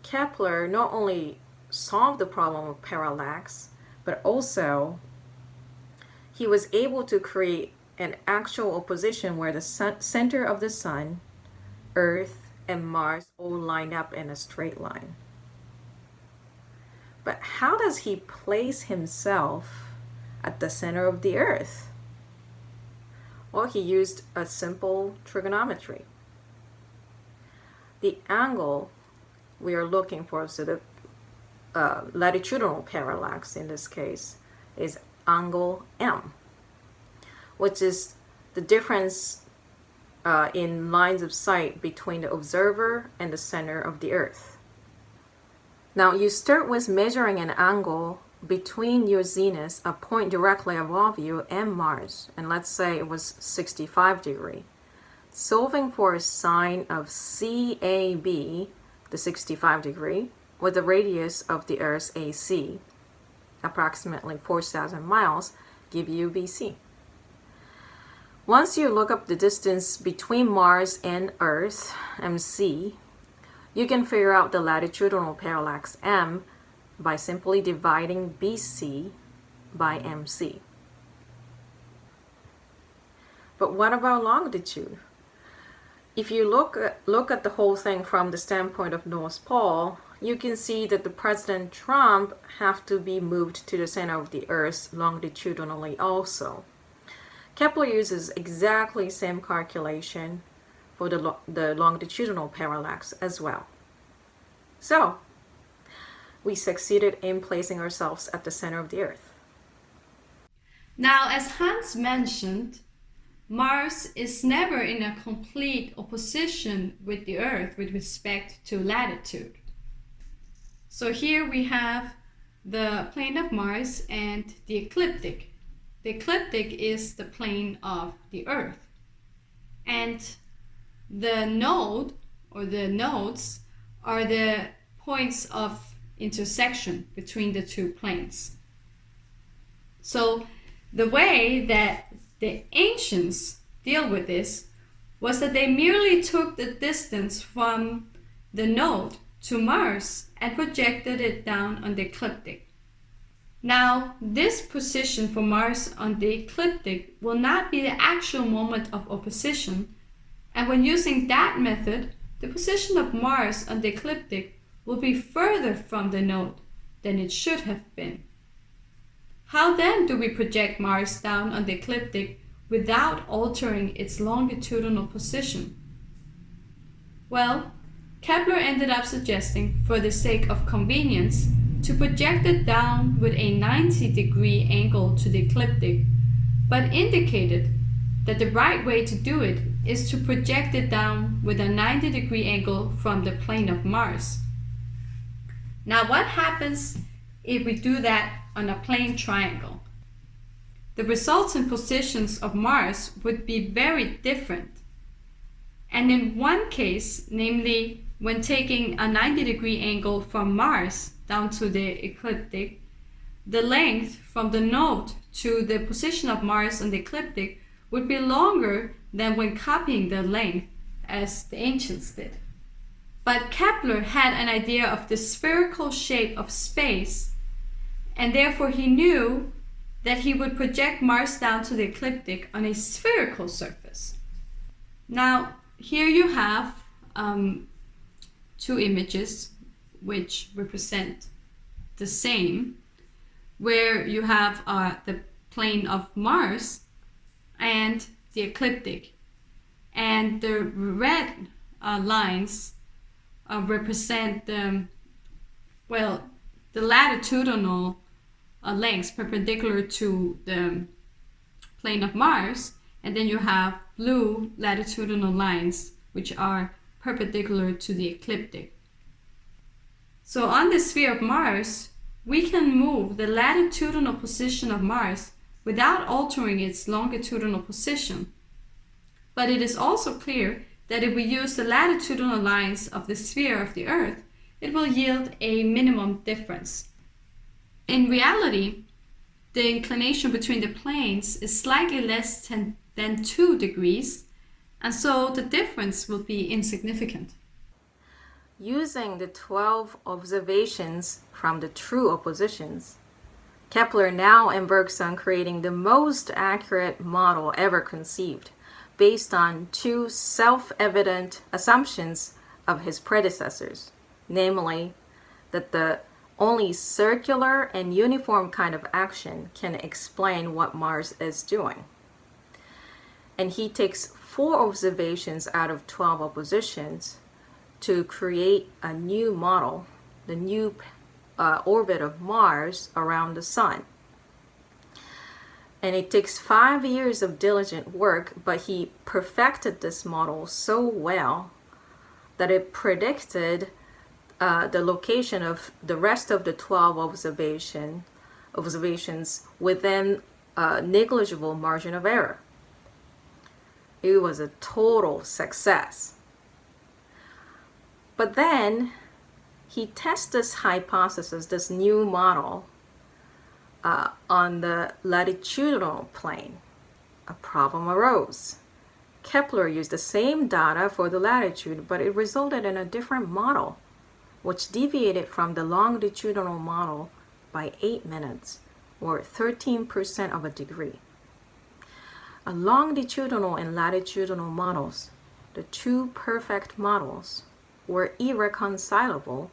[SPEAKER 18] Kepler not only solved the problem of parallax, but also he was able to create an actual opposition where the center of the Sun, Earth, and Mars all line up in a straight line. But how does he place himself at the center of the Earth? Well, he used a simple trigonometry. The angle we are looking for, so the latitudinal parallax in this case, is angle M, which is the difference in lines of sight between the observer and the center of the Earth. Now you start with measuring an angle between your zenith, a point directly above you, and Mars, and let's say it was 65 degrees. Solving for a sine of CAB, the 65 degree, with the radius of the Earth's AC, approximately 4,000 miles, give you BC. Once you look up the distance between Mars and Earth, MC, you can figure out the latitudinal parallax M by simply dividing BC by MC. But what about longitude? If you look at the whole thing from the standpoint of North Pole, you can see that the President Trump have to be moved to the center of the Earth longitudinally also. Kepler uses exactly the same calculation for the longitudinal parallax as well. So, we succeeded in placing ourselves at the center of the Earth.
[SPEAKER 22] Now, as Hans mentioned, Mars is never in a complete opposition with the Earth with respect to latitude. So here we have the plane of Mars and the ecliptic. The ecliptic is the plane of the Earth. And the node, or the nodes, are the points of intersection between the two planes. So the way that the ancients deal with this was that they merely took the distance from the node to Mars and projected it down on the ecliptic. Now, this position for Mars on the ecliptic will not be the actual moment of opposition, and when using that method, the position of Mars on the ecliptic will be further from the node than it should have been. How then do we project Mars down on the ecliptic without altering its longitudinal position? Well, Kepler ended up suggesting, for the sake of convenience, to project it down with a 90-degree angle to the ecliptic, but indicated that the right way to do it is to project it down with a 90-degree angle from the plane of Mars. Now, what happens if we do that on a plane triangle? The resultant positions of Mars would be very different. And in one case, namely when taking a 90-degree angle from Mars down to the ecliptic, the length from the node to the position of Mars on the ecliptic would be longer than when copying the length as the ancients did. But Kepler had an idea of the spherical shape of space, and therefore he knew that he would project Mars down to the ecliptic on a spherical surface. Now, here you have two images which represent the same, where you have the plane of Mars and the ecliptic, and the red lines represent the latitudinal lengths perpendicular to the plane of Mars, and then you have blue latitudinal lines which are perpendicular to the ecliptic. So on the sphere of Mars, we can move the latitudinal position of Mars without altering its longitudinal position. But it is also clear that if we use the latitudinal lines of the sphere of the Earth, it will yield a minimum difference. In reality, the inclination between the planes is slightly less than 2 degrees, and so the difference will be insignificant.
[SPEAKER 18] Using the 12 observations from the true oppositions, Kepler now embarks on creating the most accurate model ever conceived, based on two self-evident assumptions of his predecessors, namely that the only circular and uniform kind of action can explain what Mars is doing. And he takes 4 observations out of 12 oppositions to create a new model, the new orbit of Mars around the Sun. And it takes 5 years of diligent work, but he perfected this model so well that it predicted the location of the rest of the 12 observations within a negligible margin of error. It was a total success. But then he tests this hypothesis, this new model, on the latitudinal plane. A problem arose. Kepler used the same data for the latitude, but it resulted in a different model, which deviated from the longitudinal model by 8 minutes, or 13% of a degree. Longitudinal and latitudinal models, the two perfect models, were irreconcilable,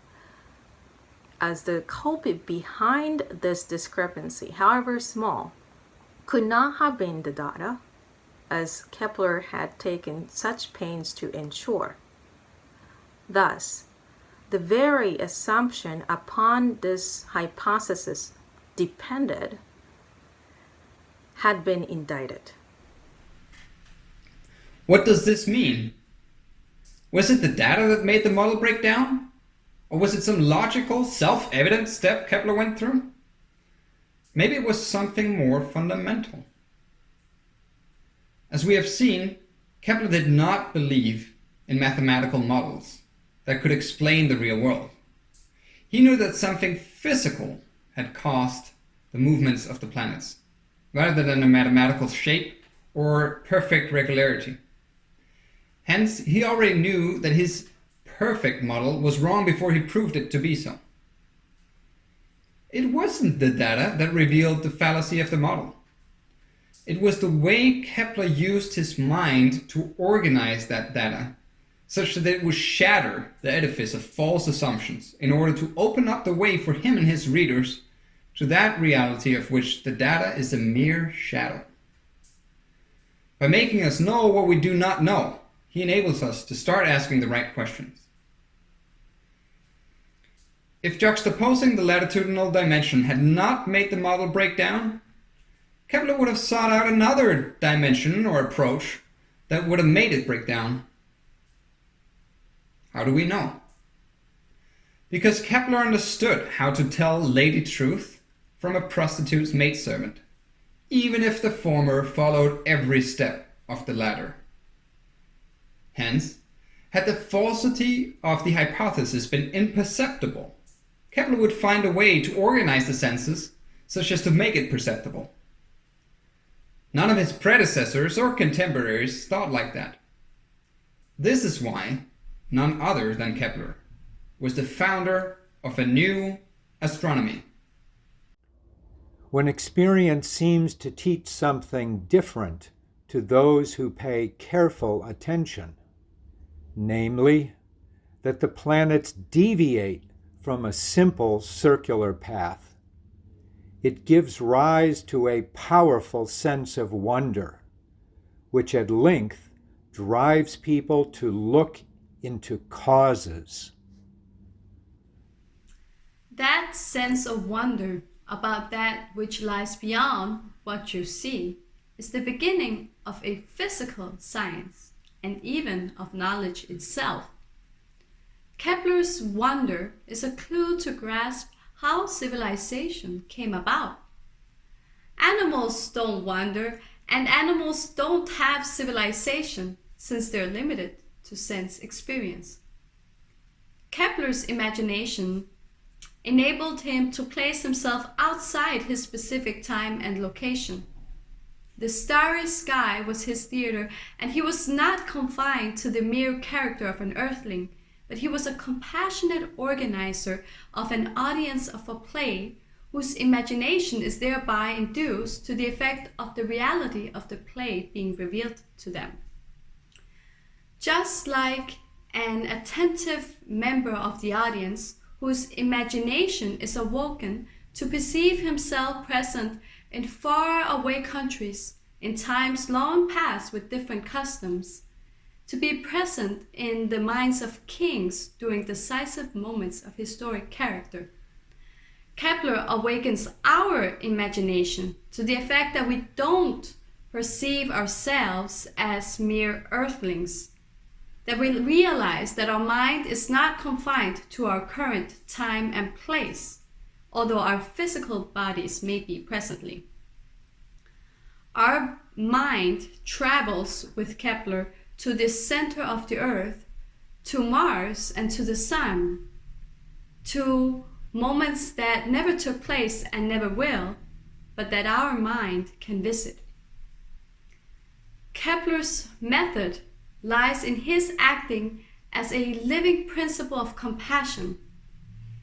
[SPEAKER 18] as the culprit behind this discrepancy, however small, could not have been the data, as Kepler had taken such pains to ensure. Thus, the very assumption upon this hypothesis depended had been indicted.
[SPEAKER 19] What does this mean? Was it the data that made the model break down? Or was it some logical, self-evident step Kepler went through? Maybe it was something more fundamental. As we have seen, Kepler did not believe in mathematical models that could explain the real world. He knew that something physical had caused the movements of the planets, rather than a mathematical shape or perfect regularity. Hence, he already knew that his perfect model was wrong before he proved it to be so. It wasn't the data that revealed the fallacy of the model. It was the way Kepler used his mind to organize that data, such that it would shatter the edifice of false assumptions in order to open up the way for him and his readers to that reality of which the data is a mere shadow. By making us know what we do not know, he enables us to start asking the right questions. If juxtaposing the latitudinal dimension had not made the model break down, Kepler would have sought out another dimension or approach that would have made it break down. How do we know? Because Kepler understood how to tell lady truth from a prostitute's maidservant, even if the former followed every step of the latter. Hence, had the falsity of the hypothesis been imperceptible, Kepler would find a way to organize the senses such as to make it perceptible. None of his predecessors or contemporaries thought like that. This is why none other than Kepler was the founder of a new astronomy.
[SPEAKER 23] When experience seems to teach something different to those who pay careful attention, namely, that the planets deviate from a simple circular path, it gives rise to a powerful sense of wonder, which at length drives people to look into causes.
[SPEAKER 22] That sense of wonder about that which lies beyond what you see is the beginning of a physical science and even of knowledge itself. Kepler's wonder is a clue to grasp how civilization came about. Animals don't wonder, and animals don't have civilization since they're limited to sense experience. Kepler's imagination enabled him to place himself outside his specific time and location. The starry sky was his theater, and he was not confined to the mere character of an earthling, but he was a compassionate organizer of an audience of a play whose imagination is thereby induced to the effect of the reality of the play being revealed to them. Just like an attentive member of the audience whose imagination is awoken to perceive himself present in far-away countries, in times long past with different customs, to be present in the minds of kings during decisive moments of historic character. Kepler awakens our imagination to the effect that we don't perceive ourselves as mere earthlings, that we realize that our mind is not confined to our current time and place, although our physical bodies may be presently. Our mind travels with Kepler to the center of the earth, to Mars and to the sun, to moments that never took place and never will, but that our mind can visit. Kepler's method lies in his acting as a living principle of compassion,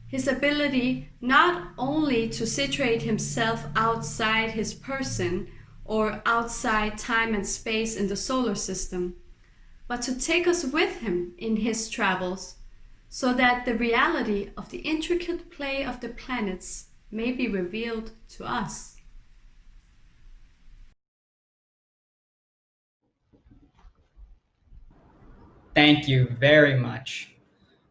[SPEAKER 22] his ability not only to situate himself outside his person or outside time and space in the solar system, but to take us with him in his travels so that the reality of the intricate play of the planets may be revealed to us.
[SPEAKER 2] Thank you very much.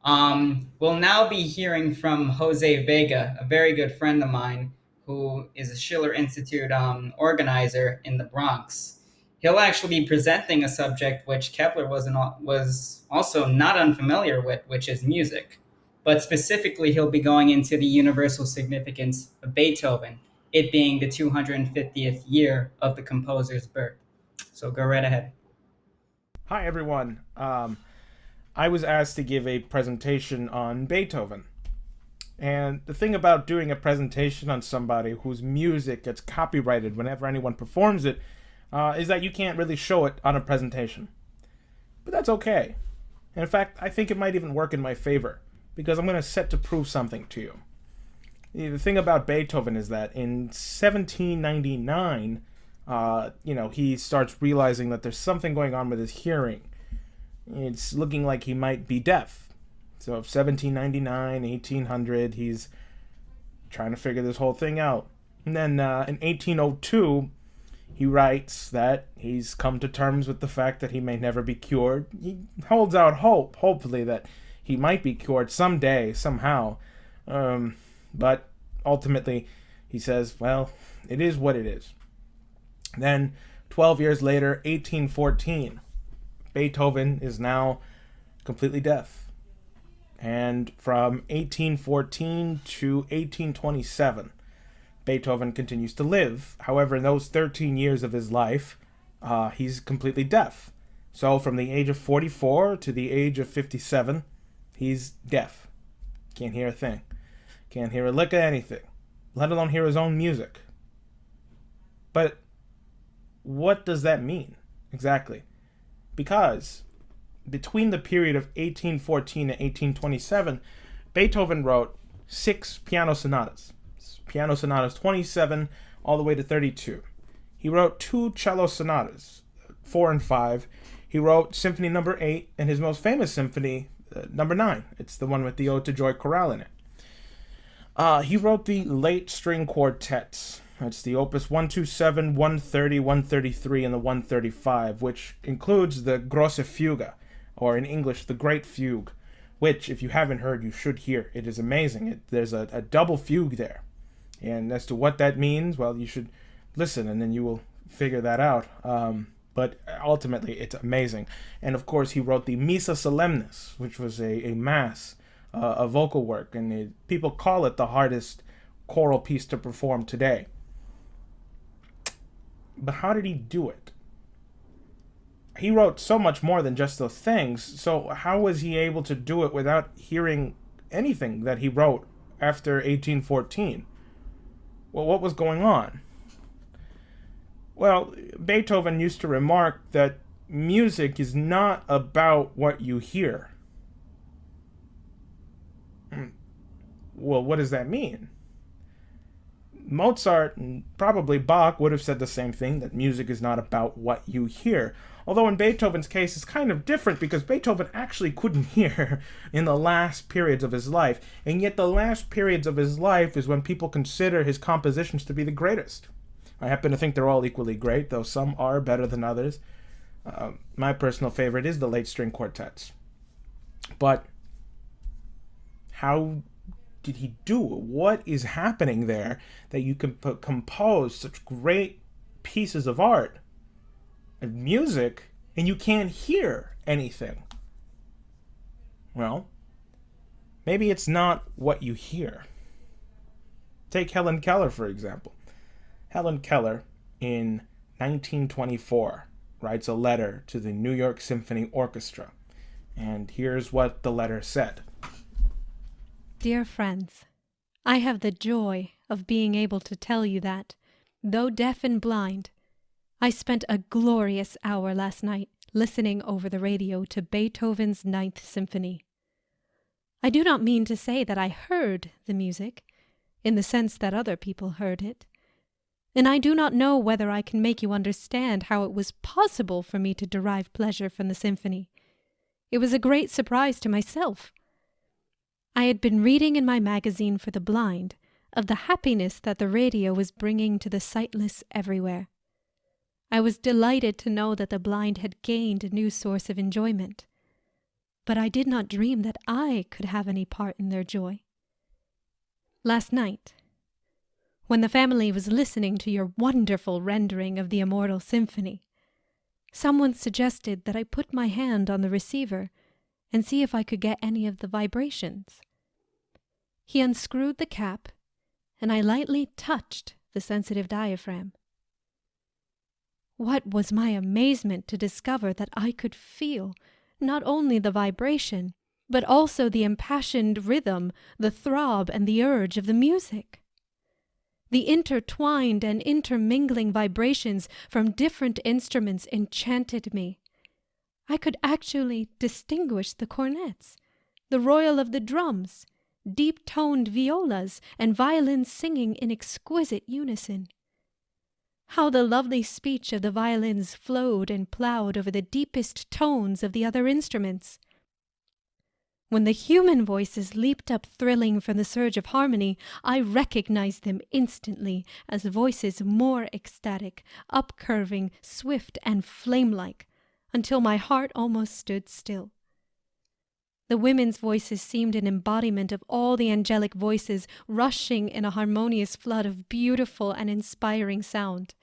[SPEAKER 2] We'll now be hearing from Jose Vega, a very good friend of mine who is a Schiller Institute organizer in the Bronx. He'll actually be presenting a subject which Kepler was also not unfamiliar with, which is music. But specifically, he'll be going into the universal significance of Beethoven, it being the 250th year of the composer's birth. So go right ahead.
[SPEAKER 6] Hi, everyone. I was asked to give a presentation on Beethoven. And the thing about doing a presentation on somebody whose music gets copyrighted whenever anyone performs it is that you can't really show it on a presentation. But that's okay. And in fact, I think it might even work in my favor, because I'm going to set to prove something to you. The thing about Beethoven is that in 1799, he starts realizing that there's something going on with his hearing. It's looking like he might be deaf. So 1799, 1800, he's trying to figure this whole thing out. And then in 1802, he writes that he's come to terms with the fact that he may never be cured. He holds out hope, hopefully, that he might be cured someday, somehow. But ultimately, he says, well, it is what it is. Then, 12 years later, 1814, Beethoven is now completely deaf. And from 1814 to 1827, Beethoven continues to live. However, in those 13 years of his life, he's completely deaf. So from the age of 44 to the age of 57, he's deaf. Can't hear a thing. Can't hear a lick of anything, let alone hear his own music. But what does that mean exactly? Because between the period of 1814 and 1827, Beethoven wrote 6 piano sonatas. Piano sonatas 27 all the way to 32. He wrote 2 cello sonatas, 4 and 5. He wrote Symphony Number 8 and his most famous symphony, Number 9. It's the one with the Ode to Joy chorale in it. He wrote the late string quartets. That's the Opus 127, 130, 133, and the 135, which includes the Grosse Fuge, or in English, the Great Fugue, which, if you haven't heard, you should hear. It is amazing. There's a double fugue there. And as to what that means, well, you should listen, and then you will figure that out. But ultimately, it's amazing. And of course, he wrote the Missa Solemnis, which was a mass, a vocal work, and people call it the hardest choral piece to perform today. But how did he do it? He wrote so much more than just those things, so how was he able to do it without hearing anything that he wrote after 1814? Well, what was going on? Well, Beethoven used to remark that music is not about what you hear. Well, what does that mean? Mozart and probably Bach would have said the same thing, that music is not about what you hear. Although in Beethoven's case, it's kind of different because Beethoven actually couldn't hear in the last periods of his life. And yet the last periods of his life is when people consider his compositions to be the greatest. I happen to think they're all equally great, though some are better than others. My personal favorite is the late string quartets. But how did he do it? What is happening there that you can compose such great pieces of art and music and you can't hear anything? Well, maybe it's not what you hear. Take Helen Keller, for example. Helen Keller, in 1924, writes a letter to the New York Symphony Orchestra. And here's what the letter said.
[SPEAKER 8] Dear friends, I have the joy of being able to tell you that, though deaf and blind, I spent a glorious hour last night listening over the radio to Beethoven's Ninth Symphony. I do not mean to say that I heard the music, in the sense that other people heard it, and I do not know whether I can make you understand how it was possible for me to derive pleasure from the symphony. It was a great surprise to myself. I had been reading in my magazine for the blind of the happiness that the radio was bringing to the sightless everywhere. I was delighted to know that the blind had gained a new source of enjoyment, but I did not dream that I could have any part in their joy. Last night, when the family was listening to your wonderful rendering of the Immortal Symphony, someone suggested that I put my hand on the receiver and see if I could get any of the vibrations. He unscrewed the cap, and I lightly touched the sensitive diaphragm. What was my amazement to discover that I could feel not only the vibration, but also the impassioned rhythm, the throb, and the urge of the music. The intertwined and intermingling vibrations from different instruments enchanted me. I could actually distinguish the cornets, the royal of the drums, deep-toned violas and violins singing in exquisite unison. How the lovely speech of the violins flowed and ploughed over the deepest tones of the other instruments. When the human voices leaped up thrilling from the surge of harmony, I recognized them instantly as voices more ecstatic, upcurving, swift, and flame-like, until my heart almost stood still. The women's voices seemed an embodiment of all the angelic voices rushing in a harmonious flood of beautiful and inspiring sound.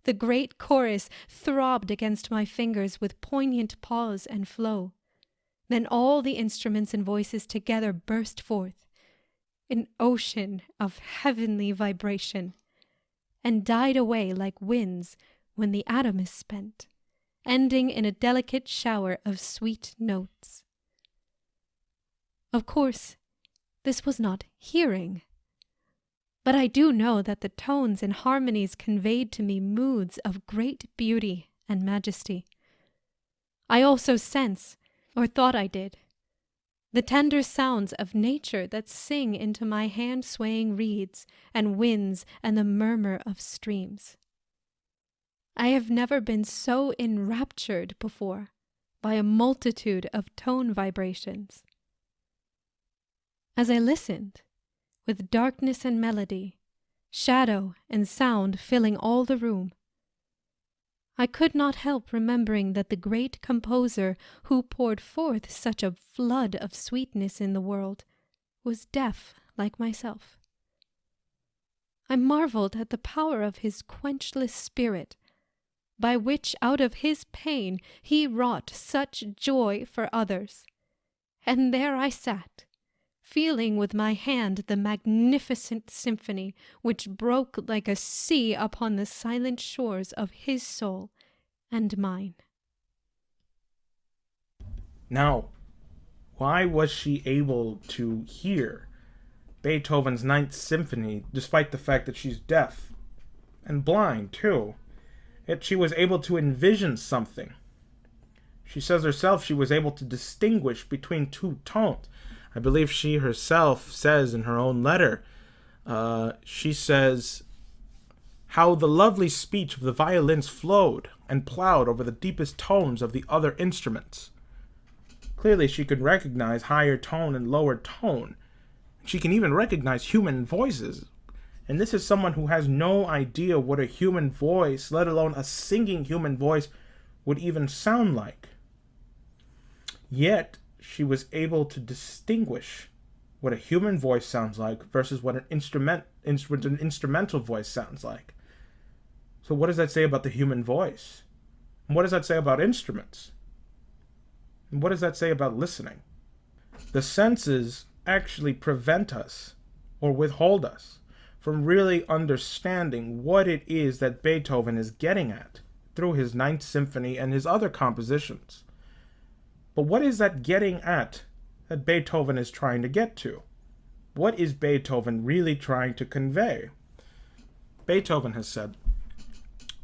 [SPEAKER 8] The great chorus throbbed against my fingers with poignant pause and flow. Then all the instruments and voices together burst forth, an ocean of heavenly vibration, and died away like winds when the atom is spent, ending in a delicate shower of sweet notes. Of course, this was not hearing, but I do know that the tones and harmonies conveyed to me moods of great beauty and majesty. I also sense, or thought I did, the tender sounds of nature that sing into my hand-swaying reeds and winds and the murmur of streams. I have never been so enraptured before by a multitude of tone vibrations. As I listened, with darkness and melody, shadow and sound filling all the room, I could not help remembering that the great composer who poured forth such a flood of sweetness in the world was deaf like myself. I marveled at the power of his quenchless spirit, by which out of his pain he wrought such joy for others. And there I sat, feeling with my hand the magnificent symphony which broke like a sea upon the silent shores of his soul and mine.
[SPEAKER 6] Now, why was she able to hear Beethoven's Ninth Symphony despite the fact that she's deaf and blind too? Yet she was able to envision something. She says herself she was able to distinguish between two tones. I believe she herself says in her own letter, she says, how the lovely speech of the violins flowed and plowed over the deepest tones of the other instruments. Clearly she could recognize higher tone and lower tone. She can even recognize human voices. And this is someone who has no idea what a human voice, let alone a singing human voice, would even sound like. Yet she was able to distinguish what a human voice sounds like versus what an instrumental voice sounds like. So what does that say about the human voice? And what does that say about instruments? And what does that say about listening? The senses actually prevent us or withhold us from really understanding what it is that Beethoven is getting at through his Ninth Symphony and his other compositions. But what is that getting at that Beethoven is trying to get to? What is Beethoven really trying to convey? Beethoven has said,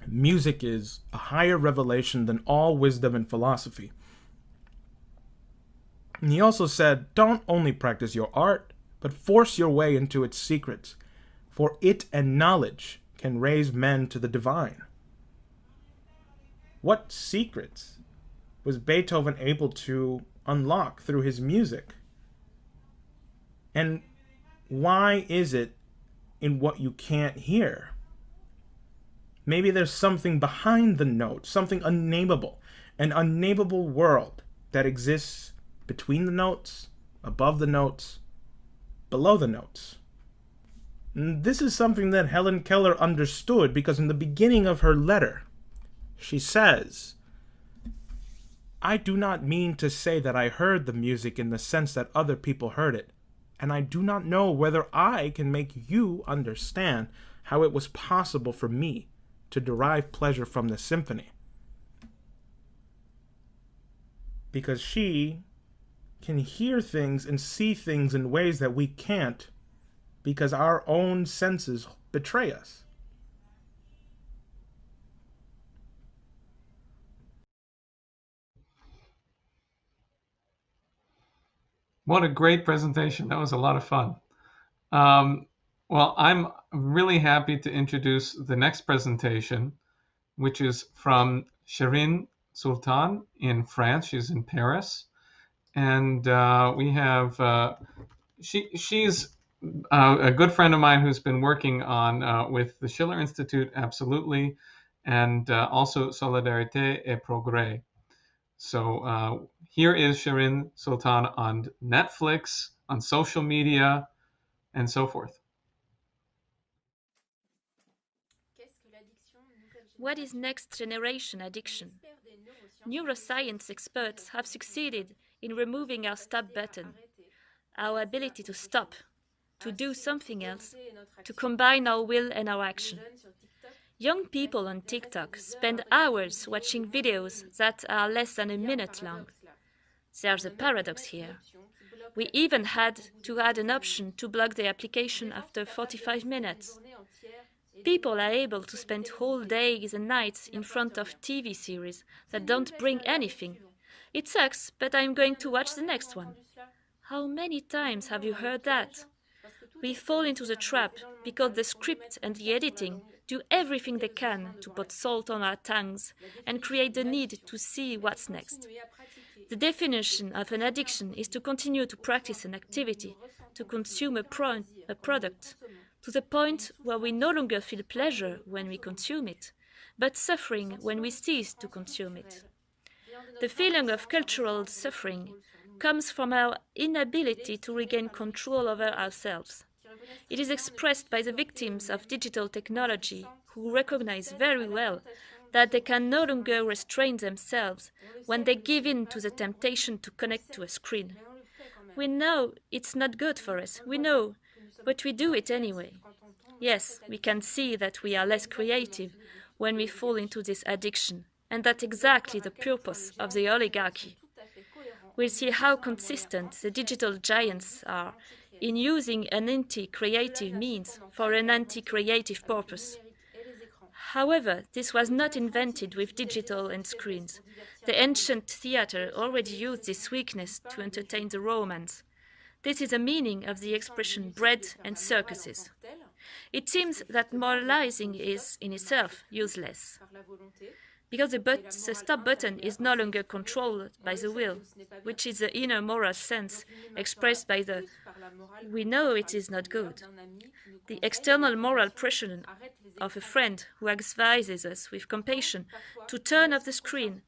[SPEAKER 6] music is a higher revelation than all wisdom and philosophy. And he also said, don't only practice your art, but force your way into its secrets, for it and knowledge can raise men to the divine. What secrets was Beethoven able to unlock through his music? And why is it in what you can't hear? Maybe there's something behind the note, something unnameable, an unnameable world that exists between the notes, above the notes, below the notes. And this is something that Helen Keller understood because in the beginning of her letter, she says, I do not mean to say that I heard the music in the sense that other people heard it, and I do not know whether I can make you understand how it was possible for me to derive pleasure from the symphony. Because she can hear things and see things in ways that we can't because our own senses betray us.
[SPEAKER 1] What a great presentation. That was a lot of fun. Well, I'm really happy to introduce the next presentation, which is from Shirin Sultan in France. She's in Paris. And we have, she's a good friend of mine who's been working on with the Schiller Institute, absolutely, and also Solidarité et Progrès. So here is Shirin Sultan on Netflix, on social media, and so forth.
[SPEAKER 9] What is next generation addiction? Neuroscience experts have succeeded in removing our stop button, our ability to stop, to do something else, to combine our will and our action. Young people on TikTok spend hours watching videos that are less than a minute long. There's a paradox here. We even had to add an option to block the application after 45 minutes. People are able to spend whole days and nights in front of TV series that don't bring anything. It sucks, but I'm going to watch the next one. How many times have you heard that? We fall into the trap because the script and the editing do everything they can to put salt on our tongues and create the need to see what's next. The definition of an addiction is to continue to practice an activity, to consume a product, to the point where we no longer feel pleasure when we consume it, but suffering when we cease to consume it. The feeling of cultural suffering comes from our inability to regain control over ourselves. It is expressed by the victims of digital technology who recognize very well that they can no longer restrain themselves when they give in to the temptation to connect to a screen. We know it's not good for us, we know, but we do it anyway. Yes, we can see that we are less creative when we fall into this addiction, and that's exactly the purpose of the oligarchy. We'll see how consistent the digital giants are in using an anti-creative means for an anti-creative purpose. However, this was not invented with digital and screens. The ancient theatre already used this weakness to entertain the Romans. This is the meaning of the expression bread and circuses. It seems that moralizing is, in itself, useless. Because the stop button is no longer controlled by the will, which is the inner moral sense expressed by the "we know it is not good." The external moral pressure of a friend who advises us with compassion to turn off the screen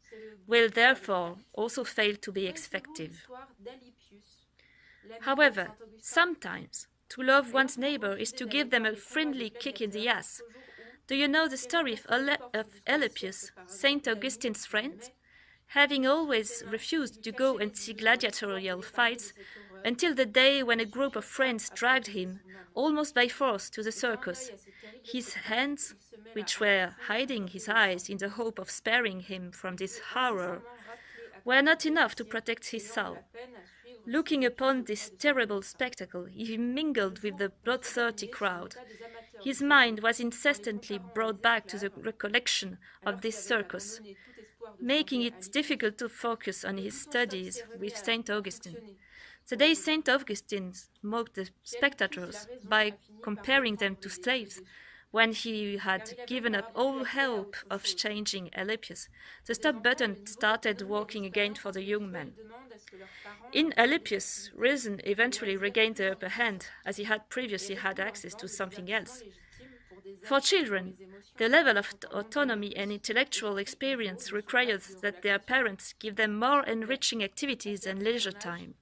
[SPEAKER 9] will therefore also fail to be effective. However, sometimes to love one's neighbor is to give them a friendly kick in the ass. Do you know the story of Alypius, St. Augustine's friend? Having always refused to go and see gladiatorial fights, until the day when a group of friends dragged him, almost by force, to the circus. His hands, which were hiding his eyes in the hope of sparing him from this horror, were not enough to protect his soul. Looking upon this terrible spectacle, he mingled with the bloodthirsty crowd. His mind was incessantly brought back to the recollection of this circus, making it difficult to focus on his studies with St. Augustine. The day St. Augustine mocked the spectators by comparing them to slaves, when he had given up all hope of changing Alypius, the stop button started working again for the young man. In Alypius, reason eventually regained the upper hand, as he had previously had access to something else. For children, the level of autonomy and intellectual experience requires that their parents give them more enriching activities and leisure time,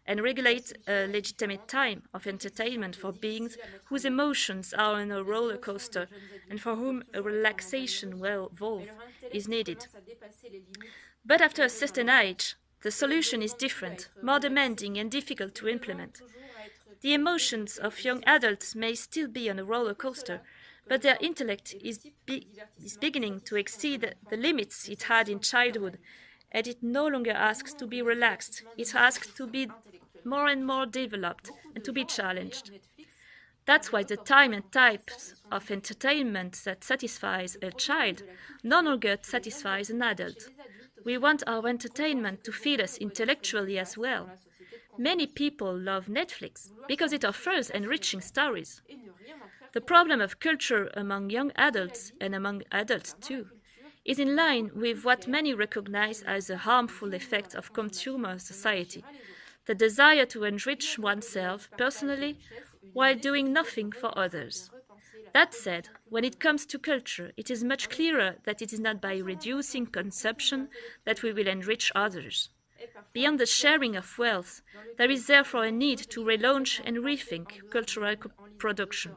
[SPEAKER 9] and regulate a legitimate time of entertainment for beings whose emotions are on a roller coaster and for whom a relaxation valve is needed. But after a certain age, the solution is different, more demanding and difficult to implement. The emotions of young adults may still be on a roller coaster, but their intellect is beginning to exceed the limits it had in childhood, and it no longer asks to be relaxed. It asks to be more and more developed and to be challenged. That's why the time and types of entertainment that satisfies a child no longer satisfies an adult. We want our entertainment to feed us intellectually as well. Many people love Netflix because it offers enriching stories. The problem of culture among young adults, and among adults too, is in line with what many recognize as a harmful effect of consumer society, the desire to enrich oneself personally while doing nothing for others. That said, when it comes to culture, it is much clearer that it is not by reducing consumption that we will enrich others. Beyond the sharing of wealth, there is therefore a need to relaunch and rethink cultural production.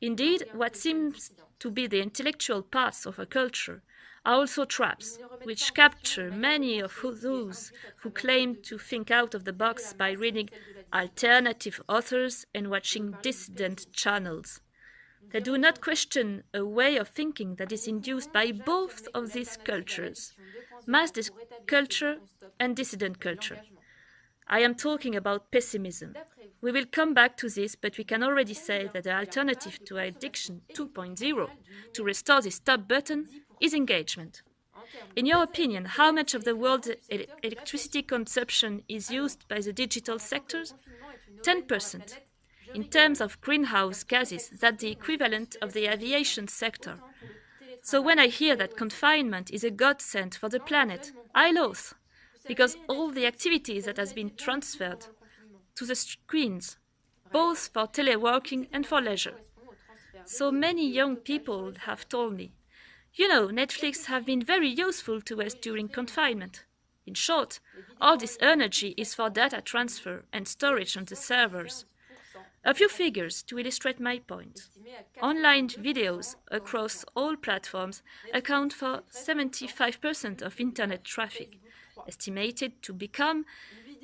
[SPEAKER 9] Indeed, what seems to be the intellectual paths of a culture are also traps, which capture many of those who claim to think out of the box by reading alternative authors and watching dissident channels. They do not question a way of thinking that is induced by both of these cultures, mass culture and dissident culture. I am talking about pessimism. We will come back to this, but we can already say that the alternative to Addiction 2.0 to restore the stop button is engagement. In your opinion, how much of the world's electricity consumption is used by the digital sectors? 10%. In terms of greenhouse gases, that's the equivalent of the aviation sector. So when I hear that confinement is a godsend for the planet, I loathe, because all the activities that has been transferred to the screens, both for teleworking and for leisure. So many young people have told me, you know, Netflix have been very useful to us during confinement. In short, all this energy is for data transfer and storage on the servers. A few figures to illustrate my point. Online videos across all platforms account for 75% of internet traffic, estimated to become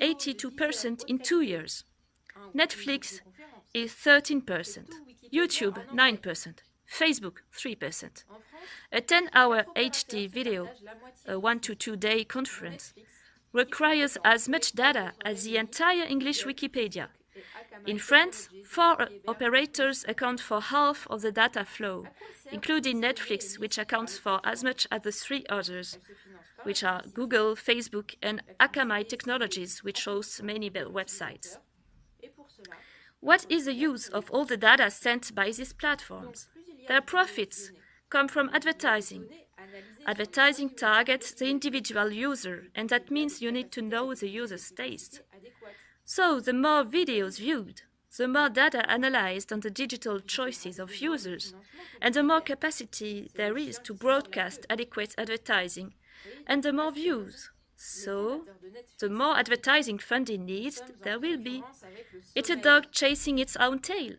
[SPEAKER 9] 82% in 2 years. Netflix is 13%, YouTube 9%, Facebook 3%. A 10-hour HD video, a 1 to 2 day conference, requires as much data as the entire English Wikipedia. In France, 4 operators account for half of the data flow, including Netflix, which accounts for as much as the 3 others, which are Google, Facebook, and Akamai Technologies, which hosts many websites. What is the use of all the data sent by these platforms? Their profits come from advertising. Advertising targets the individual user, and that means you need to know the user's taste. So the more videos viewed, the more data analyzed on the digital choices of users, and the more capacity there is to broadcast adequate advertising, and the more views. So, the more advertising funding needs there will be. It's a dog chasing its own tail.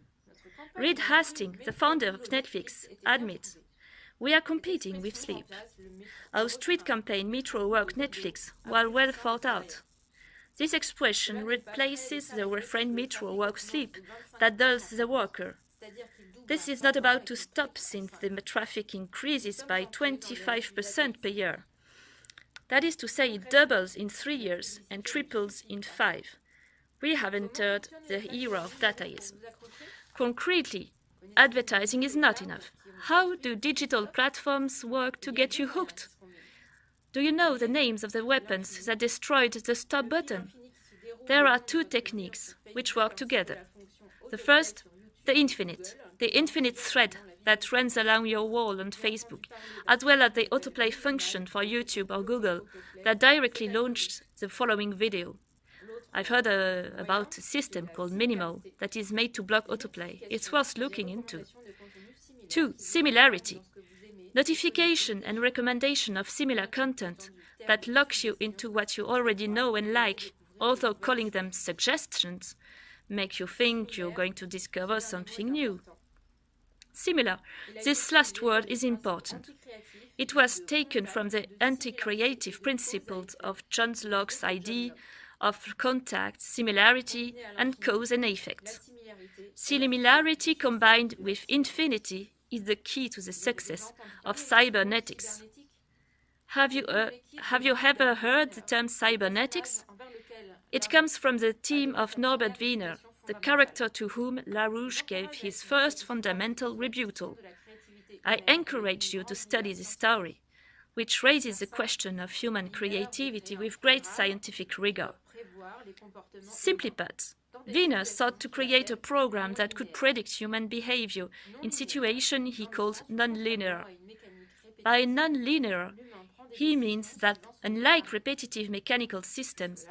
[SPEAKER 9] Reed Hastings, the founder of Netflix, admits, "We are competing with sleep. Our street campaign Metro Work Netflix was well thought out." This expression replaces the refrain Metro Work Sleep that dulls the worker. This is not about to stop since the traffic increases by 25% per year. That is to say, it doubles in 3 years and triples in 5. We have entered the era of dataism. Concretely, advertising is not enough. How do digital platforms work to get you hooked? Do you know the names of the weapons that destroyed the stop button? There are 2 techniques which work together. The first, the infinite thread that runs along your wall on Facebook, as well as the autoplay function for YouTube or Google that directly launched the following video. I've heard about a system called Minimal that is made to block autoplay. It's worth looking into. 2, similarity. Notification and recommendation of similar content that locks you into what you already know and like, although calling them suggestions, make you think you're going to discover something new. Similar. This last word is important. It was taken from the anti-creative principles of John Locke's idea of contact, similarity, and cause and effect. Similarity combined with infinity is the key to the success of cybernetics. Have you ever heard the term cybernetics? It comes from the team of Norbert Wiener, the character to whom LaRouche gave his first fundamental rebuttal. I encourage you to study this story, which raises the question of human creativity with great scientific rigor. Simply put, Wiener sought to create a program that could predict human behavior in situations he calls non-linear. By non-linear, he means that, unlike repetitive mechanical systems,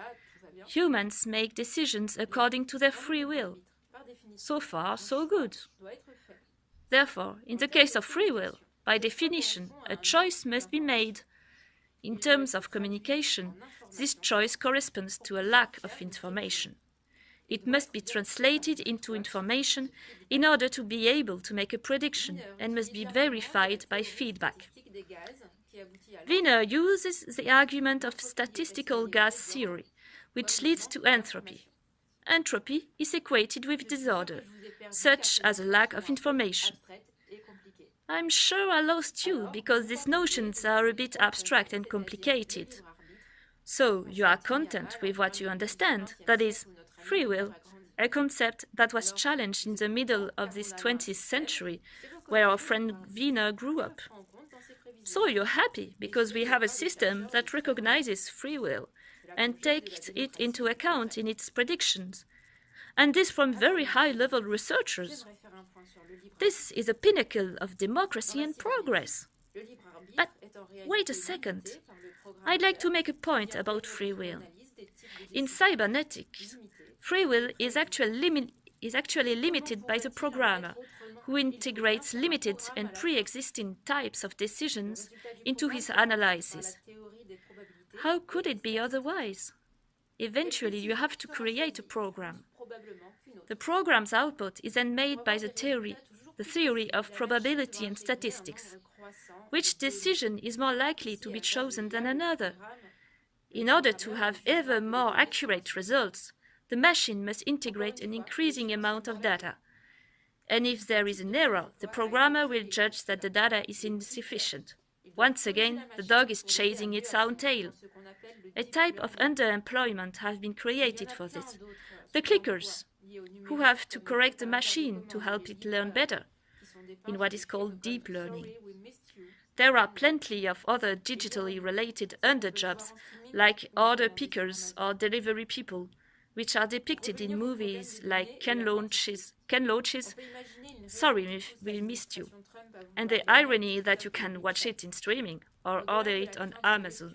[SPEAKER 9] humans make decisions according to their free will. So far, so good. Therefore, in the case of free will, by definition, a choice must be made. In terms of communication, this choice corresponds to a lack of information. It must be translated into information in order to be able to make a prediction and must be verified by feedback. Wiener uses the argument of statistical gas theory, which leads to entropy. Entropy is equated with disorder, such as a lack of information. I'm sure I lost you because these notions are a bit abstract and complicated. So you are content with what you understand, that is, free will, a concept that was challenged in the middle of this 20th century, where our friend Wiener grew up. So you're happy because we have a system that recognizes free will and takes it into account in its predictions, and this from very high-level researchers. This is a pinnacle of democracy and progress. But wait a second. I'd like to make a point about free will. In cybernetics, free will is actually limited by the programmer, who integrates limited and pre-existing types of decisions into his analysis. How could it be otherwise? Eventually, you have to create a program. The program's output is then made by the theory of probability and statistics. Which decision is more likely to be chosen than another? In order to have ever more accurate results, the machine must integrate an increasing amount of data. And if there is an error, the programmer will judge that the data is insufficient. Once again, the dog is chasing its own tail. A type of underemployment has been created for this. The clickers, who have to correct the machine to help it learn better, in what is called deep learning. There are plenty of other digitally related underjobs, like order pickers or delivery people, which are depicted in movies like Ken Loach's Sorry, we missed you, and the irony that you can watch it in streaming or order it on Amazon.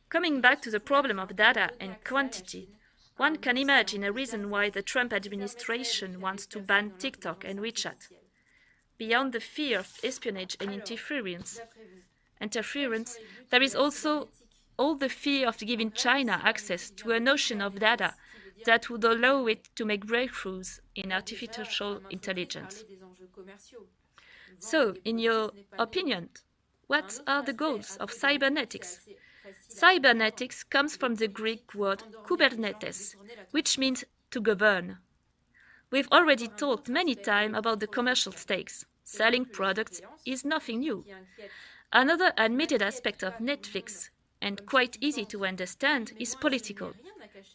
[SPEAKER 9] Coming back to the problem of data and quantity, one can imagine a reason why the Trump administration wants to ban TikTok and WeChat. Beyond the fear of espionage and interference, there is also all the fear of giving China access to a notion of data that would allow it to make breakthroughs in artificial intelligence. So, in your opinion, what are the goals of cybernetics? Cybernetics comes from the Greek word kubernetes, which means to govern. We've already talked many times about the commercial stakes. Selling products is nothing new. Another admitted aspect of Netflix, and quite easy to understand, is political,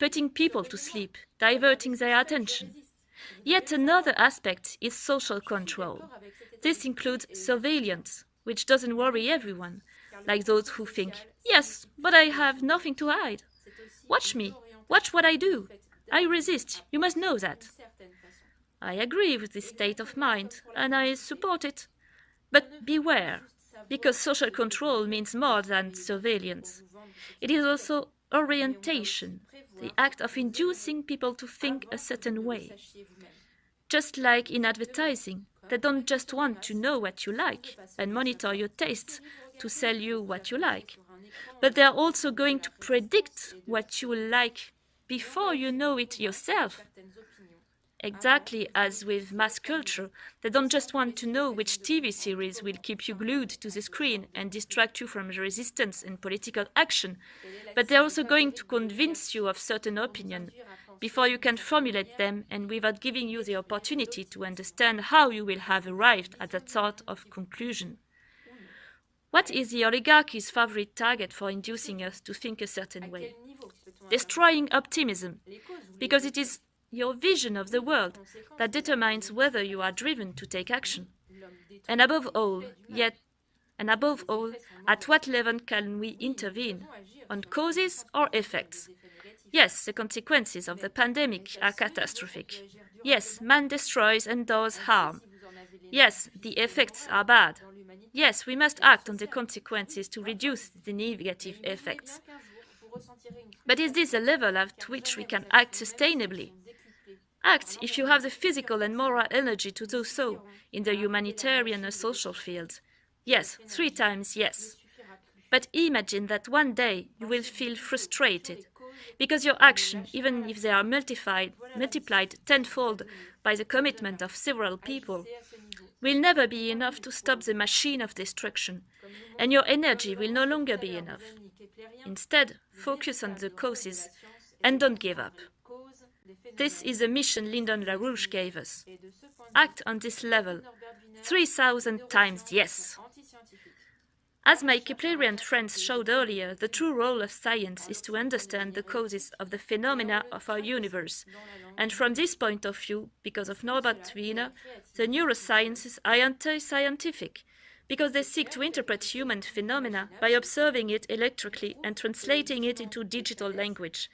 [SPEAKER 9] putting people to sleep, diverting their attention. Yet another aspect is social control. This includes surveillance, which doesn't worry everyone, like those who think, yes, but I have nothing to hide. Watch me, watch what I do. I resist, you must know that. I agree with this state of mind, and I support it. But beware, because social control means more than surveillance. It is also orientation, the act of inducing people to think a certain way. Just like in advertising, they don't just want to know what you like and monitor your tastes to sell you what you like, but they're also going to predict what you will like before you know it yourself. Exactly as with mass culture, they don't just want to know which TV series will keep you glued to the screen and distract you from resistance and political action, but they're also going to convince you of certain opinions before you can formulate them and without giving you the opportunity to understand how you will have arrived at that sort of conclusion. What is the oligarchy's favorite target for inducing us to think a certain way? Destroying optimism, because it is your vision of the world that determines whether you are driven to take action. And above all, at what level can we intervene? On causes or effects? Yes, the consequences of the pandemic are catastrophic. Yes, man destroys and does harm. Yes, the effects are bad. Yes, we must act on the consequences to reduce the negative effects. But is this a level at which we can act sustainably? Act if you have the physical and moral energy to do so in the humanitarian and social fields. Yes, 3 times yes. But imagine that one day you will feel frustrated because your actions, even if they are multiplied tenfold by the commitment of several people, will never be enough to stop the machine of destruction, and your energy will no longer be enough. Instead, focus on the causes and don't give up. This is the mission Lyndon LaRouche gave us. Act on this level. 3,000 times yes. As my Keplerian friends showed earlier, the true role of science is to understand the causes of the phenomena of our universe. And from this point of view, because of Norbert Wiener, the neurosciences are anti-scientific, because they seek to interpret human phenomena by observing it electrically and translating it into digital language.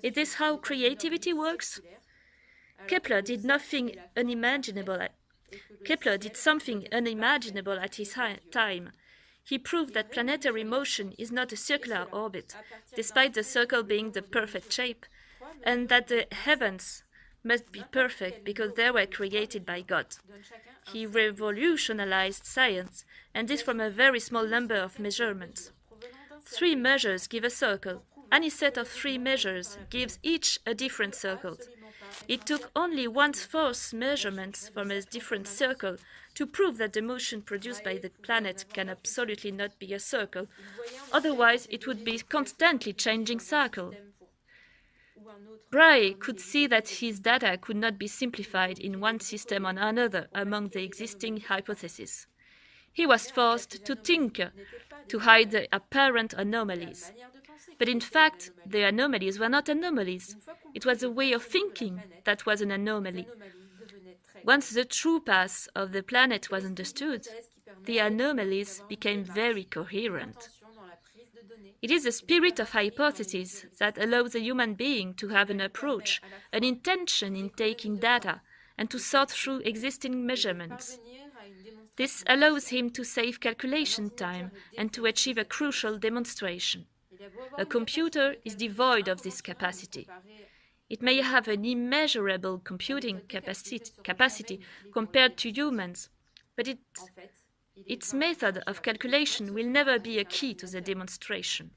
[SPEAKER 9] Is this how creativity works? Kepler did something unimaginable at his time. He proved that planetary motion is not a circular orbit, despite the circle being the perfect shape, and that the heavens must be perfect because they were created by God. He revolutionized science, and this from a very small number of measurements. 3 measures give a circle. Any set of 3 measures gives each a different circle. It took only 1/4 measurements from a different circle to prove that the motion produced by the planet can absolutely not be a circle. Otherwise, it would be constantly changing circle. Brahe could see that his data could not be simplified in one system or another among the existing hypotheses. He was forced to tinker to hide the apparent anomalies. But in fact, the anomalies were not anomalies. It was a way of thinking that was an anomaly. Once the true path of the planet was understood, the anomalies became very coherent. It is the spirit of hypothesis that allows a human being to have an approach, an intention in taking data, and to sort through existing measurements. This allows him to save calculation time and to achieve a crucial demonstration. A computer is devoid of this capacity. It may have an immeasurable computing capacity compared to humans, but its method of calculation will never be a key to the demonstration.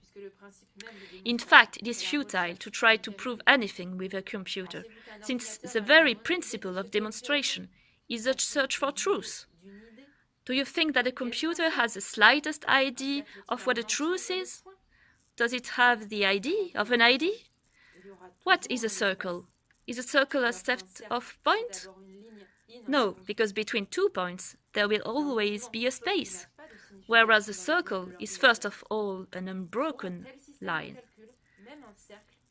[SPEAKER 9] In fact, it is futile to try to prove anything with a computer, since the very principle of demonstration is a search for truth. Do you think that a computer has the slightest idea of what a truth is? Does it have the idea of an idea? What is a circle? Is a circle a set of points? No, because between 2 points there will always be a space, whereas a circle is first of all an unbroken line.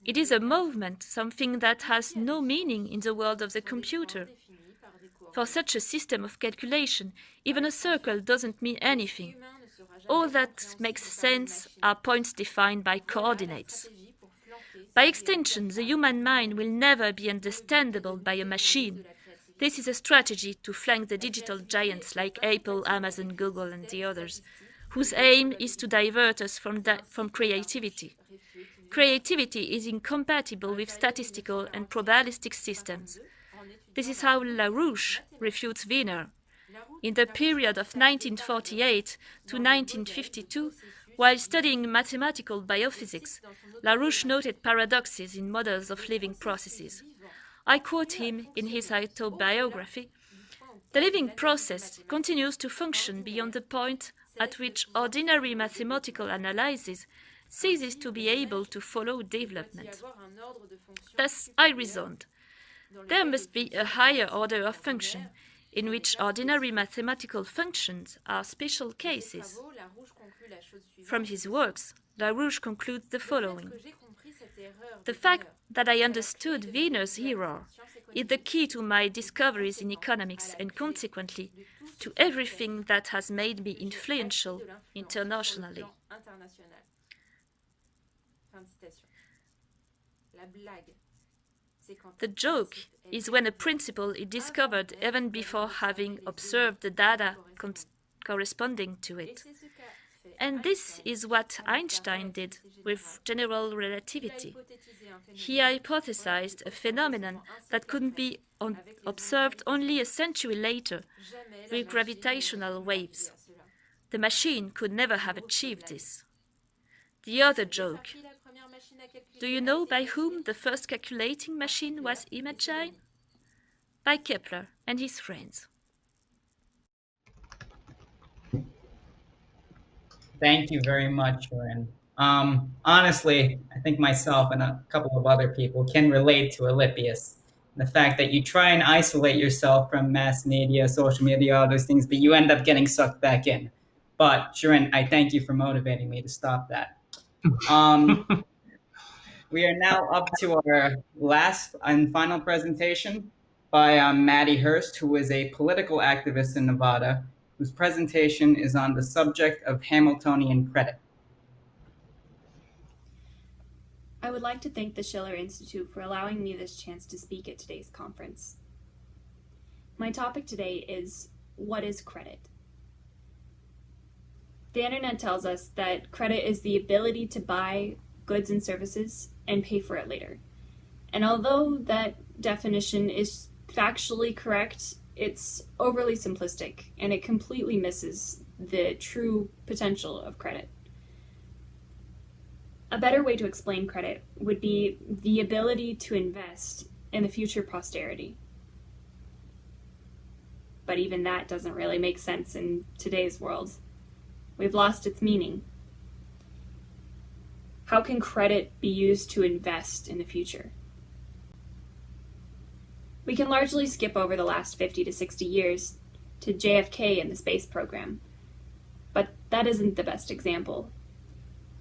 [SPEAKER 9] It is a movement, something that has no meaning in the world of the computer. For such a system of calculation, even a circle doesn't mean anything. All that makes sense are points defined by coordinates. By extension, the human mind will never be understandable by a machine. This is a strategy to flank the digital giants like Apple, Amazon, Google, and the others, whose aim is to divert us from creativity. Creativity is incompatible with statistical and probabilistic systems. This is how LaRouche refutes Wiener. In the period of 1948 to 1952, while studying mathematical biophysics, LaRouche noted paradoxes in models of living processes. I quote him in his autobiography: "The living process continues to function beyond the point at which ordinary mathematical analysis ceases to be able to follow development." Thus, I reasoned, there must be a higher order of function, in which ordinary mathematical functions are special cases. From his works, LaRouche concludes the following: "The fact that I understood Wiener's error is the key to my discoveries in economics and consequently to everything that has made me influential internationally." The joke is when a principle is discovered even before having observed the data corresponding to it. And this is what Einstein did with general relativity. He hypothesized a phenomenon that could be observed only a century later with gravitational waves. The machine could never have achieved this. The other joke. Do you know by whom the first calculating machine was imagined? By Kepler and his friends.
[SPEAKER 2] Thank you very much, Sharon. Honestly, I think myself and a couple of other people can relate to Alypius. The fact that you try and isolate yourself from mass media, social media, all those things, but you end up getting sucked back in. But Sharon, I thank you for motivating me to stop that. We are now up to our last and final presentation by Maddie Hurst, who is a political activist in Nevada, whose presentation is on the subject of Hamiltonian credit.
[SPEAKER 10] I would like to thank the Schiller Institute for allowing me this chance to speak at today's conference. My topic today is, what is credit? The internet tells us that credit is the ability to buy goods and services and pay for it later. And although that definition is factually correct, it's overly simplistic and it completely misses the true potential of credit. A better way to explain credit would be the ability to invest in the future posterity. But even that doesn't really make sense in today's world. We've lost its meaning. How can credit be used to invest in the future? We can largely skip over the last 50 to 60 years to JFK and the space program, but that isn't the best example.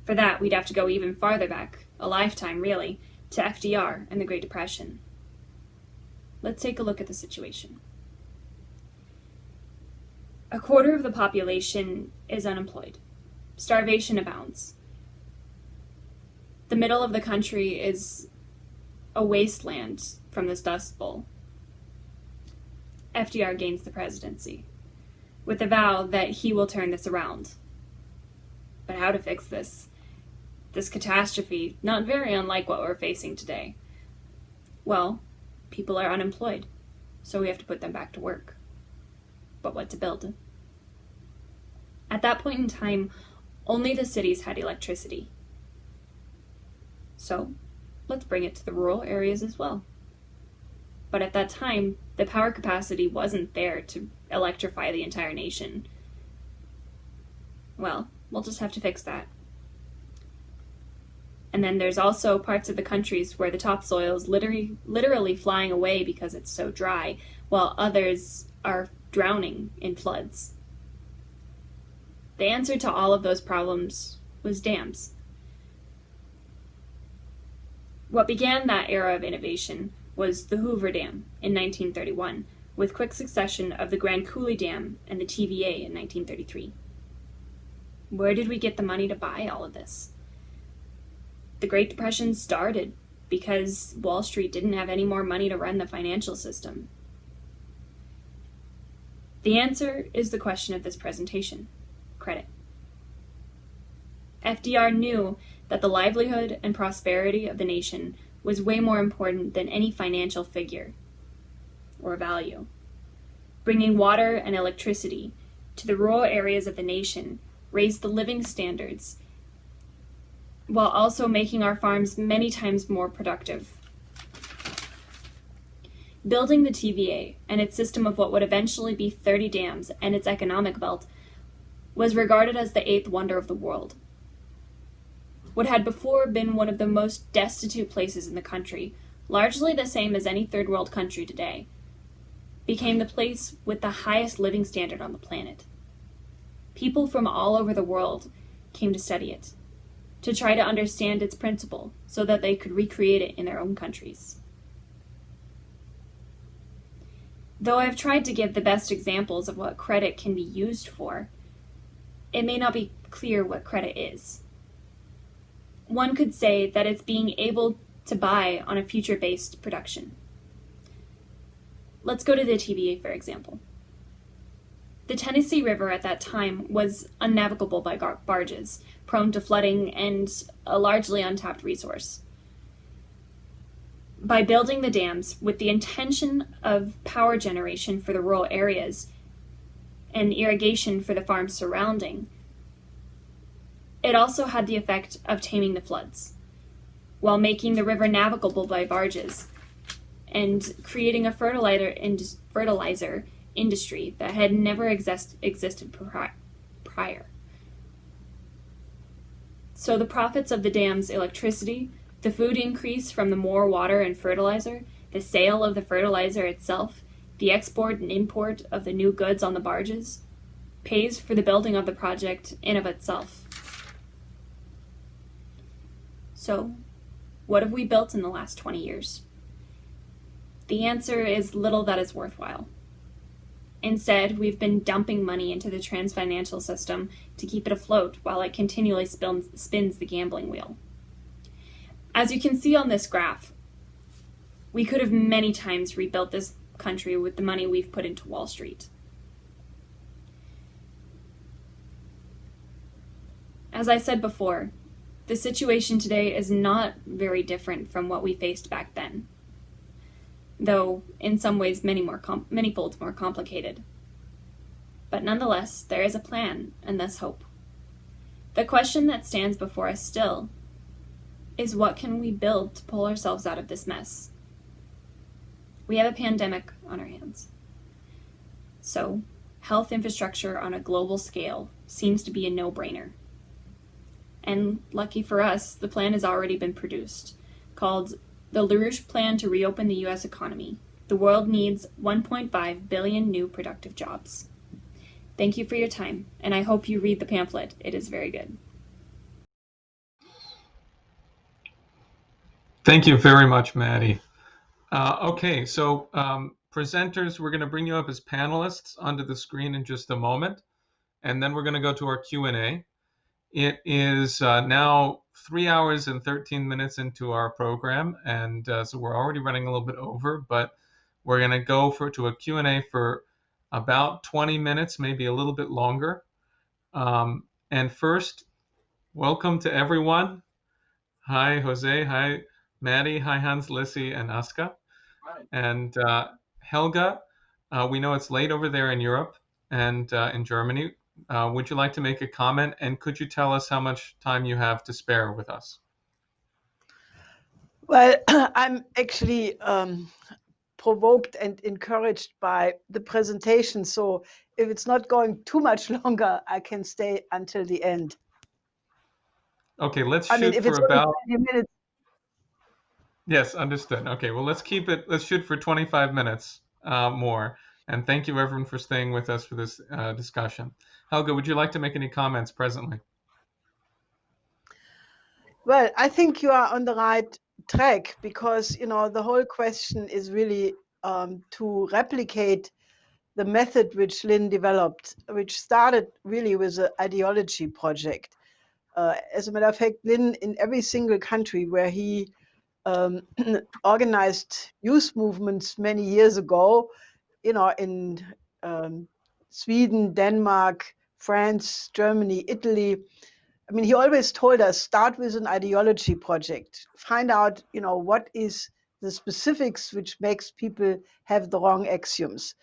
[SPEAKER 10] For that, we'd have to go even farther back, a lifetime really, to FDR and the Great Depression. Let's take a look at the situation. A quarter of the population is unemployed. Starvation abounds. The middle of the country is a wasteland from this Dust Bowl. FDR gains the presidency, with the vow that he will turn this around. But how to fix this? This catastrophe, not very unlike what we're facing today. Well, people are unemployed, so we have to put them back to work. But what to build? At that point in time, only the cities had electricity. So, let's bring it to the rural areas as well. But at that time, the power capacity wasn't there to electrify the entire nation. Well, we'll just have to fix that. And then there's also parts of the countries where the topsoil is literally flying away because it's so dry, while others are drowning in floods. The answer to all of those problems was dams. What began that era of innovation was the Hoover Dam in 1931, with quick succession of the Grand Coulee Dam and the TVA in 1933. Where did we get the money to buy all of this? The Great Depression started because Wall Street didn't have any more money to run the financial system. The answer is the question of this presentation: credit. FDR knew that the livelihood and prosperity of the nation was way more important than any financial figure or value. Bringing water and electricity to the rural areas of the nation raised the living standards, while also making our farms many times more productive. Building the TVA and its system of what would eventually be 30 dams and its economic belt was regarded as the eighth wonder of the world. What had before been one of the most destitute places in the country, largely the same as any third world country today, became the place with the highest living standard on the planet. People from all over the world came to study it, to try to understand its principle so that they could recreate it in their own countries. Though I've tried to give the best examples of what credit can be used for, it may not be clear what credit is. One could say that it's being able to buy on a future-based production. Let's go to the TVA, for example. The Tennessee River at that time was unnavigable by barges, prone to flooding, and a largely untapped resource. By building the dams with the intention of power generation for the rural areas and irrigation for the farms surrounding, it also had the effect of taming the floods, while making the river navigable by barges and creating a fertilizer industry that had never existed prior. So the profits of the dam's electricity, the food increase from the more water and fertilizer, the sale of the fertilizer itself, the export and import of the new goods on the barges, pays for the building of the project in of itself. So, what have we built in the last 20 years? The answer is little that is worthwhile. Instead, we've been dumping money into the transfinancial system to keep it afloat while it continually spins the gambling wheel. As you can see on this graph, we could have many times rebuilt this country with the money we've put into Wall Street. As I said before, the situation today is not very different from what we faced back then, though in some ways many folds more complicated. But nonetheless, there is a plan and thus hope. The question that stands before us still is, what can we build to pull ourselves out of this mess? We have a pandemic on our hands. So, health infrastructure on a global scale seems to be a no-brainer. And lucky for us, the plan has already been produced, called the LaRouche Plan to Reopen the U.S. Economy. The world needs 1.5 billion new productive jobs. Thank you for your time, and I hope you read the pamphlet. It is very good.
[SPEAKER 1] Thank you very much, Maddie. Okay, so presenters, we're going to bring you up as panelists onto the screen in just a moment, and then we're going to go to our Q&A. It is now 3 hours and 13 minutes into our program, and so we're already running a little bit over, but we're going to go to a Q&A for about 20 minutes, maybe a little bit longer. And first, welcome to everyone. Hi, Jose. Hi, Maddie. Hi, Hans, Lissy, and Aska. Hi. And Helga, we know it's late over there in Europe and in Germany. Would you like to make a comment, and could you tell us how much time you have to spare with us?
[SPEAKER 13] Well, I'm actually provoked and encouraged by the presentation, so if it's not going too much longer, I can stay until the end.
[SPEAKER 1] Okay, let's shoot for about
[SPEAKER 13] 20 minutes.
[SPEAKER 1] Yes, understood. Okay, well, let's shoot for 25 minutes more. And thank you, everyone, for staying with us for this discussion. Helga, would you like to make any comments presently?
[SPEAKER 13] Well, I think you are on the right track, because, you know, the whole question is really to replicate the method which Lynn developed, which started really with an ideology project. As a matter of fact, Lynn, in every single country where he organized youth movements many years ago, you know, in Sweden, Denmark, France, Germany, Italy. I mean, he always told us, start with an ideology project. Find out, you know, what is the specifics which makes people have the wrong axioms.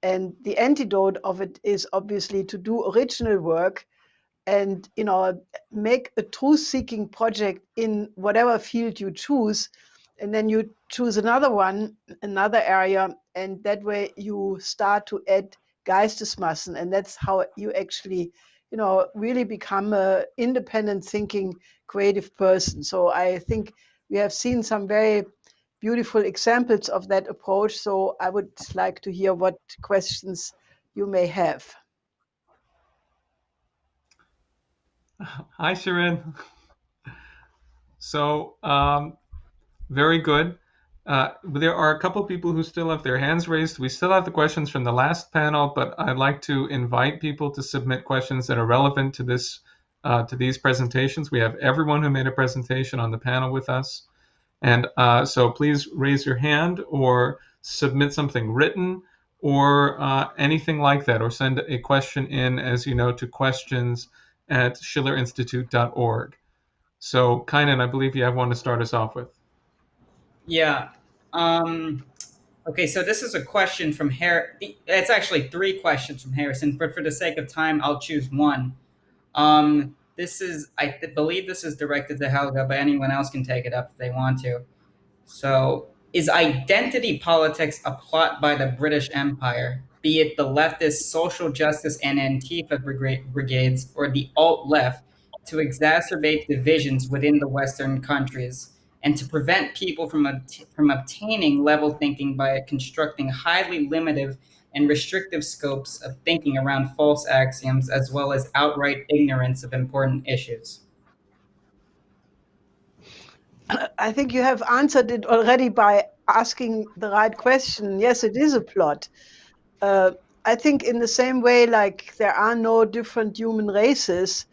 [SPEAKER 13] And the antidote of it is obviously to do original work and, you know, make a truth-seeking project in whatever field you choose. And then you choose another one, another area, and that way you start to add Geistesmassen. And that's how you actually, you know, really become an independent thinking, creative person. So I think we have seen some very beautiful examples of that approach. So I would like to hear what questions you may have.
[SPEAKER 1] Hi, Sharon. So, very good. There are a couple people who still have their hands raised. We still have the questions from the last panel, but I'd like to invite people to submit questions that are relevant to this, to these presentations. We have everyone who made a presentation on the panel with us, And so please raise your hand or submit something written or anything like that, or send a question in, as you know, to questions@schillerinstitute.org. So, Kynan, I believe you have one to start us off with.
[SPEAKER 2] Yeah. Okay, so this is a question from It's actually 3 questions from Harrison, but for the sake of time, I'll choose one. This is, believe this is directed to Helga, but anyone else can take it up if they want to. So, is identity politics a plot by the British Empire, be it the leftist social justice and Antifa brigades or the alt-left, to exacerbate divisions within the Western countries and to prevent people from obtaining level thinking by constructing highly limited and restrictive scopes of thinking around false axioms, as well as outright ignorance of important issues?
[SPEAKER 13] I think you have answered it already by asking the right question. Yes, it is a plot. I think in the same way, like there are no different human races,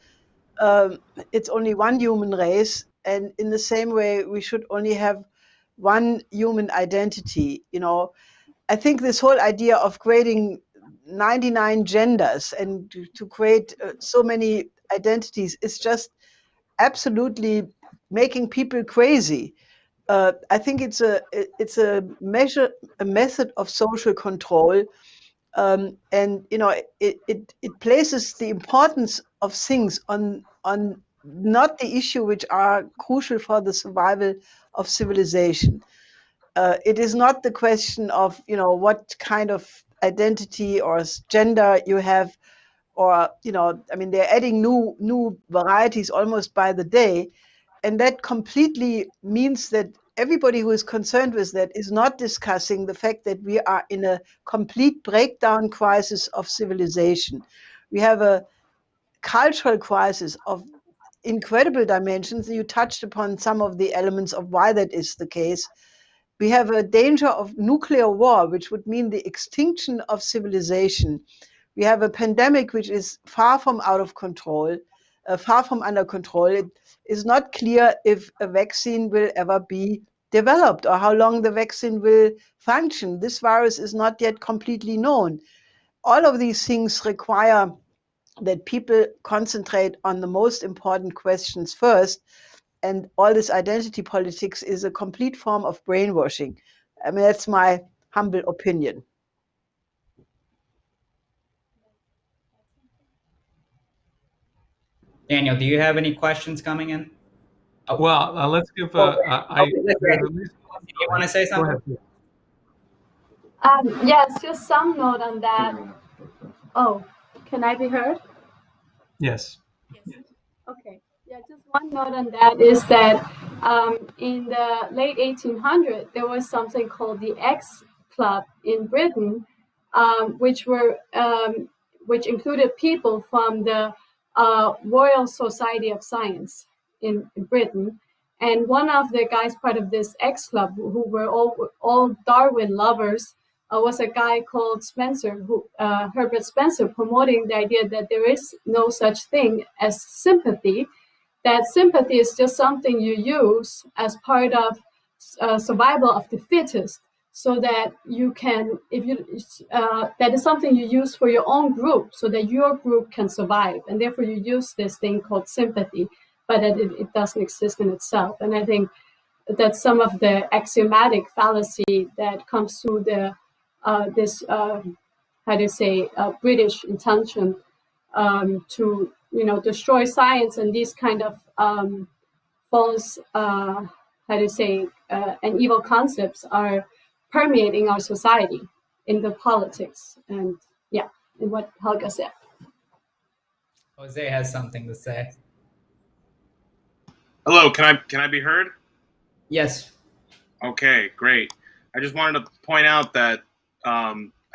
[SPEAKER 13] it's only one human race. And in the same way, we should only have one human identity. You know, I think this whole idea of creating 99 genders and to create so many identities is just absolutely making people crazy. I think it's a method of social control, and you know it places the importance of things on not the issue which are crucial for the survival of civilization. It is not the question of what kind of identity or gender you have, or I mean they're adding new varieties almost by the day, and that completely means that everybody who is concerned with that is not discussing the fact that we are in a complete breakdown crisis of civilization. We have a cultural crisis of incredible dimensions. You touched upon some of the elements of why that is the case. We have a danger of nuclear war, which would mean the extinction of civilization. We have a pandemic which is far from out of control, far from under control. It is not clear if a vaccine will ever be developed or how long the vaccine will function. This virus is not yet completely known. All of these things require that people concentrate on the most important questions first. And all this identity politics is a complete form of brainwashing. I mean, that's my humble opinion.
[SPEAKER 2] Daniel, do you have any questions coming in?
[SPEAKER 1] Oh. Well, let's give.
[SPEAKER 2] Do you want to say something?
[SPEAKER 1] Go ahead.
[SPEAKER 22] Yes, just some note on that. Oh, can I be heard?
[SPEAKER 1] Yes.
[SPEAKER 22] Okay. Yeah, just one note on that is that in the late 1800s, there was something called the X Club in Britain, which included people from the Royal Society of Science in Britain. And one of the guys part of this X Club, who were all Darwin lovers, was a guy called Spencer, Herbert Spencer, promoting the idea that there is no such thing as sympathy, that sympathy is just something you use as part of survival of the fittest, so that you can, that is something you use for your own group, so that your group can survive, and therefore you use this thing called sympathy, but that it doesn't exist in itself. And I think that's some of the axiomatic fallacy that comes through the British intention to destroy science, and these kind of false and evil concepts are permeating our society in the politics, and in what Helga said.
[SPEAKER 2] Jose has something to say.
[SPEAKER 11] Hello, can I be heard?
[SPEAKER 2] Yes.
[SPEAKER 11] Okay, great. I just wanted to point out that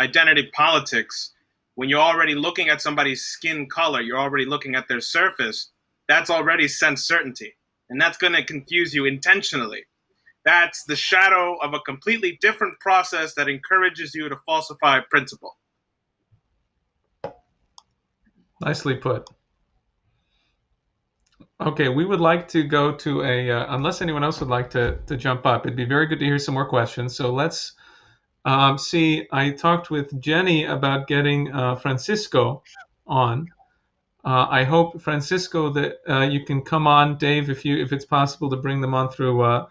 [SPEAKER 11] identity politics, when you're already looking at somebody's skin color, you're already looking at their surface, that's already sense certainty. And that's going to confuse you intentionally. That's the shadow of a completely different process that encourages you to falsify a principle.
[SPEAKER 1] Nicely put. Okay, we would like to go to a, unless anyone else would like to jump up, it'd be very good to hear some more questions. So let's see. I talked with Jenny about getting Francisco on. I hope, Francisco, that you can come on. Dave, if it's possible to bring them on through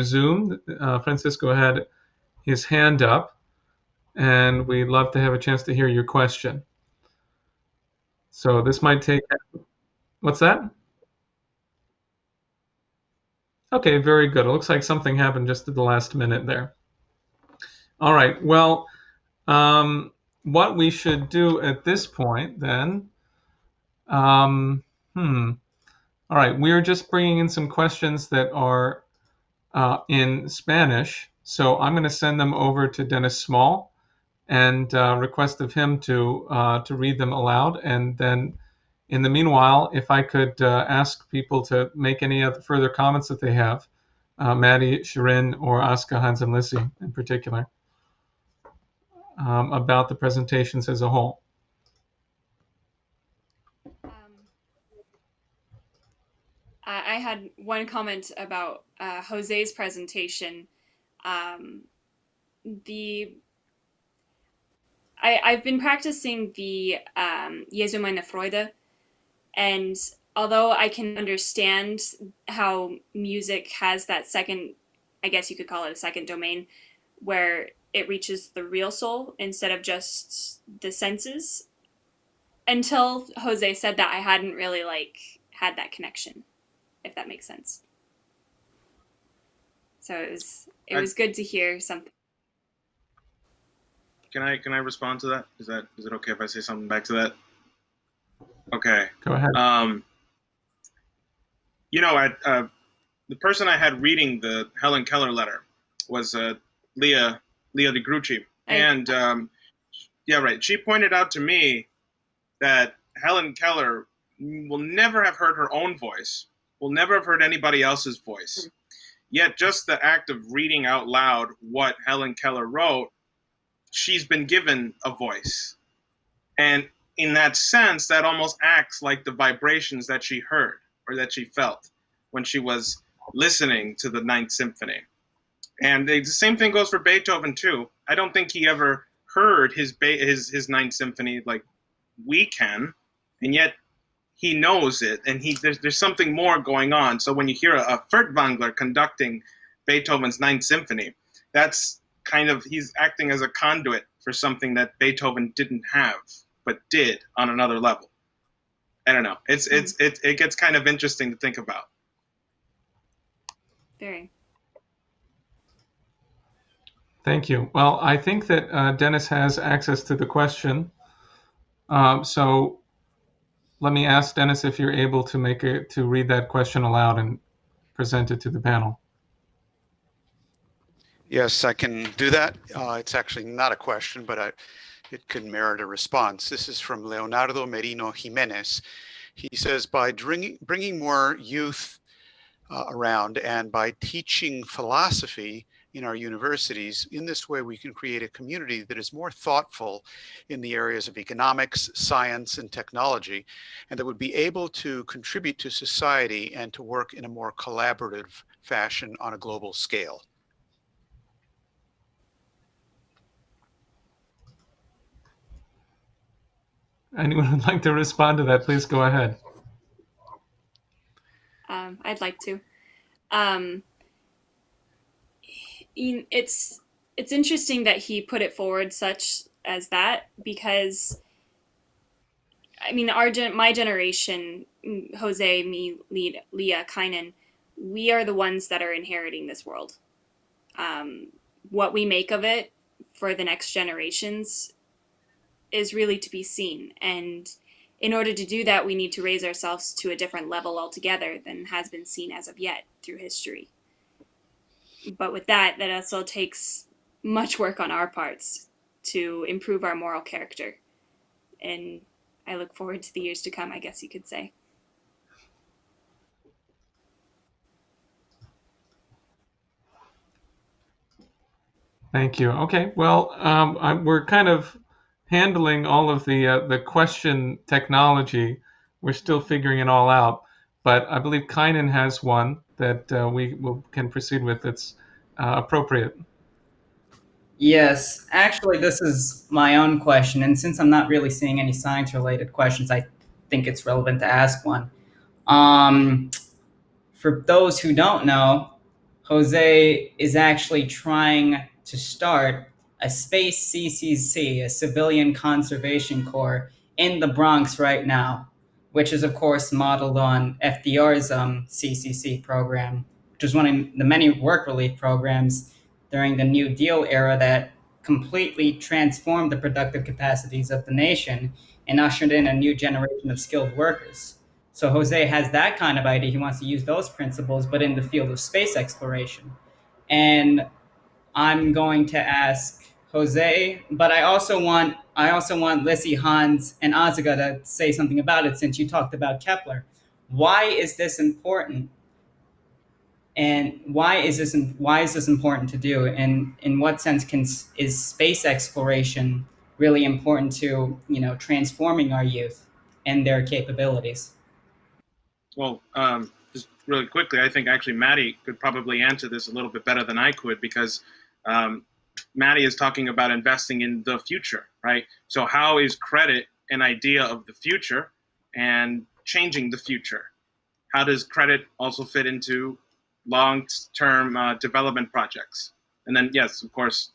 [SPEAKER 1] Zoom. Francisco had his hand up, and we'd love to have a chance to hear your question. So this might take. What's that? Okay, very good. It looks like something happened just at the last minute there. All right. Well, what we should do at this point then. All right. We're just bringing in some questions that are in Spanish. So I'm going to send them over to Dennis Small and request of him to read them aloud. And then in the meanwhile, if I could ask people to make any other further comments that they have, Maddie, Shirin, or Aska Hans and Lissy in particular, about the presentations as a whole.
[SPEAKER 5] I had one comment about Jose's presentation. I've been practicing the Jesu meine Freude, and although I can understand how music has that second, I guess you could call it a second domain, where it reaches the real soul instead of just the senses, until Jose said that, I hadn't really had that connection, if that makes sense. So it was good to hear something.
[SPEAKER 11] Can I respond to that? Is it okay if I say something back to that? Okay.
[SPEAKER 1] Go ahead.
[SPEAKER 11] The person I had reading the Helen Keller letter was Leah de Grucci, and yeah, right. She pointed out to me that Helen Keller will never have heard her own voice, will never have heard anybody else's voice. Yet just the act of reading out loud what Helen Keller wrote, she's been given a voice. And in that sense, that almost acts like the vibrations that she heard or that she felt when she was listening to the Ninth Symphony. And the same thing goes for Beethoven too. I don't think he ever heard his Ninth Symphony like we can, and yet he knows it, and there's something more going on. So when you hear a Furtwängler conducting Beethoven's Ninth Symphony, that's kind of, he's acting as a conduit for something that Beethoven didn't have, but did on another level. I don't know. It gets kind of interesting to think about.
[SPEAKER 5] Very.
[SPEAKER 1] Thank you. Well, I think that Dennis has access to the question. So let me ask Dennis if you're able to read that question aloud and present it to the panel.
[SPEAKER 14] Yes, I can do that. It's actually not a question, but it could merit a response. This is from Leonardo Merino Jimenez. He says, by bringing more youth around and by teaching philosophy in our universities, in this way we can create a community that is more thoughtful in the areas of economics, science, and technology, and that would be able to contribute to society and to work in a more collaborative fashion on a global scale.
[SPEAKER 1] Anyone would like to respond to that, please go ahead.
[SPEAKER 5] I'd like to. It's interesting that he put it forward such as that, because I mean, my generation, Jose, me, Leah, Kynan, we are the ones that are inheriting this world. What we make of it for the next generations is really to be seen. And in order to do that, we need to raise ourselves to a different level altogether than has been seen as of yet through history. But with that also takes much work on our parts to improve our moral character. And I look forward to the years to come, I guess you could say.
[SPEAKER 1] Thank you. Okay, well, we're kind of handling all of the question technology. We're still figuring it all out. but I believe Kynan has one that can proceed with. It's appropriate.
[SPEAKER 2] Yes, actually, this is my own question, and since I'm not really seeing any science-related questions, I think it's relevant to ask one. For those who don't know, Jose is actually trying to start a space CCC, a civilian conservation corps, in the Bronx right now, which is, of course, modeled on FDR's CCC program, which was one of the many work relief programs during the New Deal era that completely transformed the productive capacities of the nation and ushered in a new generation of skilled workers. So Jose has that kind of idea. He wants to use those principles, but in the field of space exploration. And I'm going to ask Jose, but I also want Lissy, Hans, and Azaga to say something about it, since you talked about Kepler. Why is this important? And why is this important to do? And in what sense is space exploration really important to, transforming our youth and their capabilities?
[SPEAKER 11] Well, just really quickly, I think actually Maddie could probably answer this a little bit better than I could, because Maddie is talking about investing in the future, right? So how is credit an idea of the future and changing the future? How does credit also fit into long-term development projects? And then, yes, of course,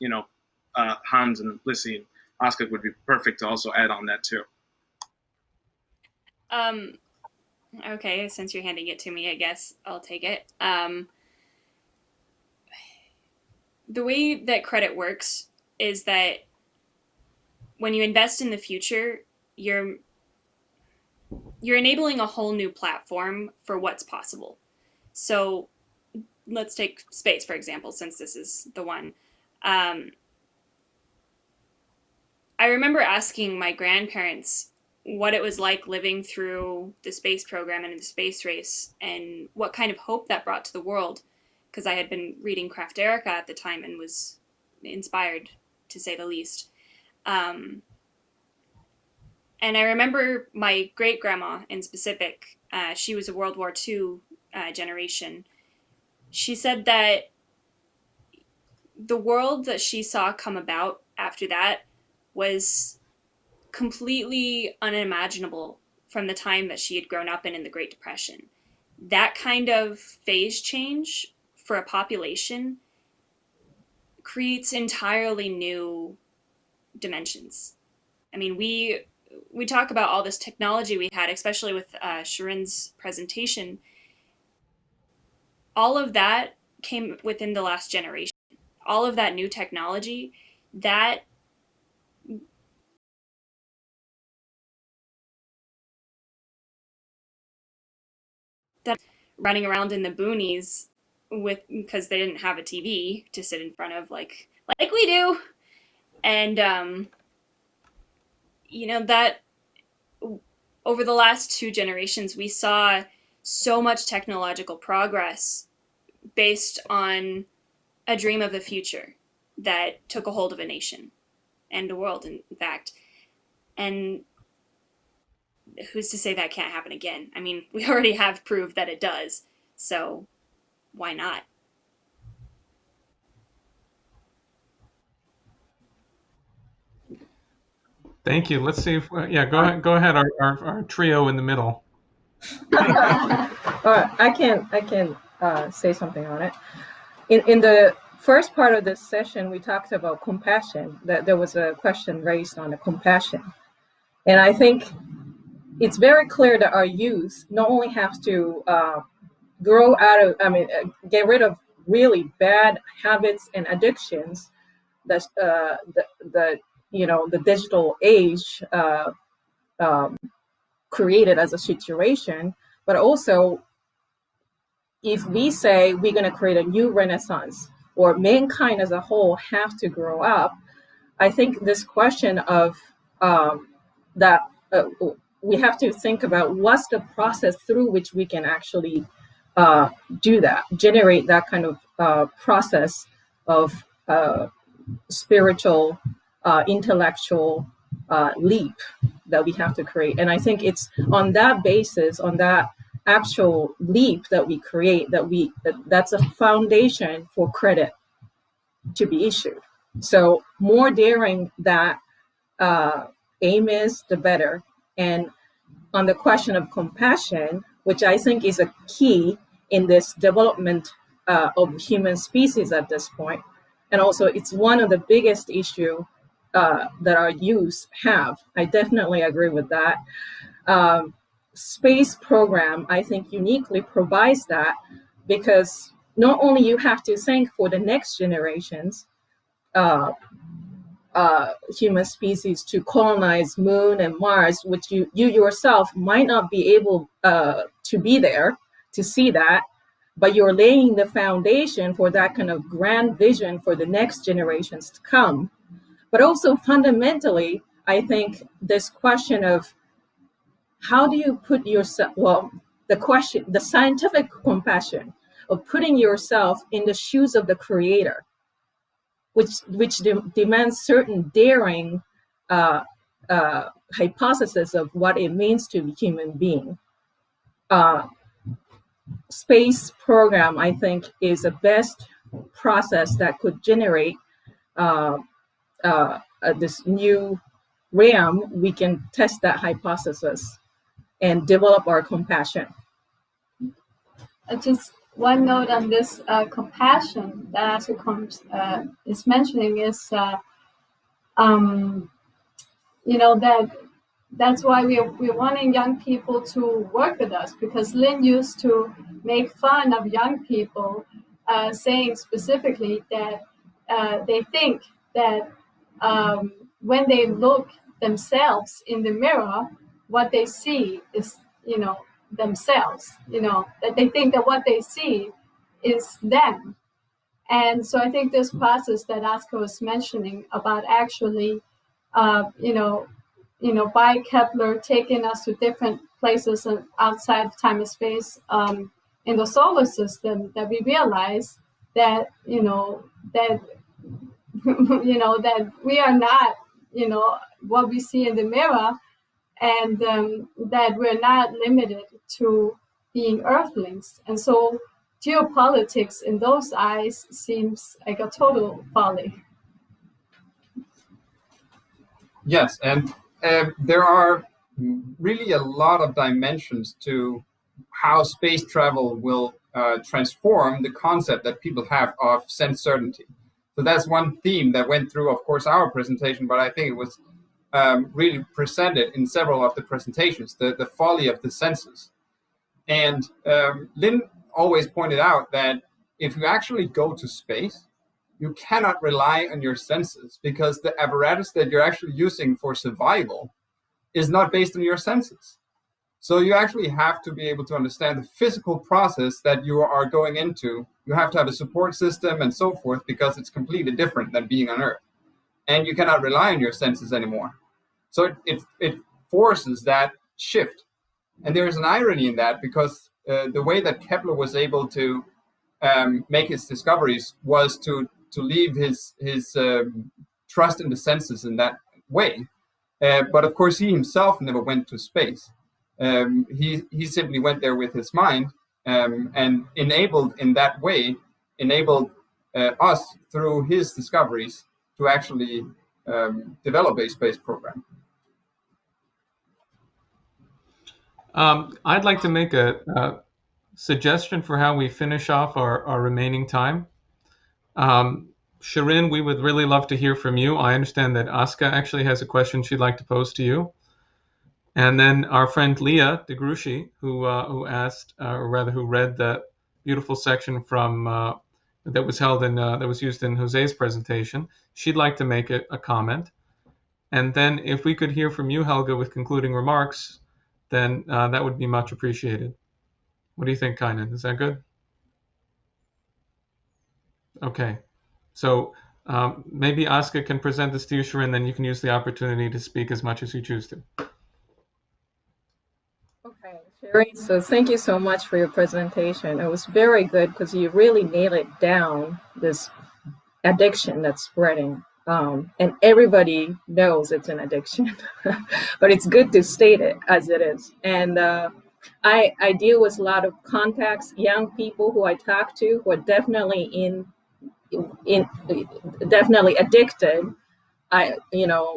[SPEAKER 11] Hans and Lissy and Oscar would be perfect to also add on that too.
[SPEAKER 5] Okay, since you're handing it to me, I guess I'll take it. The way that credit works is that when you invest in the future, you're enabling a whole new platform for what's possible. So let's take space, for example, since this is the one. I remember asking my grandparents what it was like living through the space program and the space race, and what kind of hope that brought to the world, because I had been reading Kraft Erica at the time and was inspired, to say the least. And I remember my great-grandma in specific, she was a World War II generation. She said that the world that she saw come about after that was completely unimaginable from the time that she had grown up in the Great Depression. That kind of phase change for a population creates entirely new dimensions. I mean, we talk about all this technology we had, especially with Sharon's presentation. All of that came within the last generation. All of that new technology, that running around in the boonies because they didn't have a TV to sit in front of like we do. And that over the last 2 generations, we saw so much technological progress based on a dream of the future that took a hold of a nation and a world, in fact. And who's to say that can't happen again? I mean, we already have proved that it does, so why not?
[SPEAKER 1] Thank you. Let's see if go ahead. Our trio in the middle.
[SPEAKER 7] I can say something on it. In the first part of this session, we talked about compassion. That there was a question raised on the compassion, and I think it's very clear that our youth not only have to grow out of, get rid of really bad habits and addictions that the digital age created as a situation, but also if we say we're going to create a new renaissance, or mankind as a whole have to grow up, I think this question of that we have to think about what's the process through which we can actually do that, generate that kind of process of spiritual, intellectual leap that we have to create. And I think it's on that basis, on that actual leap that we create, that's a foundation for credit to be issued. So more daring that aim is, the better. And on the question of compassion, which I think is a key in this development of human species at this point, and also it's one of the biggest issue that our youth have. I definitely agree with that. Space program, I think, uniquely provides that, because not only you have to think for the next generations, human species to colonize Moon and Mars, which you yourself might not be able to be there to see that, but you're laying the foundation for that kind of grand vision for the next generations to come. But also fundamentally, I think this question of how do you put yourself, the scientific compassion of putting yourself in the shoes of the creator, which demands certain daring hypothesis of what it means to be human being. Space program, I think, is the best process that could generate this new realm. We can test that hypothesis and develop our compassion.
[SPEAKER 22] Just one note on this compassion that Asuka is mentioning is, that's why we're wanting young people to work with us, because Lynn used to make fun of young people, saying specifically that they think that when they look themselves in the mirror, what they see is, themselves, that they think that what they see is them. And so I think this process that Asuka was mentioning about actually, by Kepler taking us to different places outside of time and space in the solar system, that we realize that, that we are not, what we see in the mirror, and that we're not limited to being earthlings. And so geopolitics in those eyes seems like a total folly.
[SPEAKER 19] Yes, and there are really a lot of dimensions to how space travel will transform the concept that people have of sense certainty. So that's one theme that went through, of course, our presentation, but I think it was really presented in several of the presentations, the folly of the senses. And Lynn always pointed out that if you actually go to space, you cannot rely on your senses, because the apparatus that you're actually using for survival is not based on your senses. So you actually have to be able to understand the physical process that you are going into. You have to have a support system and so forth, because it's completely different than being on Earth. And you cannot rely on your senses anymore. So it forces that shift. And there is an irony in that, because the way that Kepler was able to make his discoveries was to leave his trust in the senses in that way. But of course, he himself never went to space. He simply went there with his mind, and enabled us through his discoveries to actually develop a space program.
[SPEAKER 1] I'd like to make a suggestion for how we finish off our remaining time. Shirin, we would really love to hear from you. I understand that Asuka actually has a question she'd like to pose to you. And then our friend Leah DeGruchy, who asked, or rather who read that beautiful section from that was used in Jose's presentation, she'd like to make a comment. And then if we could hear from you, Helga, with concluding remarks, then that would be much appreciated. What do you think, Kynan? Is that good? Okay. So maybe Asuka can present this to you, Shirin, then you can use the opportunity to speak as much as you choose to.
[SPEAKER 7] Okay, Shirin, so thank you so much for your presentation. It was very good, because you really nailed it down, this addiction that's spreading. And everybody knows it's an addiction, but it's good to state it as it is. And I deal with a lot of contacts, young people who I talk to who are definitely definitely addicted.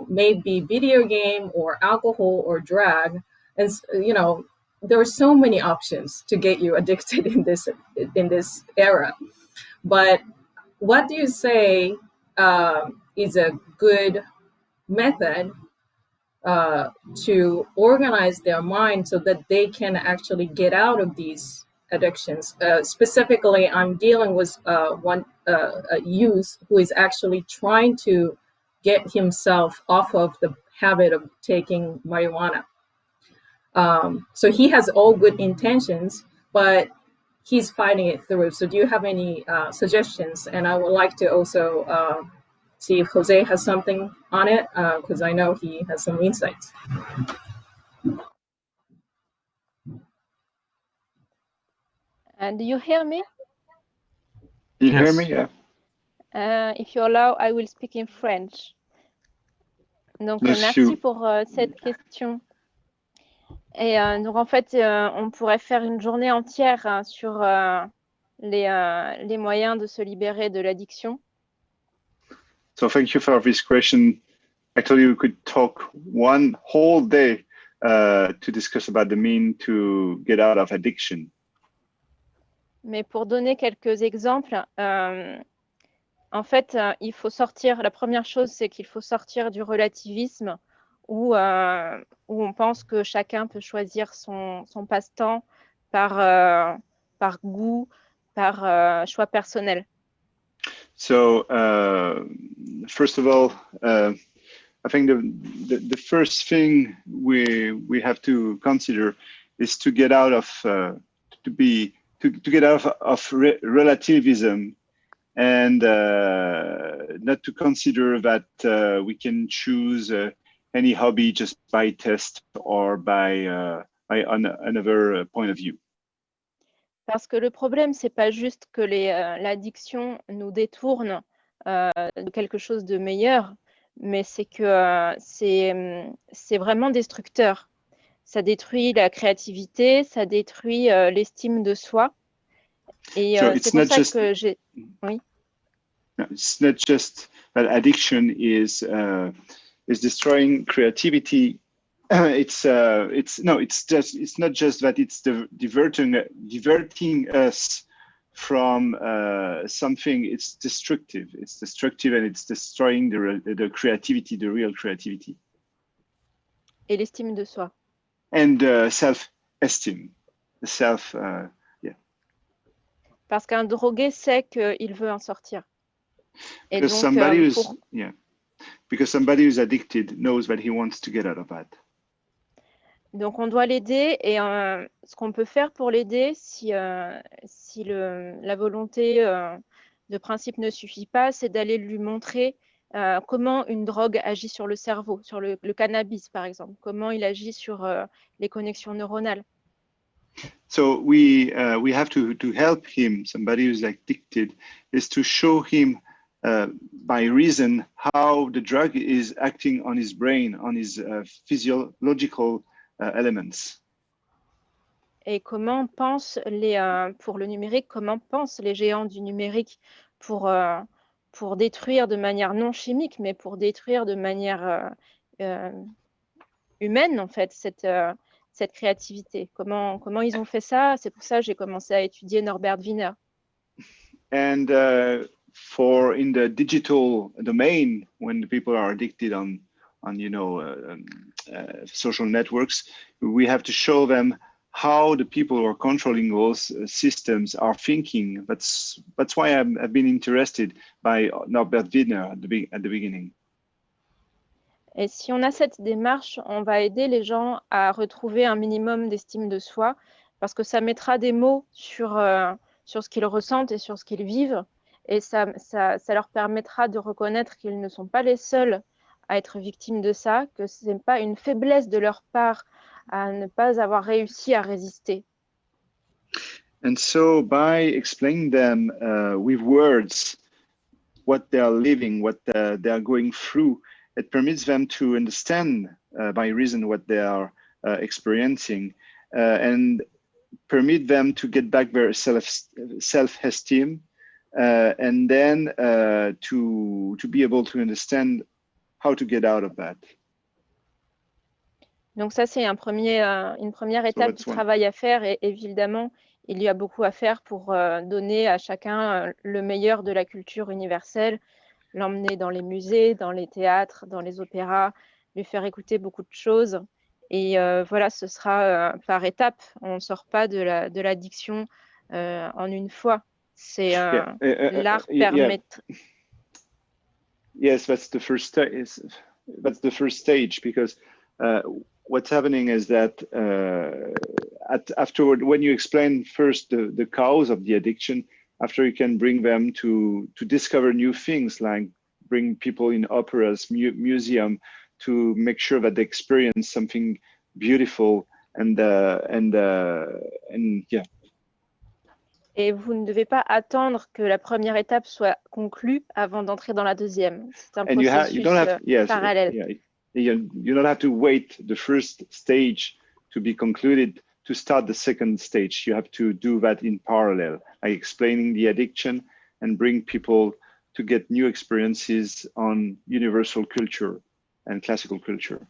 [SPEAKER 7] Maybe video game or alcohol or drug, and there are so many options to get you addicted in this era. But what do you say is a good method to organize their mind so that they can actually get out of these addictions? Specifically, I'm dealing with a youth who is actually trying to get himself off of the habit of taking marijuana. So he has all good intentions, but he's fighting it through. So do you have any suggestions? And I would like to also see if Jose has something on it, because I know he has some insights.
[SPEAKER 12] Do you hear me?
[SPEAKER 15] You hear me? Yeah.
[SPEAKER 12] If you allow, I will speak in French. Donc, merci pour cette question. Et donc, en fait, on pourrait faire une journée entière sur les moyens de se libérer de l'addiction.
[SPEAKER 15] So thank you for this question. Actually, we could talk one whole day to discuss about the mean to get out of addiction.
[SPEAKER 12] Mais pour donner quelques exemples, en fait, il faut sortir. La première chose, c'est qu'il faut sortir du relativisme où on pense que chacun peut choisir son passe-temps par goût, par choix personnel.
[SPEAKER 15] So first of all, I think the first thing we have to consider is to get out of relativism and not to consider that we can choose any hobby just by test or by another point of view.
[SPEAKER 12] Parce que le problème, c'est pas juste que l'addiction nous détourne de quelque chose de meilleur, mais c'est que c'est vraiment destructeur. Ça détruit la créativité, ça détruit l'estime de soi. Et c'est pour ça que j'ai... Oui.
[SPEAKER 15] No, it's not just that addiction is destroying creativity. It's not just that it's diverting us from something. It's destructive. It's destructive, and it's destroying the creativity, the real creativity.
[SPEAKER 12] Et l'estime de soi.
[SPEAKER 15] And self-esteem, yeah.
[SPEAKER 12] Parce qu'un drogué sait qu'il veut en sortir. Et
[SPEAKER 15] because
[SPEAKER 12] donc,
[SPEAKER 15] because somebody who's addicted knows that he wants to get out of that.
[SPEAKER 12] Donc on doit l'aider et ce qu'on peut faire pour l'aider si la volonté de principe ne suffit pas, c'est d'aller lui montrer comment une drogue agit sur le cerveau, sur le cannabis par exemple, comment il agit sur les connexions neuronales.
[SPEAKER 15] So we have to help him, somebody who's addicted, is to show him by reason how the drug is acting on his brain, on his physiological elements.
[SPEAKER 12] Et comment pensent pour le numérique, comment pensent les géants du numérique pour détruire de manière non chimique, mais pour détruire de manière humaine, en fait, cette créativité. Comment ils ont fait ça? C'est pour ça que j'ai commencé à étudier Norbert Wiener.
[SPEAKER 15] And for in the digital domain, when the people are addicted on social networks, we have to show them how the people who are controlling those systems are thinking. That's why I've been interested by Norbert Wiener at the beginning.
[SPEAKER 12] Et si on a cette démarche, on va aider les gens à retrouver un minimum d'estime de soi, parce que ça mettra des mots sur ce qu'ils ressentent et sur ce qu'ils vivent, et ça leur permettra de reconnaître qu'ils ne sont pas les seuls à être victimes de ça, que ce n'est pas une faiblesse de leur part à ne pas avoir réussi à résister.
[SPEAKER 15] And so by explaining them with words what they are living, what they are going through, it permits them to understand by reason what they are experiencing and permit them to get back their self-esteem, and then to be able to understand how to get out of that.
[SPEAKER 12] Donc ça, c'est une première étape du travail à faire, et évidemment, il y a beaucoup à faire pour donner à chacun le meilleur de la culture universelle, l'emmener dans les musées, dans les théâtres, dans les opéras, lui faire écouter beaucoup de choses. Et voilà, ce sera par étapes. On ne sort pas de l'addiction en une fois. C'est l'art permet.
[SPEAKER 15] Yes, that's the first stage. That's the first stage, because what's happening is that afterward, when you explain first the cause of the addiction, after you can bring them to discover new things, like bring people in operas, museum, to make sure that they experience something beautiful and yeah.
[SPEAKER 12] Et vous ne devez pas attendre que la première étape soit conclue avant d'entrer dans la deuxième. C'est un processus parallèle.
[SPEAKER 15] You don't have to wait the first stage to be concluded to start the second stage. You have to do that in parallel, like explaining the addiction and bring people to get new experiences on universal culture and classical culture.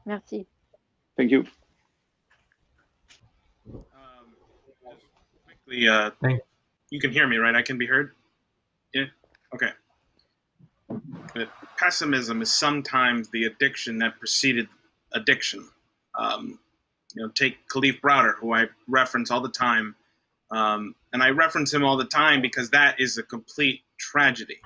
[SPEAKER 12] Merci.
[SPEAKER 15] Thank you.
[SPEAKER 11] Just quickly, you can hear me, right? I can be heard? Yeah? Okay. But pessimism is sometimes the addiction that preceded addiction. Take Khalif Browder, who I reference all the time. And I reference him all the time because that is a complete tragedy.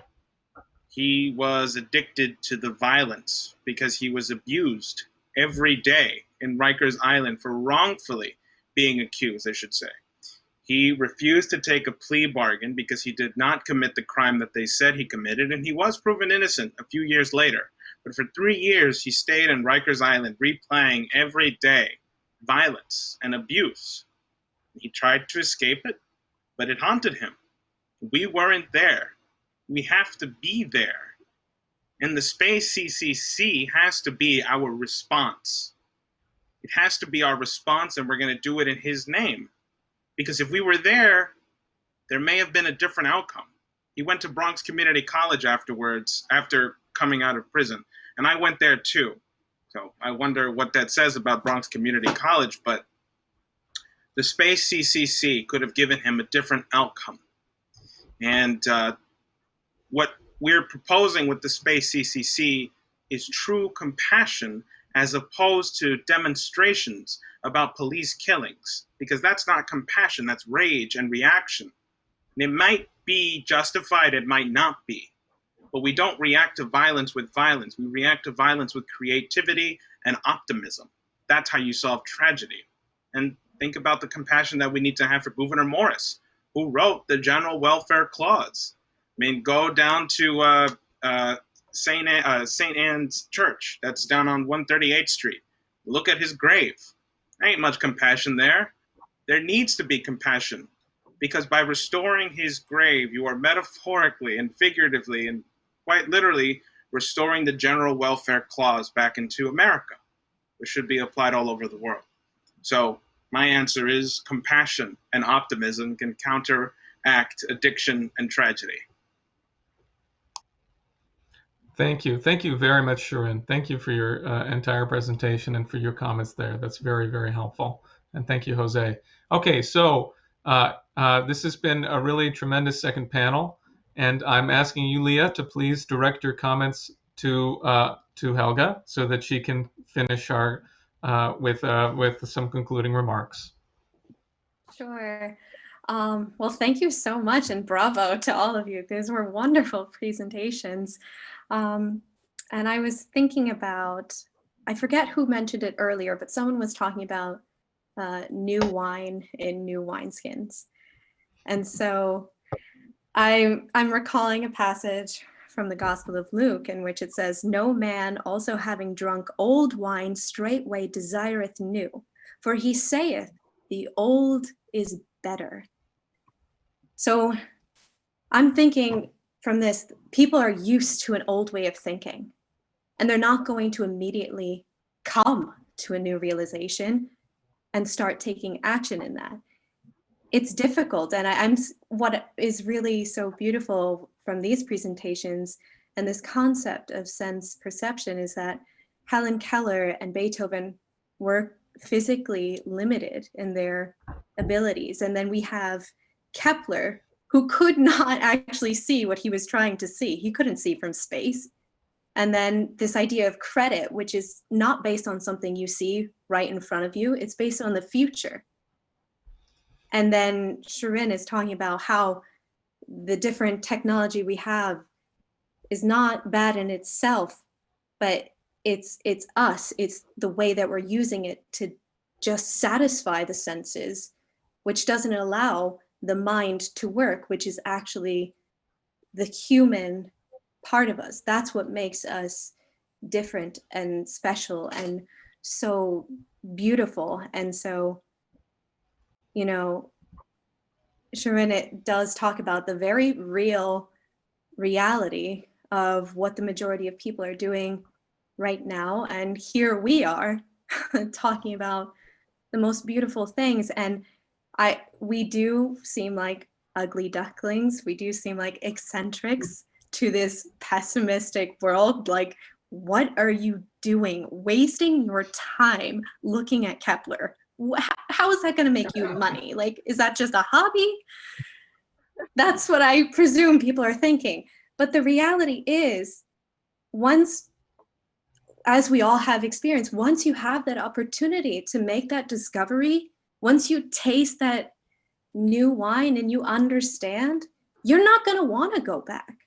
[SPEAKER 11] He was addicted to the violence because he was abused every day in Rikers Island for wrongfully being accused, I should say. He refused to take a plea bargain because he did not commit the crime that they said he committed, and he was proven innocent a few years later. But for 3 years, he stayed in Rikers Island, replaying every day violence and abuse. He tried to escape it, but it haunted him. We weren't there. We have to be there. And the Space CCC has to be our response. It has to be our response, and we're going to do it in his name. Because if we were there, there may have been a different outcome. He went to Bronx Community College afterwards, after coming out of prison. And I went there too. So I wonder what that says about Bronx Community College, but the Space CCC could have given him a different outcome. And what we're proposing with the Space CCC is true compassion as opposed to demonstrations about police killings, because that's not compassion, that's rage and reaction. And it might be justified, it might not be, but we don't react to violence with violence. We react to violence with creativity and optimism. That's how you solve tragedy. And think about the compassion that we need to have for Gouverneur Morris, who wrote the General Welfare Clause. I mean, go down to St. Anne's Church, that's down on 138th Street. Look at his grave. There ain't much compassion there. There needs to be compassion, because by restoring his grave, you are metaphorically and figuratively and quite literally restoring the General Welfare Clause back into America, which should be applied all over the world. So my answer is compassion and optimism can counteract addiction and tragedy.
[SPEAKER 1] Thank you. Thank you very much, Sharon. Thank you for your entire presentation and for your comments there. That's very, very helpful. And thank you, Jose. Okay, so this has been a really tremendous second panel. And I'm asking you, Leah, to please direct your comments to Helga so that she can finish our with some concluding remarks.
[SPEAKER 3] Sure. Well, thank you so much, and bravo to all of you. These were wonderful presentations. And I was thinking about, I forget who mentioned it earlier, but someone was talking about new wine in new wineskins. And so I'm recalling a passage from the Gospel of Luke in which it says, "No man also having drunk old wine straightway desireth new, for he saith, the old is better." So I'm thinking from this, people are used to an old way of thinking, and they're not going to immediately come to a new realization and start taking action in that. It's difficult. And what is really so beautiful from these presentations and this concept of sense perception is that Helen Keller and Beethoven were physically limited in their abilities. And then we have Kepler, who could not actually see what he was trying to see. He couldn't see from space. And then this idea of credit, which is not based on something you see right in front of you, it's based on the future. And then Shirin is talking about how the different technology we have is not bad in itself, but it's us. It's the way that we're using it to just satisfy the senses, which doesn't allow the mind to work, which is actually the human part of us. That's what makes us different and special and so beautiful. And so, you know, Shirin, it does talk about the very real reality of what the majority of people are doing right now. And here we are talking about the most beautiful things. And we do seem like ugly ducklings. We do seem like eccentrics to this pessimistic world. Like, what are you doing? Wasting your time looking at Kepler. How is that going to make you money? Like, is that just a hobby? That's what I presume people are thinking. But the reality is, once, as we all have experienced, once you have that opportunity to make that discovery, once you taste that new wine and you understand, you're not going to want to go back.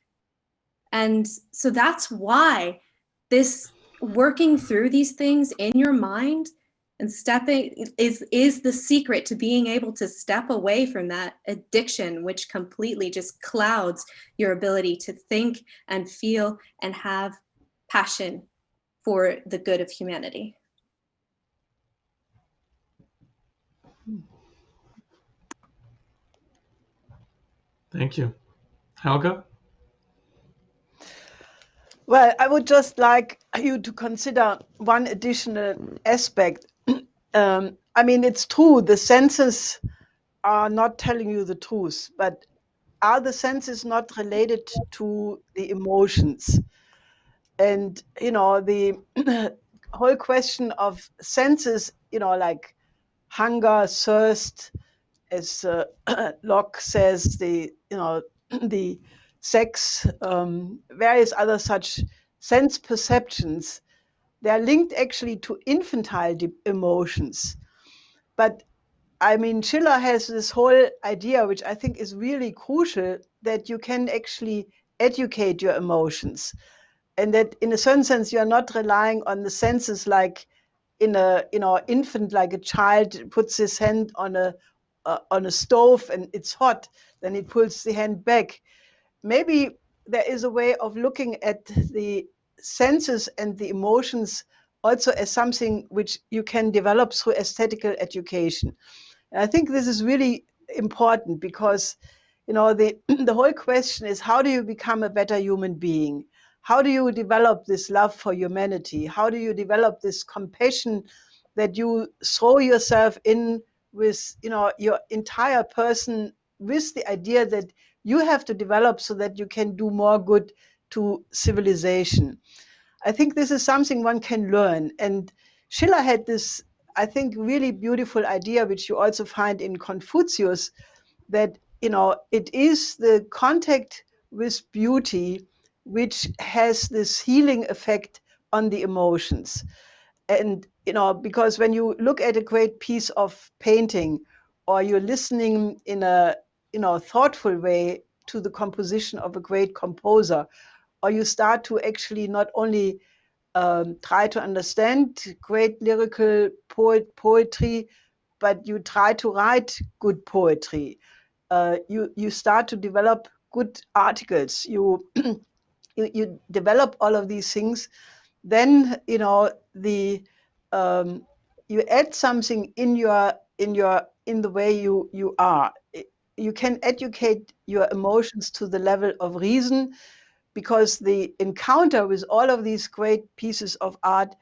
[SPEAKER 3] And so that's why this working through these things in your mind and stepping is the secret to being able to step away from that addiction, which completely just clouds your ability to think and feel and have passion for the good of humanity.
[SPEAKER 1] Thank you. Helga?
[SPEAKER 13] Well, I would just like you to consider one additional aspect. I mean, it's true, the senses are not telling you the truth, but are the senses not related to the emotions? And, you know, the whole question of senses, you know, like hunger, thirst, as Locke says, the, you know, the sex, various other such sense perceptions, they are linked actually to infantile emotions. But I mean, Schiller has this whole idea, which I think is really crucial, that you can actually educate your emotions. And that in a certain sense, you're not relying on the senses like in a, you know, infant, like a child puts his hand on a stove and it's hot, then he pulls the hand back. Maybe there is a way of looking at the senses and the emotions also as something which you can develop through aesthetical education. And I think this is really important because, you know, the whole question is, how do you become a better human being? How do you develop this love for humanity? How do you develop this compassion that you throw yourself in with, you know, your entire person, with the idea that you have to develop so that you can do more good to civilization? I think this is something one can learn. And Schiller had this, I think, really beautiful idea, which you also find in Confucius, that, you know, it is the contact with beauty which has this healing effect on the emotions. And, you know, because when you look at a great piece of painting, or you're listening in a, you know, thoughtful way to the composition of a great composer, or you start to actually not only try to understand great lyrical poetry, but you try to write good poetry. You start to develop good articles. You you develop all of these things. Then, you know, the you add something in the way you are. You can educate your emotions to the level of reason, because the encounter with all of these great pieces of art,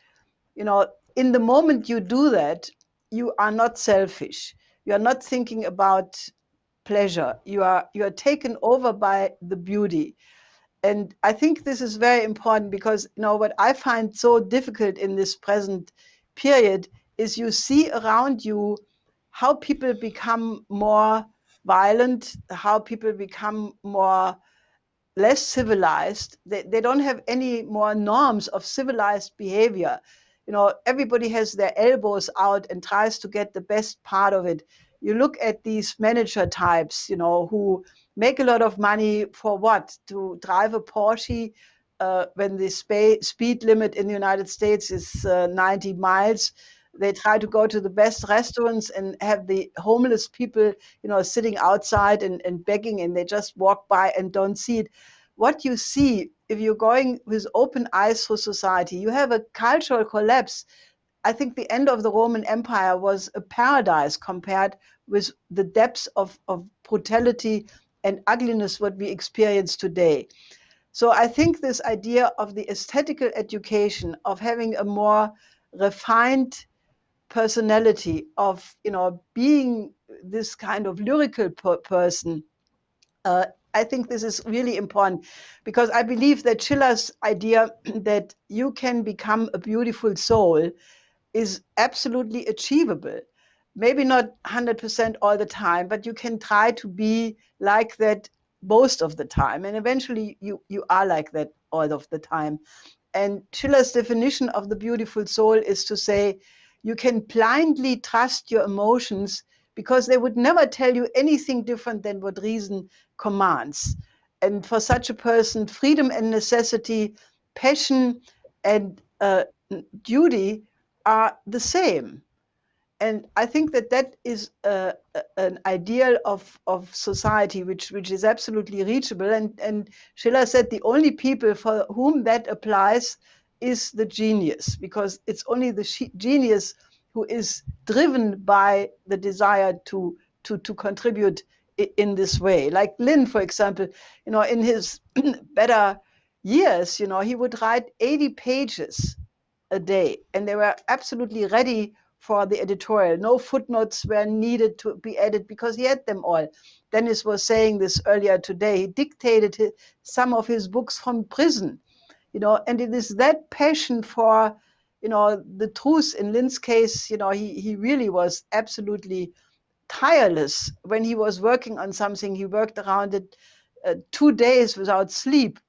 [SPEAKER 13] you know, in the moment you do that, you are not selfish. You are not thinking about pleasure. You are taken over by the beauty. And I think this is very important because, what I find so difficult in this present period is you see around you how people become more violent, how people become less civilized. They don't have any more norms of civilized behavior. Everybody has their elbows out and tries to get the best part of it. You look at these manager types, who make a lot of money for what? To drive a Porsche when the speed limit in the United States is 90 miles. They try to go to the best restaurants and have the homeless people, sitting outside and begging, and they just walk by and don't see it. What you see, if you're going with open eyes through society, you have a cultural collapse. I think the end of the Roman Empire was a paradise compared with the depths of brutality and ugliness what we experience today. So I think this idea of the aesthetical education, of having a more refined personality, of being this kind of lyrical person, I think this is really important, because I believe that Schiller's idea that you can become a beautiful soul is absolutely achievable. Maybe not 100% all the time, but you can try to be like that most of the time. And eventually you are like that all of the time. And Schiller's definition of the beautiful soul is to say, you can blindly trust your emotions because they would never tell you anything different than what reason commands. And for such a person, freedom and necessity, passion and duty are the same. And I think that is an ideal of society which is absolutely reachable. And Schiller said the only people for whom that applies is the genius, because it's only the genius who is driven by the desire to contribute in this way. Like Lynn, for example, in his better years, he would write 80 pages a day, and they were absolutely ready for the editorial. No footnotes were needed to be added because he had them all. Dennis was saying this earlier today. He dictated some of his books from prison, and it is that passion for, the truth. In Lynn's case, he really was absolutely tireless. When he was working on something, he worked around it 2 days without sleep.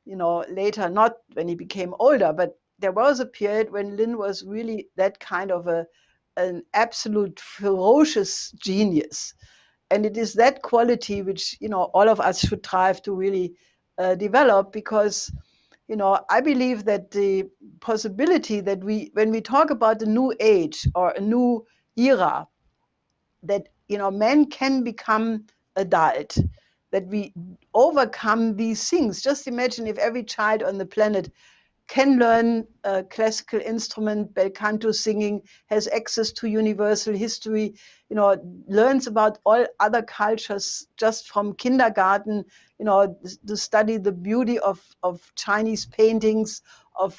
[SPEAKER 13] Later, not when he became older, but there was a period when Lynn was really that kind of an absolute ferocious genius. And it is that quality which, all of us should strive to really develop, because, I believe that the possibility that when we talk about a new age or a new era, that, men can become adult, that we overcome these things. Just imagine if every child on the planet can learn a classical instrument, bel canto singing, has access to universal history, learns about all other cultures just from kindergarten, to study the beauty of Chinese paintings, of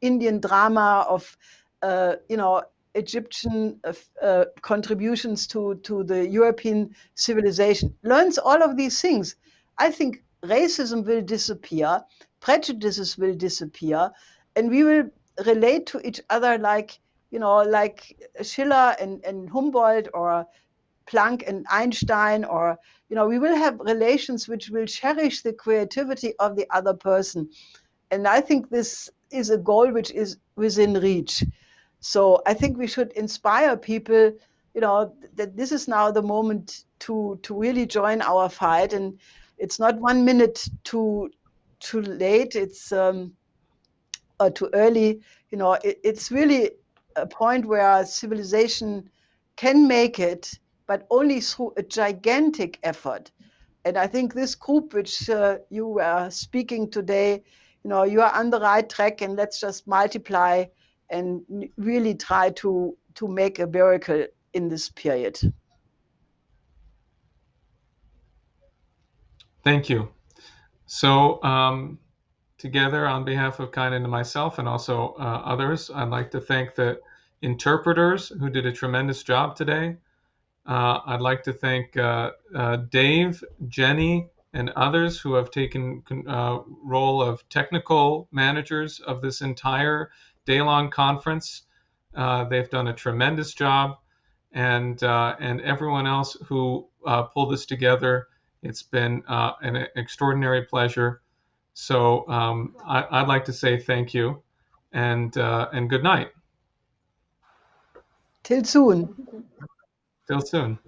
[SPEAKER 13] Indian drama, of, Egyptian contributions to the European civilization, learns all of these things. I think racism will disappear, prejudices will disappear, and we will relate to each other like Schiller and Humboldt, or Planck and Einstein, or we will have relations which will cherish the creativity of the other person. And I think this is a goal which is within reach. So I think we should inspire people, that this is now the moment to really join our fight. And it's not 1 minute too late. It's or too early. It's really a point where civilization can make it, but only through a gigantic effort. And I think this group which you were speaking today, you are on the right track, and let's just multiply and really try to make a miracle in this period.
[SPEAKER 1] Thank you. So together on behalf of Kynan and myself, and also others. I'd like to thank the interpreters who did a tremendous job today. I'd like to thank Dave, Jenny, and others who have taken role of technical managers of this entire day-long conference. They've done a tremendous job, and everyone else who pulled this together. It's been an extraordinary pleasure. So I'd like to say thank you, and good night.
[SPEAKER 13] Till soon.
[SPEAKER 1] Till soon.